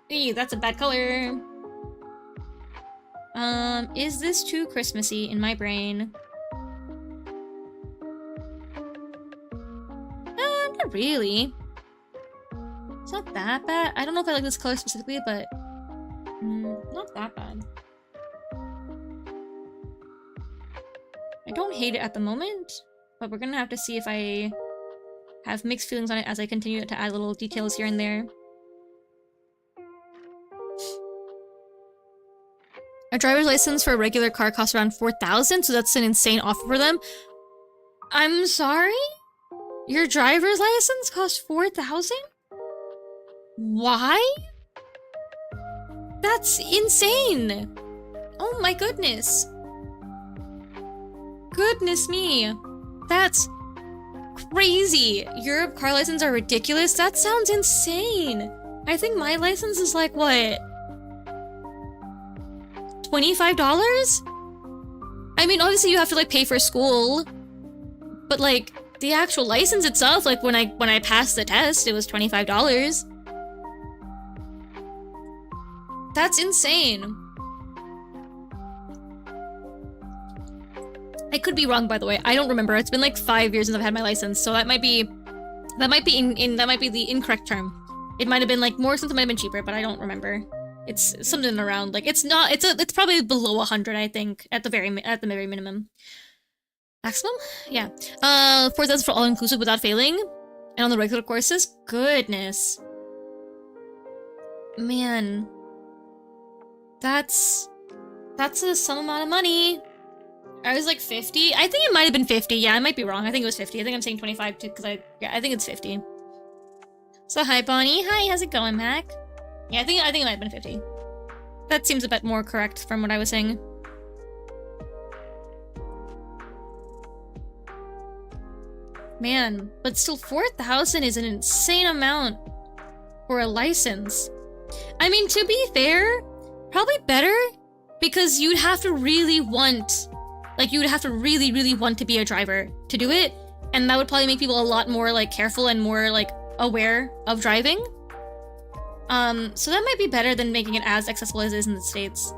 Eee, that's a bad color. Is this too Christmassy in my brain? Not really. It's not that bad. I don't know if I like this color specifically, but not that bad. I don't hate it at the moment, but we're gonna have to see if I have mixed feelings on it as I continue to add little details here and there. A driver's license for a regular car costs around 4,000, so that's an insane offer for them. I'm sorry? Your driver's license costs 4,000? Why? That's insane! Oh my goodness. Goodness me. That's crazy. Your car licenses are ridiculous. That sounds insane. I think my license is like, what? $25? I mean, obviously you have to like pay for school, but like the actual license itself, like when I passed the test, it was $25. That's insane. I could be wrong, by the way. I don't remember. It's been like 5 years since I've had my license, so that might be the incorrect term. It might have been like more, since it might have been cheaper, but I don't remember. It's something around like it's probably below 100, I think, at the very minimum. Maximum? Yeah. 4,000 for all inclusive without failing, and on the regular courses. Goodness. Man. That's some amount of money. I was like 50. I think it might have been 50. Yeah, I might be wrong. I think it was 50. I think I'm saying 25 too, because I think it's 50. So hi Bonnie. Hi, how's it going, Mac? Yeah, I think it might have been 50. That seems a bit more correct from what I was saying. Man, but still 4,000 is an insane amount for a license. I mean, to be fair, probably better, because you'd have to really want, like, you would have to really, really want to be a driver to do it, and that would probably make people a lot more, like, careful and more, like, aware of driving. So that might be better than making it as accessible as it is in the States.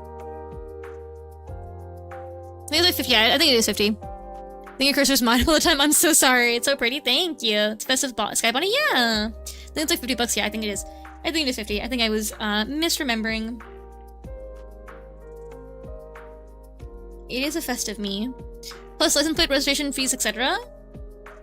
I think it's like 50. Yeah, I think it is 50. I think your cursor's mine all the time. I'm so sorry. It's so pretty. Thank you. It's festive Sky Bunny. Yeah. I think it's like 50 bucks. Yeah, I think it is. I think it is 50. I think I was misremembering. It is a festive me. Plus license plate, registration fees, etc.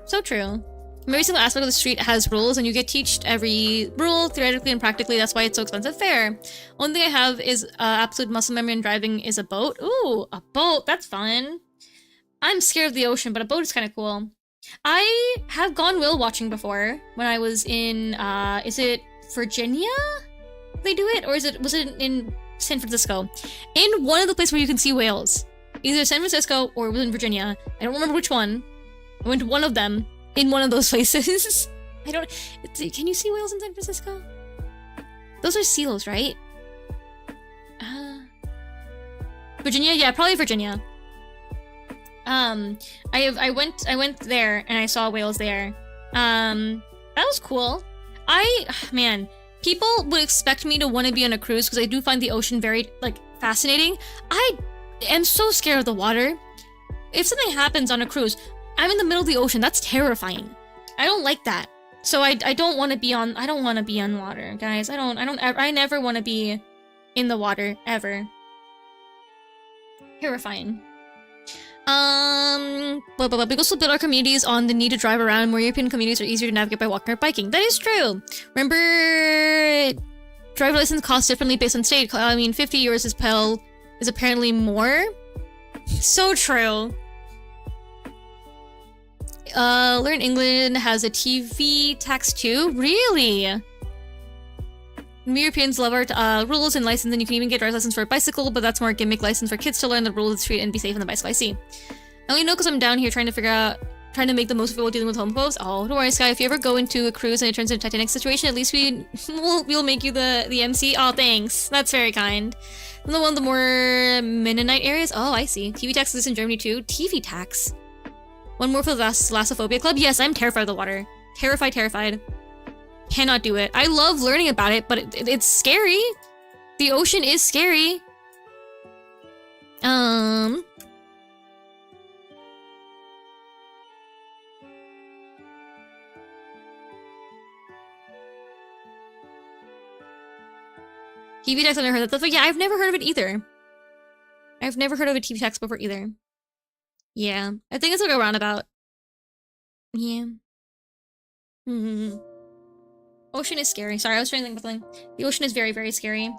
So true. Every single aspect of the street has rules, and you get taught every rule, theoretically and practically. That's why it's so expensive. Fair. Only thing I have is absolute muscle memory in driving is a boat. Ooh, a boat. That's fun. I'm scared of the ocean, but a boat is kind of cool. I have gone whale watching before when I was in, is it Virginia? They do it? Or was it in San Francisco? In one of the places where you can see whales. Either San Francisco or it was in Virginia. I don't remember which one. I went to one of them in one of those places. I don't... Can you see whales in San Francisco? Those are seals, right? Virginia? Yeah, probably Virginia. I went there and I saw whales there. That was cool. Man, people would expect me to want to be on a cruise because I do find the ocean very, like, fascinating. I am so scared of the water. If something happens on a cruise, I'm in the middle of the ocean. That's terrifying. I don't like that. So I don't want to be on, I don't want to be on water, guys. I never want to be in the water, ever. Terrifying. But we also build our communities on the need to drive around. More European communities are easier to navigate by walking or biking. That is true. Remember, driver license costs differently based on state. I mean, 50 euros is apparently more. So true. Learn England has a TV tax too. Really? Europeans love our rules and license, and you can even get driver's license for a bicycle, but that's more a gimmick license for kids to learn the rules of the street and be safe on the bicycle. I see. I only know because I'm down here trying to make the most of it while dealing with homophobes. Oh, don't worry, Sky. If you ever go into a cruise and it turns into a Titanic situation, at least we'll make you the MC. Oh, thanks. That's very kind. And one of the more Mennonite areas. Oh, I see. TV tax exists in Germany too. TV tax. One more for the Thalassophobia Club. Yes, I'm terrified of the water. Terrified. Cannot do it. I love learning about it, but it's scary. The ocean is scary. TV tax, I've never heard of that. But yeah, I've never heard of it either. I've never heard of a TV tax before either. Yeah, I think it's like a roundabout. Yeah. Ocean is scary. Sorry, I was trying to think of something. The ocean is very, very scary.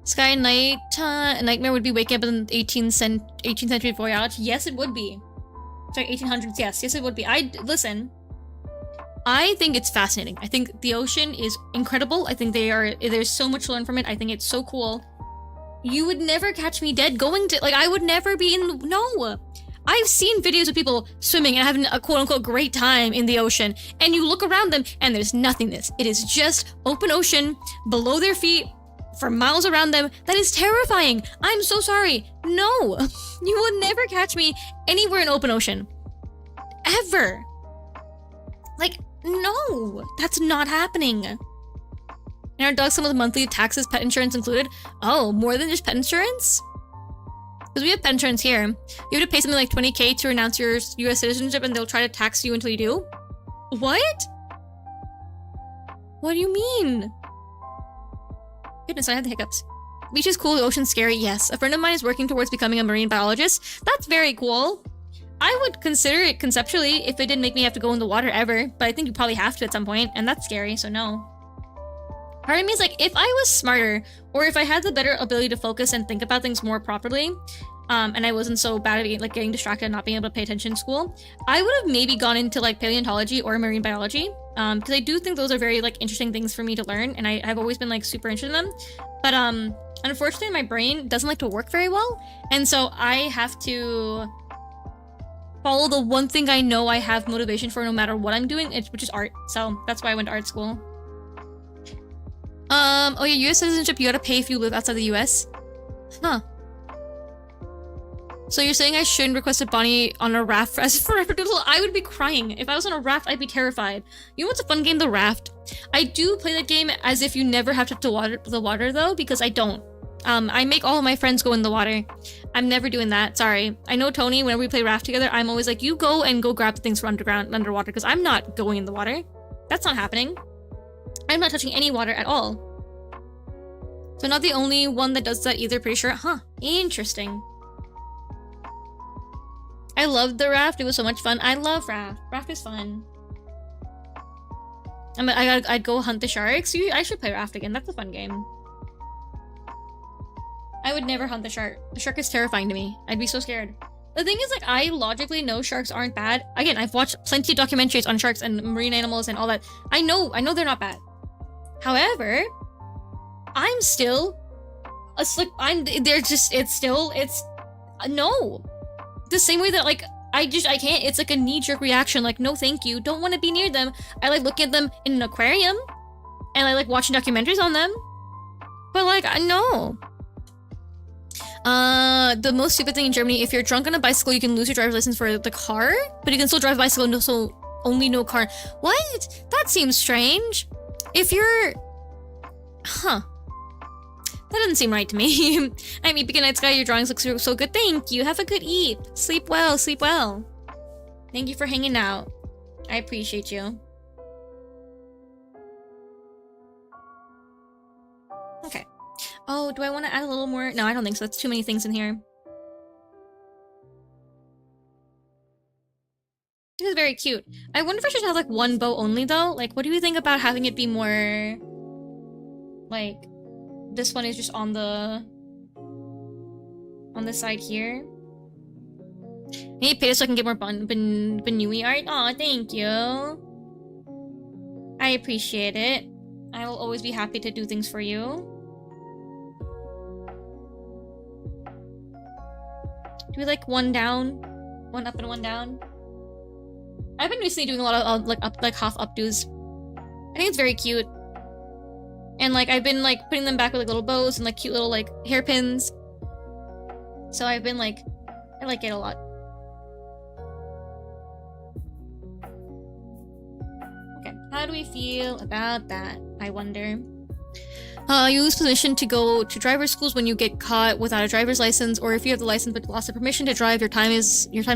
Sky night nightmare would be waking up in 18th century voyage. Yes, it would be. Sorry, 1800s. Yes, it would be. Listen. I think it's fascinating. I think the ocean is incredible. I think there's so much to learn from it. I think it's so cool. You would never catch me dead going to, like, I would never be in, no. I've seen videos of people swimming and having a quote-unquote great time in the ocean, and you look around them and there's nothingness. It is just open ocean below their feet for miles around them. That is terrifying. I'm so sorry. No, you will never catch me anywhere in open ocean. Ever. Like, no, that's not happening. And our dogs come with monthly taxes, pet insurance included. Oh, more than just pet insurance? Because we have pet insurance here. You have to pay something like 20k to renounce your US citizenship and they'll try to tax you until you do? What? What do you mean? Goodness, I had the hiccups. Beach is cool, the ocean's scary, yes. A friend of mine is working towards becoming a marine biologist. That's very cool. I would consider it conceptually if it didn't make me have to go in the water ever, but I think you probably have to at some point, and that's scary, so no. Part of me is like, if I was smarter, or if I had the better ability to focus and think about things more properly, and I wasn't so bad at getting distracted and not being able to pay attention in school, I would have maybe gone into like paleontology or marine biology, because I do think those are very like interesting things for me to learn, and I've always been like super interested in them. But unfortunately, my brain doesn't like to work very well, and so I have to follow the one thing I know I have motivation for no matter what I'm doing, which is art. So that's why I went to art school. Oh yeah, US citizenship, you gotta pay if you live outside the US? Huh. So you're saying I shouldn't request a Bonnie on a raft as forever doodle? I would be crying. If I was on a raft, I'd be terrified. You know what's a fun game? The Raft. I do play that game as if you never have to the water though, because I don't. I make all of my friends go in the water. I'm never doing that, sorry. I know Tony, whenever we play Raft together, I'm always like, you go and go grab the things from underwater, because I'm not going in the water. That's not happening. I'm not touching any water at all. So not the only one that does that either, pretty sure. Huh, interesting. I loved the Raft, it was so much fun. I love Raft. Raft is fun. I'd go hunt the sharks. I should play Raft again, that's a fun game. I would never hunt the shark. The shark is terrifying to me. I'd be so scared. The thing is, like, I logically know sharks aren't bad. Again, I've watched plenty of documentaries on sharks and marine animals and all that. I know they're not bad. However, I'm still It's like they're just no. The same way that like I can't. It's like a knee-jerk reaction. Like, no, thank you. Don't want to be near them. I like looking at them in an aquarium, and I like watching documentaries on them. But like, no. The most stupid thing in Germany: if you're drunk on a bicycle, you can lose your driver's license for the car, but you can still drive a bicycle. No, so only no car. What? That seems strange. If you're, huh? That doesn't seem right to me. I mean, Good Night Sky, your drawings look so good. Thank you. Have a good eat. Sleep well. Sleep well. Thank you for hanging out. I appreciate you. Okay. Oh, do I want to add a little more? No, I don't think so. That's too many things in here. This is very cute. I wonder if I should have like one bow only though. Like, what do you think about having it be more like this one is just on the side here? Maybe pay so I can get more Banui art. Aw, thank you. I appreciate it. I will always be happy to do things for you. Do we like one down? One up and one down? I've been recently doing a lot of like half updos. I think it's very cute. And like I've been like putting them back with like little bows and like cute little like hairpins. So I've been like, I like it a lot. Okay, how do we feel about that? I wonder. You lose permission to go to driver's schools when you get caught without a driver's license, or if you have the license but lost the permission to drive, your time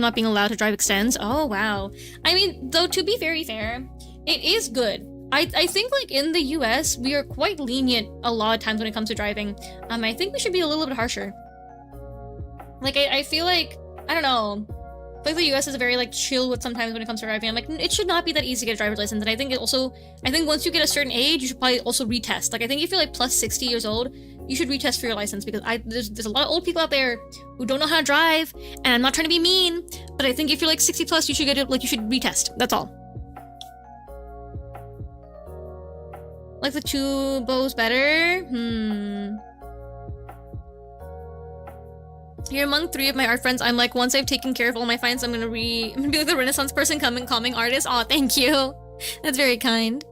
not being allowed to drive extends. Oh wow. I mean, though, to be very fair, it is good. I think like in the US we are quite lenient a lot of times when it comes to driving. I think we should be a little bit harsher. Like I feel like, I don't know, I feel like the US is very like chill with sometimes when it comes to driving. I'm like, it should not be that easy to get a driver's license. And I think once you get a certain age, you should probably also retest. Like I think if you're like plus 60 years old, you should retest for your license, because there's a lot of old people out there who don't know how to drive, and I'm not trying to be mean, but I think if you're like 60 plus, you should get it, like you should retest. That's all. Like the two bows better? You're among 3 of my art friends. I'm like, once I've taken care of all my finds, I'm gonna be like the Renaissance person calming artist. Aw, thank you. That's very kind.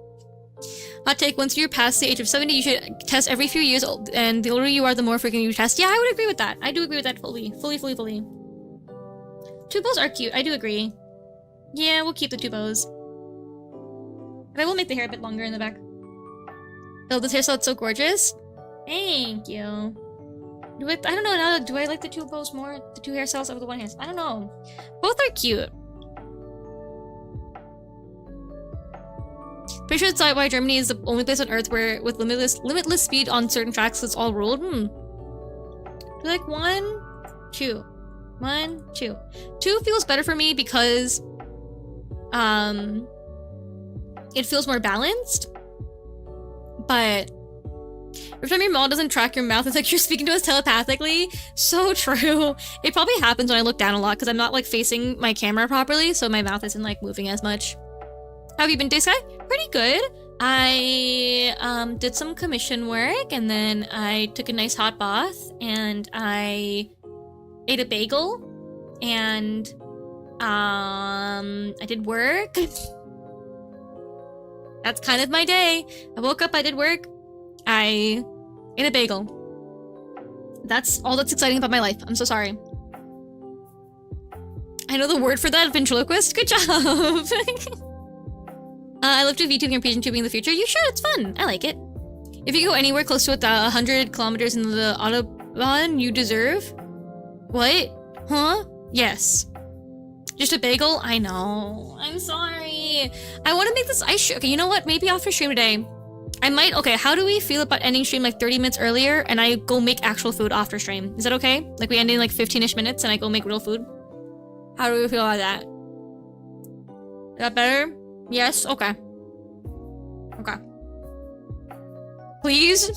Hot take, once you're past the age of 70, you should test every few years, and the older you are, the more frequent you test. Yeah, I would agree with that. I do agree with that fully. Fully. 2 bows are cute. I do agree. Yeah, we'll keep the 2 bows. But I will make the hair a bit longer in the back. Oh, this hairstyle's so gorgeous. Thank you. I don't know now. Do I like the 2 bows more? The 2 hairstyles over the 1 hairstyle? I don't know. Both are cute. Pretty sure that's why Germany is the only place on Earth where with limitless speed on certain tracks it's all ruled. Do you like 1, 2, 1, 2? 2 feels better for me because it feels more balanced. But every time your mom doesn't track your mouth, it's like you're speaking to us telepathically. So true. It probably happens when I look down a lot because I'm not like facing my camera properly, so my mouth isn't like moving as much. How have you been, Day Sky? Pretty good. I did some commission work, and then I took a nice hot bath, and I ate a bagel, and I did work. That's kind of my day. I woke up, I did work, I ate a bagel. That's all that's exciting about my life. I'm so sorry. I know the word for that, ventriloquist. Good job. I love to VTubing and pigeon tubing in the future. You should, it's fun. I like it. If you go anywhere close to 100 kilometers in the Autobahn, you deserve. What? Huh? Yes. Just a bagel? I know. I'm sorry. I want to make this. Okay, you know what? Maybe after stream today, I might. Okay, how do we feel about ending stream like 30 minutes earlier and I go make actual food after stream? Is that okay? Like we end in like 15-ish minutes and I go make real food? How do we feel about that? Is that better? Yes? Okay. Okay. Please?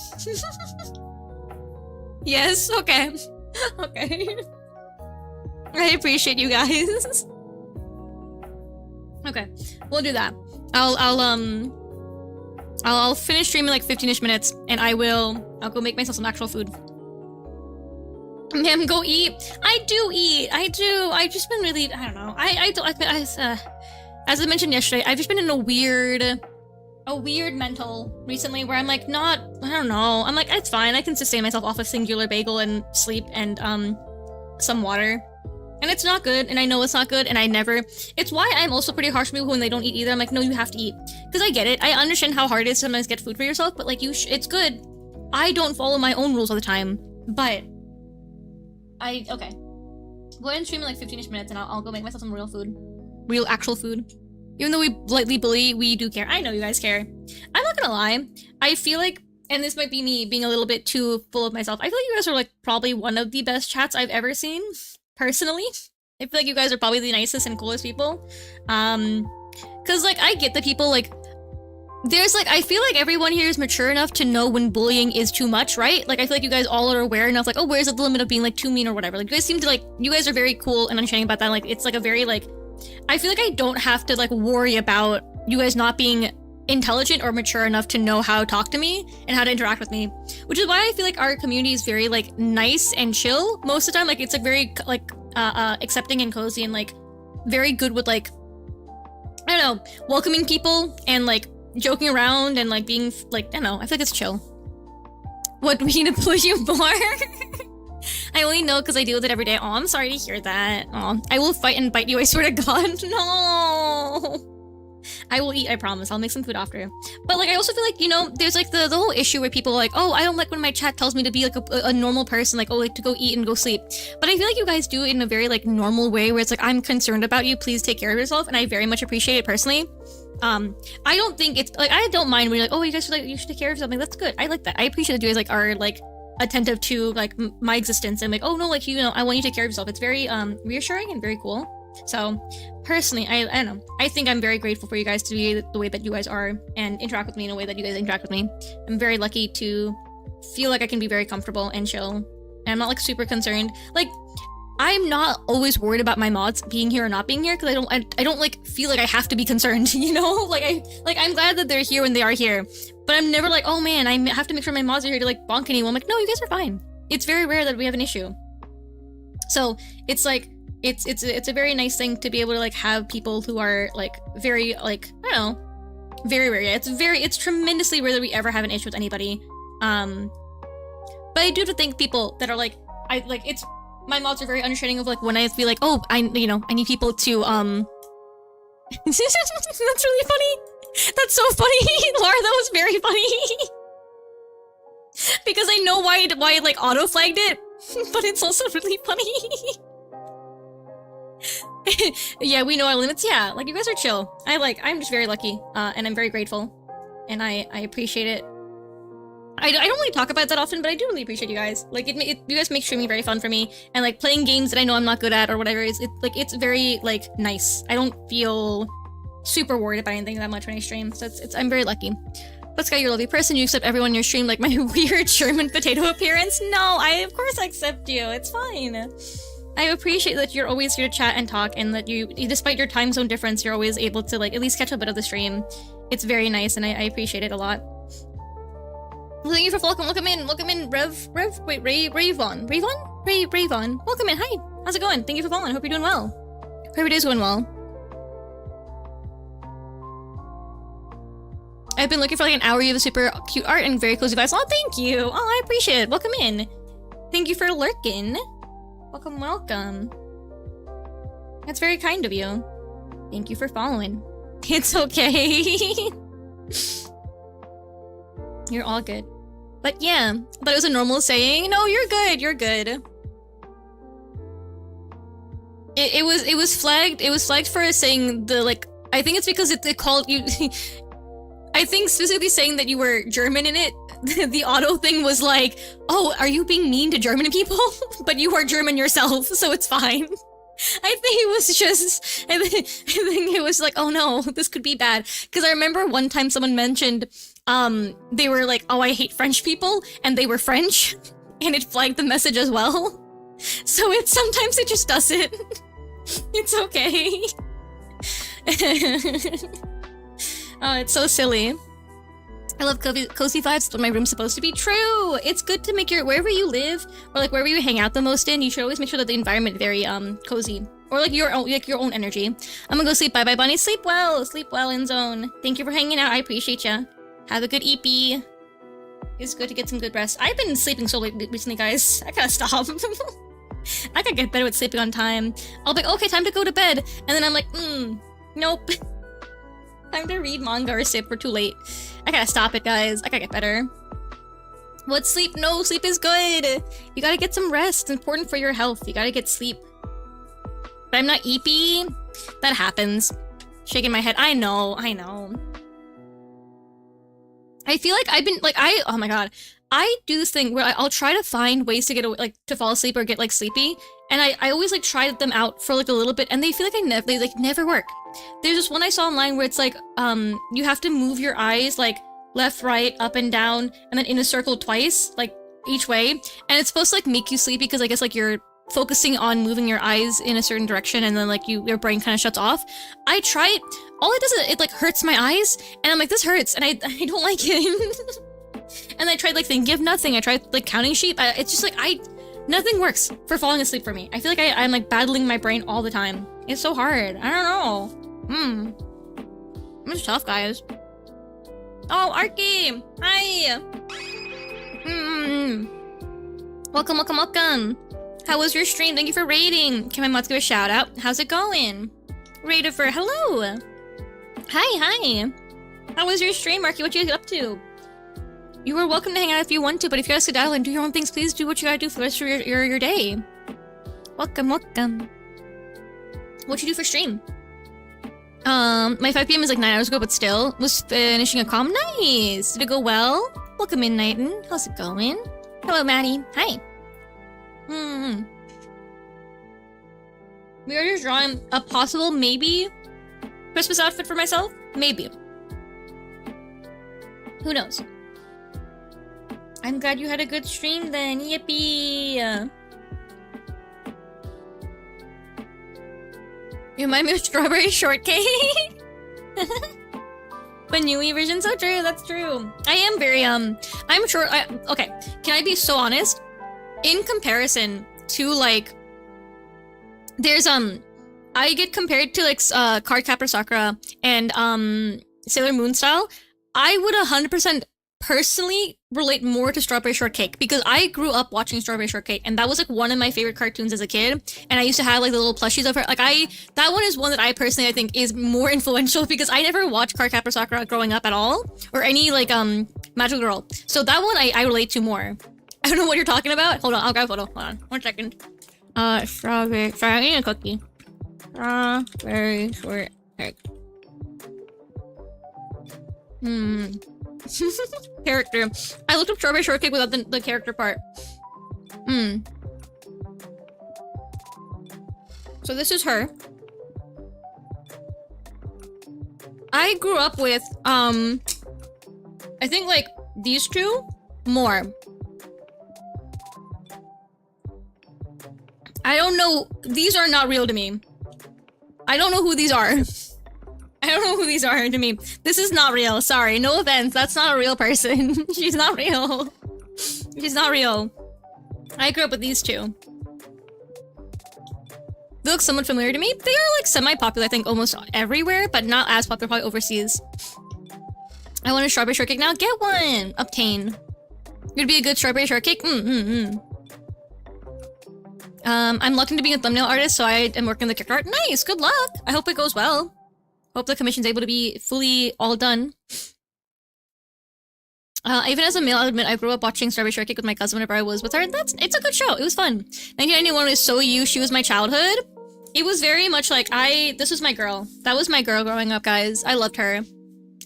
Yes? Okay. Okay. I appreciate you guys. Okay, we'll do that. I'll finish streaming like 15-ish minutes, and I'll go make myself some actual food. Ma'am, go eat. I do eat. I do. I've just been really, I don't know. As I mentioned yesterday, I've just been in a weird mental recently where I'm like I don't know. I'm like, it's fine. I can sustain myself off a singular bagel and sleep and some water. And it's not good, and I know it's not good, and it's why I'm also pretty harsh with people when they don't eat either. I'm like, no, you have to eat. Because I get it. I understand how hard it is to sometimes get food for yourself, but like, it's good. I don't follow my own rules all the time, but okay. Go ahead and stream in like 15-ish minutes, and I'll go make myself some real food. Real actual food. Even though we lightly bully, we do care. I know you guys care. I'm not gonna lie. I feel like, and this might be me being a little bit too full of myself, I feel like you guys are like probably one of the best chats I've ever seen. Personally, I feel like you guys are probably the nicest and coolest people. Cause like I get that people like, there's like, I feel like everyone here is mature enough to know when bullying is too much, right? Like I feel like you guys all are aware enough, like, oh, where's the limit of being like too mean or whatever. Like you guys seem to like, you guys are very cool and understanding about that. Like it's like a very like, I feel like I don't have to like worry about you guys not being intelligent or mature enough to know how to talk to me and how to interact with me, which is why I feel like our community is very like nice and chill most of the time. Like it's like very like accepting and cozy and like very good with like, I don't know, welcoming people and like joking around and like being like, I don't know, I feel like it's chill. What, we need to push you more? I only know because I deal with it every day. Oh, I'm sorry to hear that. Oh, I will fight and bite you, I swear to God. No. I will eat, I promise. I'll make some food after. But like, I also feel like, you know, there's like the whole issue where people are like, oh, I don't like when my chat tells me to be like a normal person, like, oh, like to go eat and go sleep. But I feel like you guys do it in a very like normal way where it's like, I'm concerned about you, please take care of yourself. And I very much appreciate it personally. I don't think it's like, I don't mind when you're like, oh, you guys are like, you should take care of something. That's good. I like that. I appreciate that you guys like are like attentive to like my existence and like, oh no, like, you know, I want you to take care of yourself. It's very reassuring and very cool. So personally, I don't know. I think I'm very grateful for you guys to be the way that you guys are and interact with me in a way that you guys interact with me. I'm very lucky to feel like I can be very comfortable and chill. And I'm not like super concerned. Like, I'm not always worried about my mods being here or not being here because I don't like feel like I have to be concerned, you know? Like I'm glad that they're here when they are here. But I'm never like, oh man, I have to make sure my mods are here to like bonk anyone. I'm like, no, you guys are fine. It's very rare that we have an issue. So it's like, it's a very nice thing to be able to like have people who are like very like, I don't know, very rare. Yeah, it's tremendously rare that we ever have an issue with anybody. But I do think people that are like, my mods are very understanding of like when I feel like, oh, I need people to that's really funny. That's so funny. Laura, that was very funny. Because I know why it like auto flagged it, but it's also really funny. Yeah, we know our limits. Yeah, like you guys are chill. I'm just very lucky, and I'm very grateful, and I appreciate it. I don't really talk about it that often, but I do really appreciate you guys. Like you guys make streaming very fun for me, and like playing games that I know I'm not good at or whatever. It's very like nice. I don't feel super worried about anything that much when I stream, so I'm very lucky. But Sky, you're a lovely person. You accept everyone in your stream, like my weird German potato appearance. No, of course I accept you. It's fine. I appreciate that you're always here to chat and talk, and that you, despite your time zone difference, you're always able to like at least catch a bit of the stream. It's very nice, and I appreciate it a lot. Thank you for welcome in, Ravon. Welcome in, hi. How's it going? Thank you for following. Hope you're doing well. Hope your day's going well. I've been looking for like an hour. You have a super cute art and very cozy vibes. Oh, thank you. Oh, I appreciate it. Welcome in. Thank you for lurking. Welcome. That's very kind of you. Thank you for following. It's okay. You're all good. But yeah, but it was a normal saying. No, you're good. It was flagged. It was flagged for saying the like. I think it's because it called you. I think specifically saying that you were German in it. The auto thing was like, oh, are you being mean to German people? But you are German yourself, so it's fine. I think it was just, I think it was like, oh no, this could be bad. Because I remember one time someone mentioned, they were like, oh, I hate French people, and they were French, and it flagged the message as well. So sometimes it just does it. It's okay. Oh, it's so silly. I love cozy vibes. That's what my room's supposed to be. True. It's good to make wherever you live or like wherever you hang out the most in. You should always make sure that the environment is very cozy or like your own energy. I'm gonna go sleep. Bye bye, bunny. Sleep well. Sleep well in zone. Thank you for hanging out. I appreciate ya. Have a good EP. It's good to get some good rest. I've been sleeping so late recently, guys. I gotta stop. I gotta get better with sleeping on time. I'll be like, okay, time to go to bed, and then I'm like, nope. Time to read manga or sip. We're too late. I gotta stop it, guys. I gotta get better. What sleep? No, sleep is good. You gotta get some rest. It's important for your health. You gotta get sleep. But I'm not EP. That happens. Shaking my head. I know. I feel like I've been like oh my god. I do this thing where I'll try to find ways to get like to fall asleep or get like sleepy, and I always like try them out for like a little bit, and they feel like they never work. There's this one I saw online where it's like you have to move your eyes like left, right, up and down, and then in a circle twice, like each way, and it's supposed to like make you sleepy because I guess like you're focusing on moving your eyes in a certain direction, and then like your brain kind of shuts off. I try it. All it does is it like hurts my eyes, and I'm like, this hurts, and I don't like it. And I tried like thinking of nothing. I tried like counting sheep. It's just like nothing works for falling asleep for me. I feel like I'm like battling my brain all the time. It's so hard. I don't know. It's tough, guys. Oh, Arky! Hi! Welcome. How was your stream? Thank you for raiding. Can my mods give a shout out? How's it going? Raidifer, hello! Hi! How was your stream, Arky? What you get up to? You are welcome to hang out if you want to, but if you gotta skedaddle and do your own things, please do what you gotta do for the rest of your day. Welcome. What'd you do for stream? My 5 p.m. is like 9 hours ago, but still was finishing a comm. Nice. Did it go well? Welcome in, Nighton. How's it going? Hello, Maddie. Hi. We are just drawing a possible maybe Christmas outfit for myself. Maybe. Who knows? I'm glad you had a good stream then. Yippee! You remind me of strawberry shortcake. But newy version, so true. That's true. I am very I'm sure. Okay, can I be so honest? In comparison to like, there's I get compared to like Cardcaptor Sakura and Sailor Moon style. I would 100% personally relate more to Strawberry Shortcake because I grew up watching Strawberry Shortcake, and that was like one of my favorite cartoons as a kid, and I used to have like the little plushies of her. Like that one is one that I personally I think is more influential because I never watched Cardcaptor Sakura growing up at all, or any like Magical Girl. So that one I relate to more. I don't know what you're talking about. Hold on, I'll grab a photo. Hold on, 1 second. Strawberry. Sorry, I need a cookie. Strawberry Shortcake. Character. I looked up Strawberry Shortcake without the character part. So this is her. I grew up with, I think like these two more. I don't know. These are not real to me. I don't know who these are. I don't know who these are to me. This is not real. Sorry. No offense. That's not a real person. She's not real. She's not real. I grew up with these two. They look somewhat familiar to me. They are like semi-popular, I think, almost everywhere, but not as popular probably overseas. I want a strawberry shortcake now. Get one! Obtain. You'd be a good strawberry shortcake? I'm locked into being a thumbnail artist, so I am working on the kick art. Nice! Good luck! I hope it goes well. Hope the commission's able to be fully all done. Even as a male, I'll admit I grew up watching Strawberry Shortcake with my cousin whenever I was with her. It's a good show. It was fun. 1991 was so you. She was my childhood. It was very much like this was my girl. That was my girl growing up, guys. I loved her.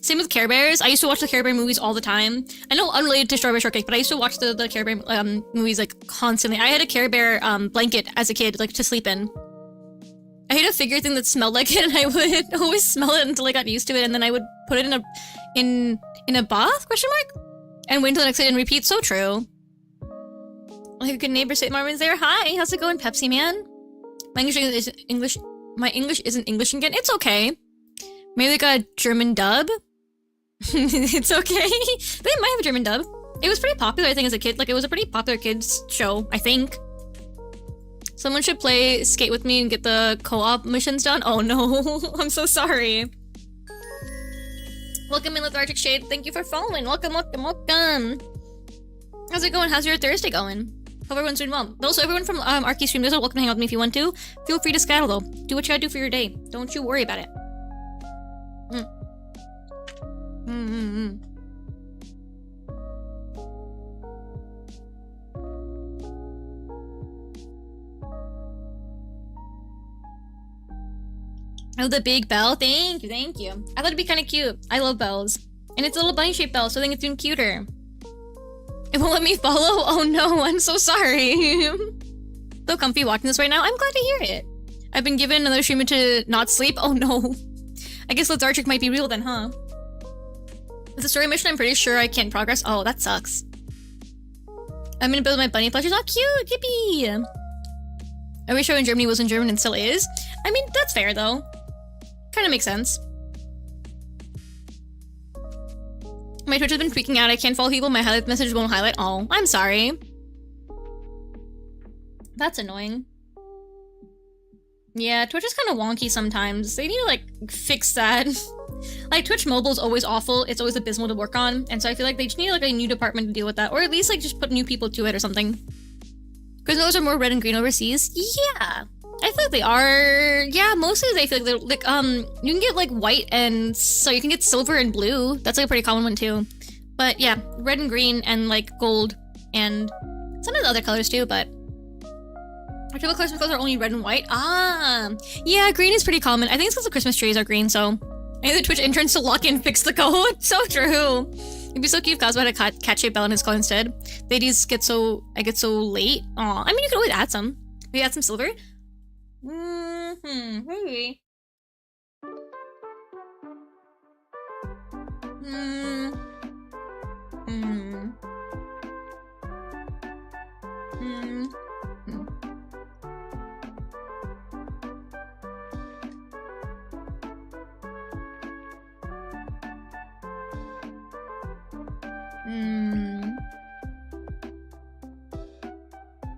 Same with Care Bears. I used to watch the Care Bear movies all the time. I know unrelated to Strawberry Shortcake, but I used to watch the Care Bear movies like constantly. I had a Care Bear blanket as a kid, like to sleep in. I had a figure thing that smelled like it, and I would always smell it until I got used to it, and then I would put it in a bath? Question mark? And wait until the next day and repeat. So true. Like a good neighbor, St. Marvin's there. Hi, how's it going, Pepsi Man? My English isn't English. My English isn't English again. It's okay. Maybe like a German dub. It's okay. They might have a German dub. It was pretty popular, I think, as a kid. Like, it was a pretty popular kids show, I think. Someone should play Skate with me and get the co-op missions done. Oh no, I'm so sorry. Welcome in, Lethargic Shade. Thank you for following. Welcome, welcome, welcome. How's it going? How's your Thursday going? Hope everyone's doing well. Also, everyone from Arky Stream Wizard, welcome to hang out with me if you want to. Feel free to scatter though. Do what you gotta do for your day. Don't you worry about it. Oh, the big bell. Thank you, thank you. I thought it'd be kind of cute. I love bells. And it's a little bunny-shaped bell, so I think it's even cuter. It won't let me follow? Oh no, I'm so sorry. So comfy watching this right now. I'm glad to hear it. I've been given another streamer to not sleep. Oh no. I guess Lethargic might be real then, huh? It's a story mission I'm pretty sure I can't progress. Oh, that sucks. I'm gonna build my bunny plushies. Oh, cute! Yippee! Every show in Germany was in German and still is. I mean, that's fair though. Kind of makes sense. My Twitch has been freaking out. I can't follow people. My highlight message won't highlight. Oh, I'm sorry. That's annoying. Yeah, Twitch is kind of wonky sometimes. They need to, like, fix that. Like, Twitch Mobile is always awful. It's always abysmal to work on. And so I feel like they just need, like, a new department to deal with that. Or at least, like, just put new people to it or something. Because those are more red and green overseas. Yeah. I feel like they are. Yeah, mostly I feel like they're, like, you can get, like, white and... So you can get silver and blue. That's, like, a pretty common one, too. But, yeah, red and green and, like, gold. And sometimes other colors, too, but... Our typical Christmas colors are only red and white. Ah, yeah, green is pretty common. I think it's because the Christmas trees are green, so... I need the Twitch interns to lock in and fix the code. So true. It'd be so cute if Cosmo had a cat-shaped bell in his call instead. They just get so... I get so late. Aw, I mean, you could always add some. Maybe add some silver? Maybe.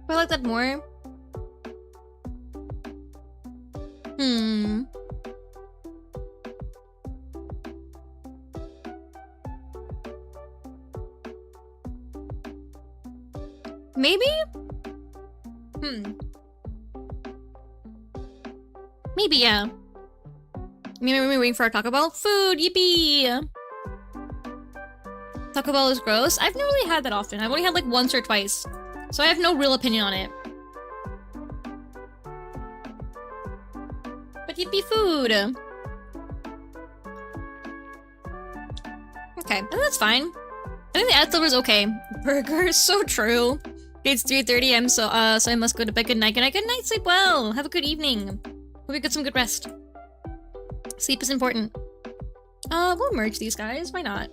I like that more. Maybe? Maybe, yeah. Maybe we're waiting for our Taco Bell. Food, yippee! Taco Bell is gross. I've never really had that often. I've only had like once or twice. So I have no real opinion on it. But yippee food! Okay, that's fine. I think the ad silver is okay. Burger, so true. It's 3:30 so I must go to bed. Good night, good night, good night. Sleep well. Have a good evening. Hope you get some good rest. Sleep is important. We'll merge these guys. Why not?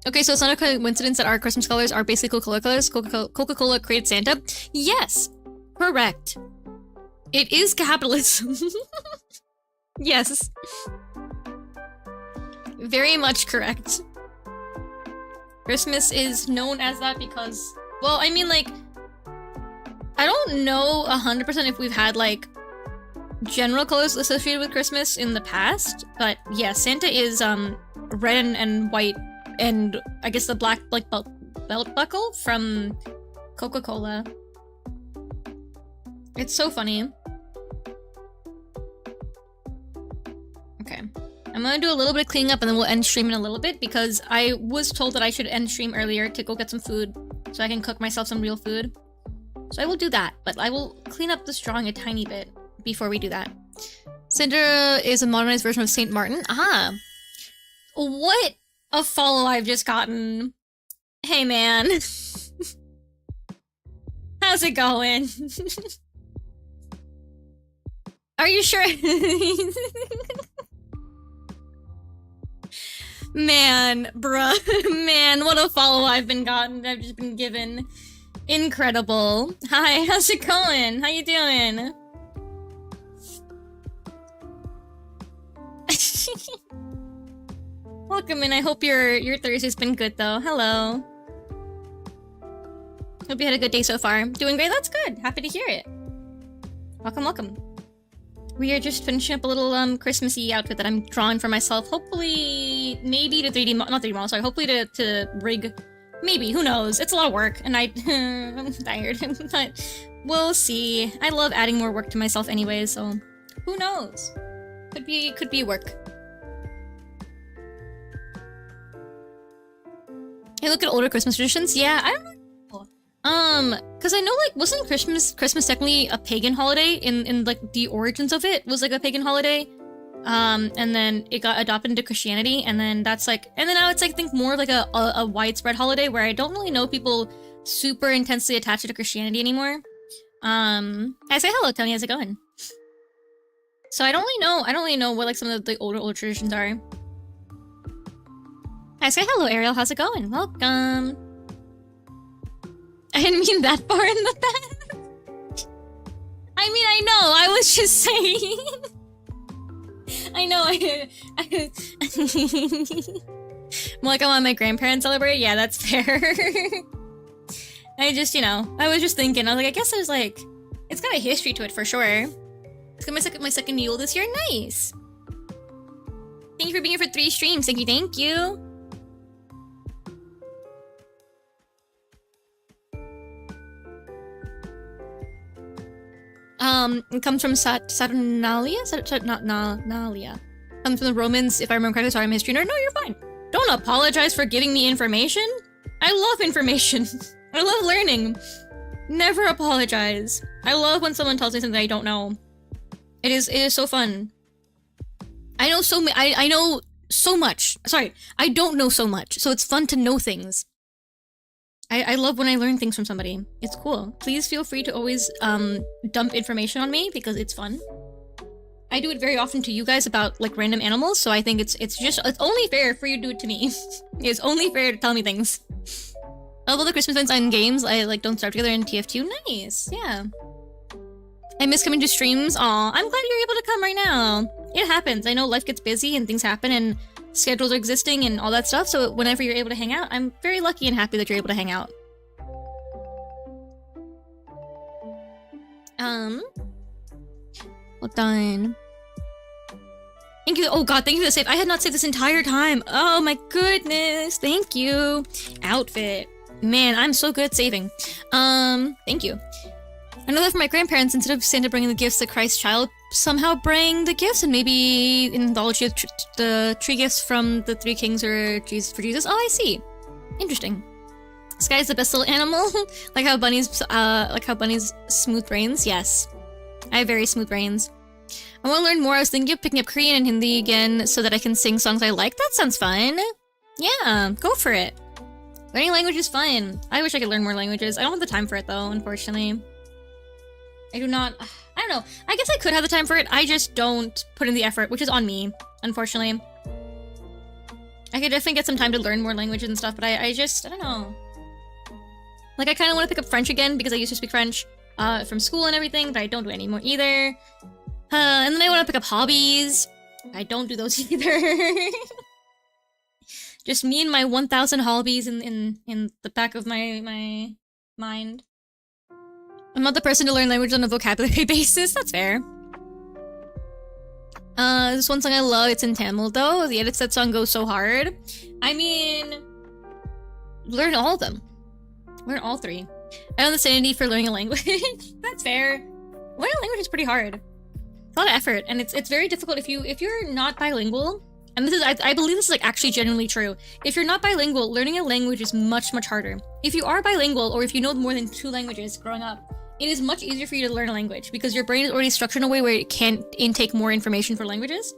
Okay, so it's not a coincidence that our Christmas colors are basically Coca-Cola colors. Coca-Cola created Santa. Yes, correct. It is capitalism. Yes. Very much correct. Christmas is known as that because, well, I mean, like, I don't know 100% if we've had, like, general colors associated with Christmas in the past, but yeah, Santa is, red and white, and I guess the black, like, belt buckle from Coca-Cola. It's so funny. Okay. I'm gonna do a little bit of cleaning up and then we'll end stream in a little bit because I was told that I should end stream earlier to go get some food so I can cook myself some real food. So I will do that, but I will clean up this drawing a tiny bit before we do that. Cinder is a modernized version of Saint Martin. Ah! What a follow I've just gotten. Hey man. How's it going? Are you sure? Man, bruh. Man, what a follow I've just been given. Incredible. Hi, how's it going? How you doing? Welcome in. I hope your Thursday's been good though. Hello. Hope you had a good day so far. Doing great. That's good. Happy to hear it. Welcome, welcome. We are just finishing up a little Christmassy outfit that I'm drawing for myself. Hopefully, maybe to 3D not 3D model. Sorry. Hopefully to rig. Maybe. Who knows? It's a lot of work, and I'm tired. But we'll see. I love adding more work to myself anyway, so who knows? Could be work. Hey, look at older Christmas traditions. Yeah, I don't know. Cause I know, like, wasn't Christmas technically a pagan holiday in like the origins of it was like a pagan holiday, and then it got adopted into Christianity, and then that's like, and then now it's like, I think more like a widespread holiday where I don't really know people super intensely attached to Christianity anymore. I say hello, Tony. How's it going? So I don't really know what like some of the older traditions are. I say hello, Ariel. How's it going? Welcome. I didn't mean that far in the back. I mean, I know. I was just saying. I know. More like I want my grandparents celebrate. Yeah, that's fair. I just, I was just thinking. I was like, I guess there's like, it's got a history to it for sure. It's got my second Yule this year. Nice. Thank you for being here for 3 streams. Thank you. Thank you. It comes from Saturnalia? Not Nalia. Comes from the Romans, if I remember correctly. Sorry, I'm a history nerd. No, you're fine. Don't apologize for giving me information. I love information. I love learning. Never apologize. I love when someone tells me something I don't know. It is so fun. I know so much. Sorry, I don't know so much, so it's fun to know things. I love when I learn things from somebody. It's cool. Please feel free to always dump information on me because it's fun. I do it very often to you guys about like random animals, so I think it's only fair for you to do it to me. It's only fair to tell me things. All the Christmas events on games I like don't start together in TF2. Nice, yeah. I miss coming to streams. Aw, I'm glad you're able to come right now. It happens. I know life gets busy and things happen and schedules are existing and all that stuff, so whenever you're able to hang out, I'm very lucky and happy that you're able to hang out. Well done. Thank you. Oh god, thank you for the save. I had not saved this entire time. Oh my goodness. Thank you. Outfit. Man, I'm so good at saving. Thank you. I know that for my grandparents, instead of Santa bringing the gifts, the Christ child somehow bring the gifts, and maybe in the the tree gifts from the 3 kings or for Jesus. Oh, I see. Interesting. Sky is the best little animal. like how bunnies smooth brains. Yes, I have very smooth brains. I want to learn more. I was thinking of picking up Korean and Hindi again so that I can sing songs I like. That sounds fun. Yeah, go for it. Learning language is fun. I wish I could learn more languages. I don't have the time for it though, unfortunately. I don't know. I guess I could have the time for it. I just don't put in the effort, which is on me, unfortunately. I could definitely get some time to learn more languages and stuff, but I don't know. Like, I kind of want to pick up French again because I used to speak French from school and everything, but I don't do it anymore either. And then I want to pick up hobbies. I don't do those either. Just me and my 1,000 hobbies in the back of my mind. I'm not the person to learn language on a vocabulary basis. That's fair. This one song I love. It's in Tamil though. The edits that song goes so hard. I mean, learn all of them. Learn all 3. I own the sanity for learning a language. That's fair. Learning a language is pretty hard. It's a lot of effort, and it's very difficult if you're not bilingual. And this is I believe this is like actually genuinely true. If you're not bilingual, learning a language is much harder. If you are bilingual, or if you know more than 2 languages growing up, it is much easier for you to learn a language because your brain is already structured in a way where it can't intake more information for languages.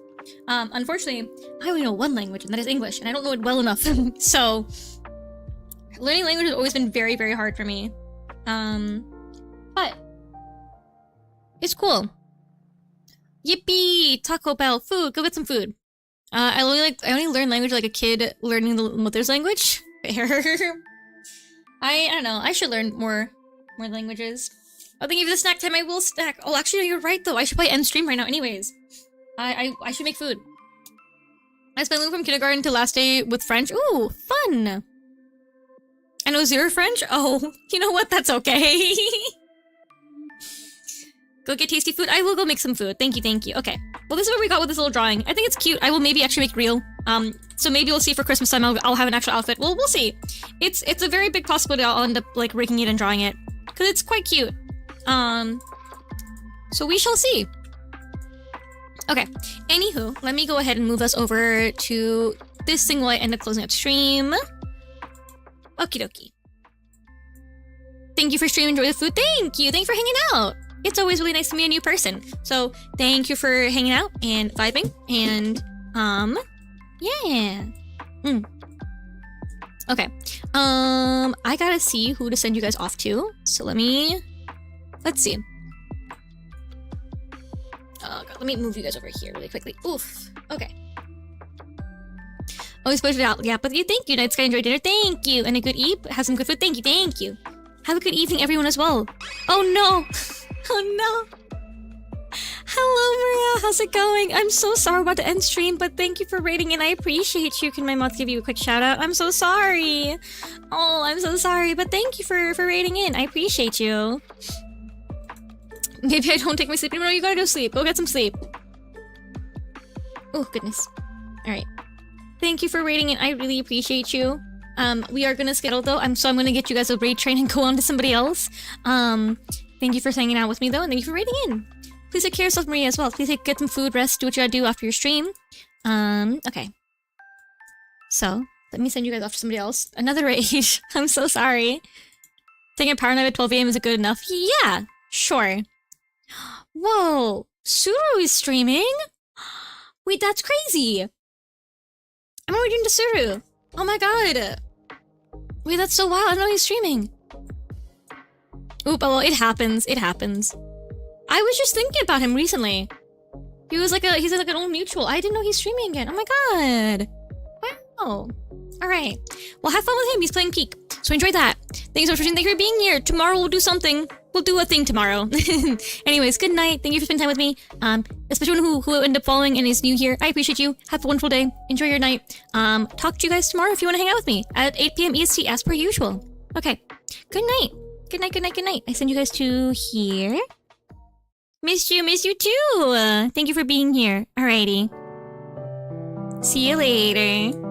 Unfortunately, I only know 1 language, and that is English, and I don't know it well enough. So, learning language has always been very hard for me. But it's cool. Yippee! Taco Bell, food. Go get some food. I only learned language like a kid learning the mother's language. Fair. I don't know. I should learn more languages. Oh, thank you for the snack time. I will snack. Oh, actually, you're right though. I should probably end stream right now. Anyways, I should make food. I spent Luke from kindergarten to last day with French. Ooh, fun. I know zero French? Oh, you know what? That's okay. Go get tasty food. I will go make some food. Thank you, thank you. Okay. Well, this is what we got with this little drawing. I think it's cute. I will maybe actually make it real. So maybe we'll see for Christmas time. I'll have an actual outfit. Well, we'll see. It's a very big possibility I'll end up like rigging it and drawing it because it's quite cute. So we shall see. Okay. Anywho, let me go ahead and move us over to this thing while I end up closing up stream. Okie dokie. Thank you for streaming. Enjoy the food. Thank you. Thank you for hanging out. It's always really nice to meet a new person. So thank you for hanging out and vibing and yeah. Okay. I gotta see who to send you guys off to. So let's see. Oh god, let me move you guys over here really quickly. Oof. Okay. Always push it out. Yeah, but thank you. Night Sky, enjoy dinner. Thank you. And a good eat. Have some good food. Thank you. Thank you. Have a good evening, everyone, as well. Oh no. Oh no. Hello, Maria. How's it going? I'm so sorry about the end stream, but thank you for rating and I appreciate you. Can my mouth give you a quick shout out? I'm so sorry. Oh, I'm so sorry, but thank you for rating in. I appreciate you. Maybe I don't take my sleep anymore. You gotta go sleep. Go get some sleep. Oh, goodness. Alright. Thank you for rating it. I really appreciate you. We are gonna schedule though. I'm gonna get you guys a raid train and go on to somebody else. Thank you for hanging out with me though, and thank you for rating in. Please take care of yourself, Maria, as well. Please get some food, rest, do what you gotta do after your stream. Okay. So, let me send you guys off to somebody else. Another raid. I'm so sorry. Taking a power nap at 12 AM, is it good enough? Yeah, sure. Whoa, Suru is streaming? Wait, that's crazy. I'm already doing to Suru. Oh my god. Wait, that's so wild. I didn't know he's streaming. Oop, well, it happens. It happens. I was just thinking about him recently. He's like an old mutual. I didn't know he's streaming again. Oh my god. Wow. Alright. Well, have fun with him. He's playing Peak. So enjoy that. Thank you so much for streaming. Thank you for being here. Tomorrow we'll do something. We'll do a thing tomorrow. Anyways, good night. Thank you for spending time with me. Especially one who ended up following and is new here. I appreciate you. Have a wonderful day. Enjoy your night. Talk to you guys tomorrow if you want to hang out with me at 8 PM EST as per usual. Okay. Good night. Good night, good night, good night. I send you guys to here. Miss you too. Thank you for being here. Alrighty. See you later.